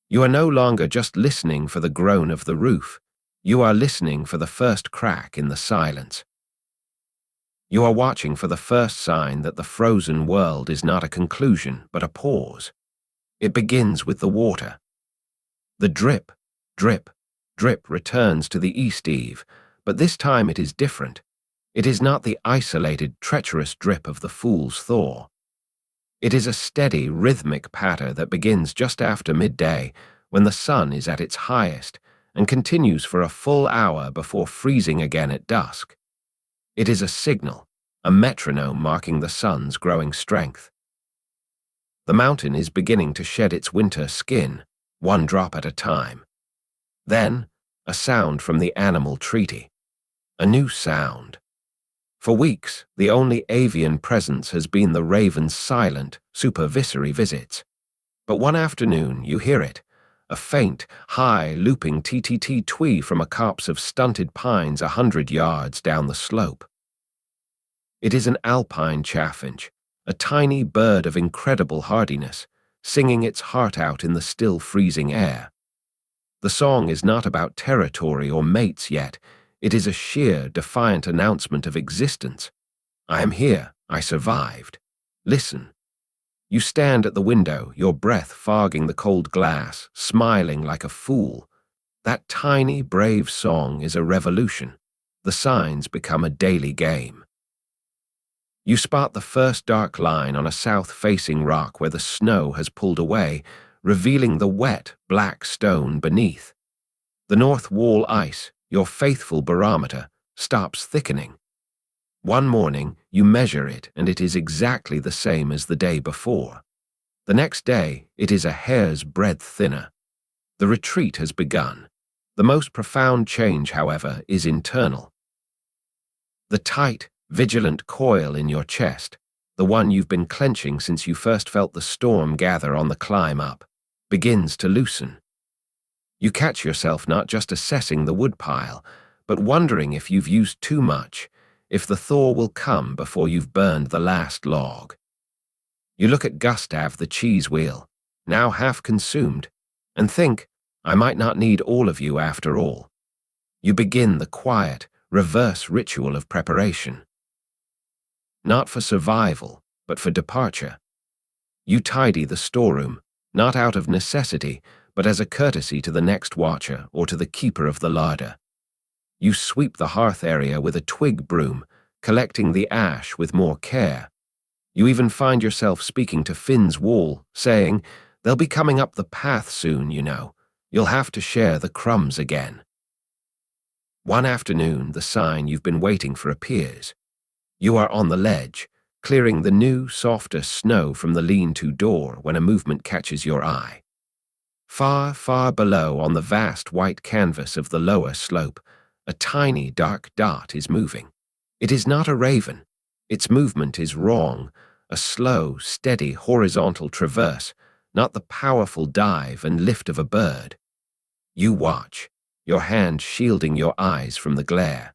You are no longer just listening for the groan of the roof. You are listening for the first crack in the silence. You are watching for the first sign that the frozen world is not a conclusion, but a pause. It begins with the water. The drip, drip, drip returns to the east eve, but this time it is different. It is not the isolated, treacherous drip of the fool's thaw. It is a steady, rhythmic patter that begins just after midday, when the sun is at its highest, and continues for a full hour before freezing again at dusk. It is a signal, a metronome marking the sun's growing strength. The mountain is beginning to shed its winter skin, one drop at a time. Then, a sound from the animal treaty. A new sound. For weeks, the only avian presence has been the raven's silent, supervisory visits. But one afternoon, you hear it, a faint, high, looping tee-tee-tee-twee from a copse of stunted pines 100 yards down the slope. It is an alpine chaffinch, a tiny bird of incredible hardiness, singing its heart out in the still freezing air. The song is not about territory or mates yet. It is a sheer, defiant announcement of existence. I am here. I survived. Listen. You stand at the window, your breath fogging the cold glass, smiling like a fool. That tiny, brave song is a revolution. The signs become a daily game. You spot the first dark line on a south-facing rock where the snow has pulled away, revealing the wet, black stone beneath. The north wall ice, your faithful barometer, stops thickening. One morning, you measure it, and it is exactly the same as the day before. The next day, it is a hair's breadth thinner. The retreat has begun. The most profound change, however, is internal. The tight, vigilant coil in your chest, the one you've been clenching since you first felt the storm gather on the climb up, begins to loosen. You catch yourself not just assessing the woodpile, but wondering if you've used too much, if the thaw will come before you've burned the last log. You look at Gustav the cheese wheel, now half consumed, and think, I might not need all of you after all. You begin the quiet, reverse ritual of preparation. Not for survival, but for departure. You tidy the storeroom, not out of necessity, but as a courtesy to the next watcher or to the keeper of the larder. You sweep the hearth area with a twig broom, collecting the ash with more care. You even find yourself speaking to Finn's wall, saying, they'll be coming up the path soon, you know. You'll have to share the crumbs again. One afternoon, the sign you've been waiting for appears. You are on the ledge, clearing the new, softer snow from the lean-to door when a movement catches your eye. Far, far below on the vast white canvas of the lower slope, a tiny dark dot is moving. It is not a raven. Its movement is wrong, a slow, steady, horizontal traverse, not the powerful dive and lift of a bird. You watch, your hand shielding your eyes from the glare.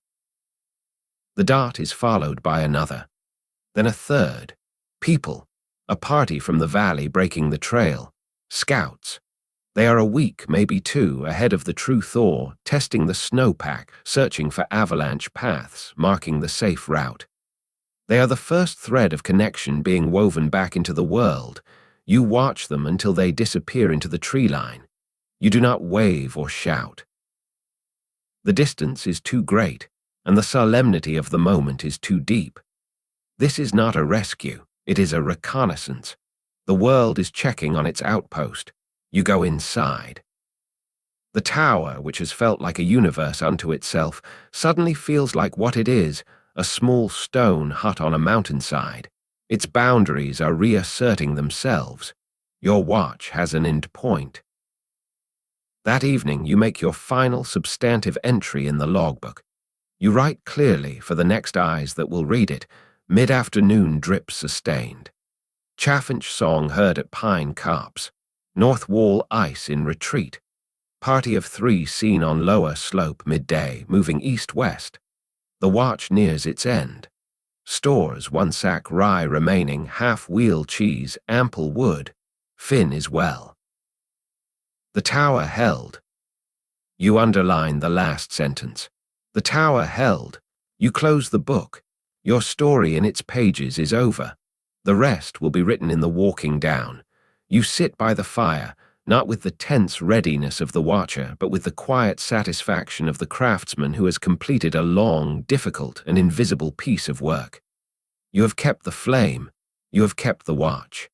The dot is followed by another, then a third. People, a party from the valley breaking the trail, scouts. They are a week, maybe two, ahead of the true thaw, testing the snowpack, searching for avalanche paths, marking the safe route. They are the first thread of connection being woven back into the world. You watch them until they disappear into the tree line. You do not wave or shout. The distance is too great, and the solemnity of the moment is too deep. This is not a rescue, it is a reconnaissance. The world is checking on its outpost. You go inside. The tower, which has felt like a universe unto itself, suddenly feels like what it is, a small stone hut on a mountainside. Its boundaries are reasserting themselves. Your watch has an end point. That evening, you make your final substantive entry in the logbook. You write clearly for the next eyes that will read it, mid-afternoon drip sustained. Chaffinch song heard at Pine Copse. North wall ice in retreat. Party of 3 seen on lower slope midday, moving east-west. The watch nears its end. Stores 1 sack rye remaining, half-wheel cheese, ample wood. Finn is well. The tower held. You underline the last sentence. The tower held. You close the book. Your story in its pages is over. The rest will be written in the walking down. You sit by the fire, not with the tense readiness of the watcher, but with the quiet satisfaction of the craftsman who has completed a long, difficult, and invisible piece of work. You have kept the flame. You have kept the watch.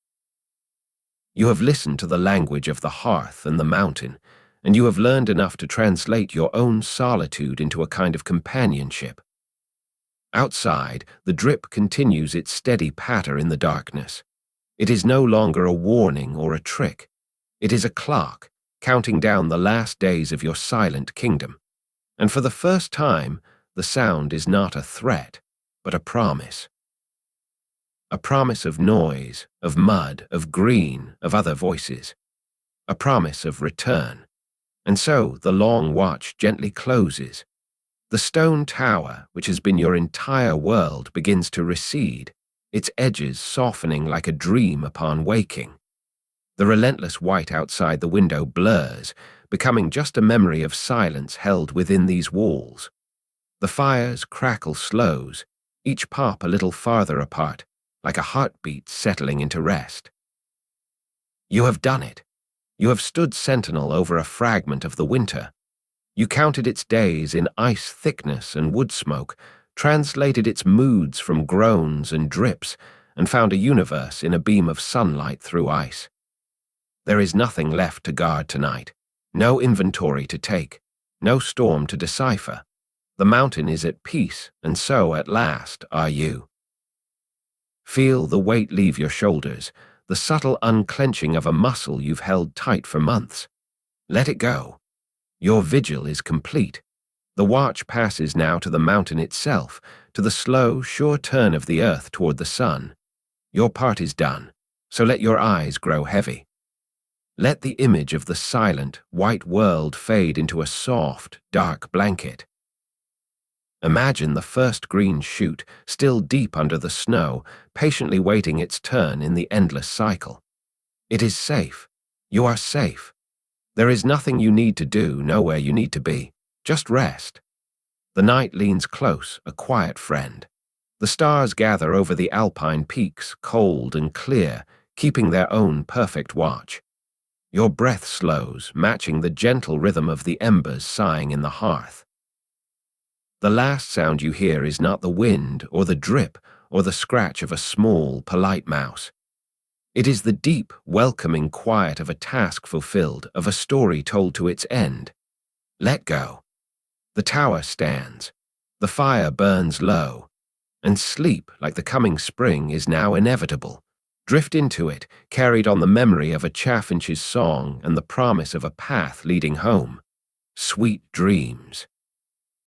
You have listened to the language of the hearth and the mountain, and you have learned enough to translate your own solitude into a kind of companionship. Outside, the drip continues its steady patter in the darkness. It is no longer a warning or a trick. It is a clock, counting down the last days of your silent kingdom. And for the first time, the sound is not a threat, but a promise. A promise of noise, of mud, of green, of other voices. A promise of return. And so the long watch gently closes. The stone tower, which has been your entire world, begins to recede, its edges softening like a dream upon waking. The relentless white outside the window blurs, becoming just a memory of silence held within these walls. The fire's crackle slows, each pop a little farther apart, like a heartbeat settling into rest. You have done it. You have stood sentinel over a fragment of the winter. You counted its days in ice thickness and wood smoke, translated its moods from groans and drips, and found a universe in a beam of sunlight through ice. There is nothing left to guard tonight, no inventory to take, no storm to decipher. The mountain is at peace, and so, at last, are you. Feel the weight leave your shoulders, the subtle unclenching of a muscle you've held tight for months. Let it go. Your vigil is complete. The watch passes now to the mountain itself, to the slow, sure turn of the earth toward the sun. Your part is done, so let your eyes grow heavy. Let the image of the silent, white world fade into a soft, dark blanket. Imagine the first green shoot, still deep under the snow, patiently waiting its turn in the endless cycle. It is safe. You are safe. There is nothing you need to do, nowhere you need to be. Just rest. The night leans close, a quiet friend. The stars gather over the alpine peaks, cold and clear, keeping their own perfect watch. Your breath slows, matching the gentle rhythm of the embers sighing in the hearth. The last sound you hear is not the wind or the drip or the scratch of a small, polite mouse. It is the deep, welcoming quiet of a task fulfilled, of a story told to its end. Let go. The tower stands. The fire burns low. And sleep, like the coming spring, is now inevitable. Drift into it, carried on the memory of a chaffinch's song and the promise of a path leading home. Sweet dreams.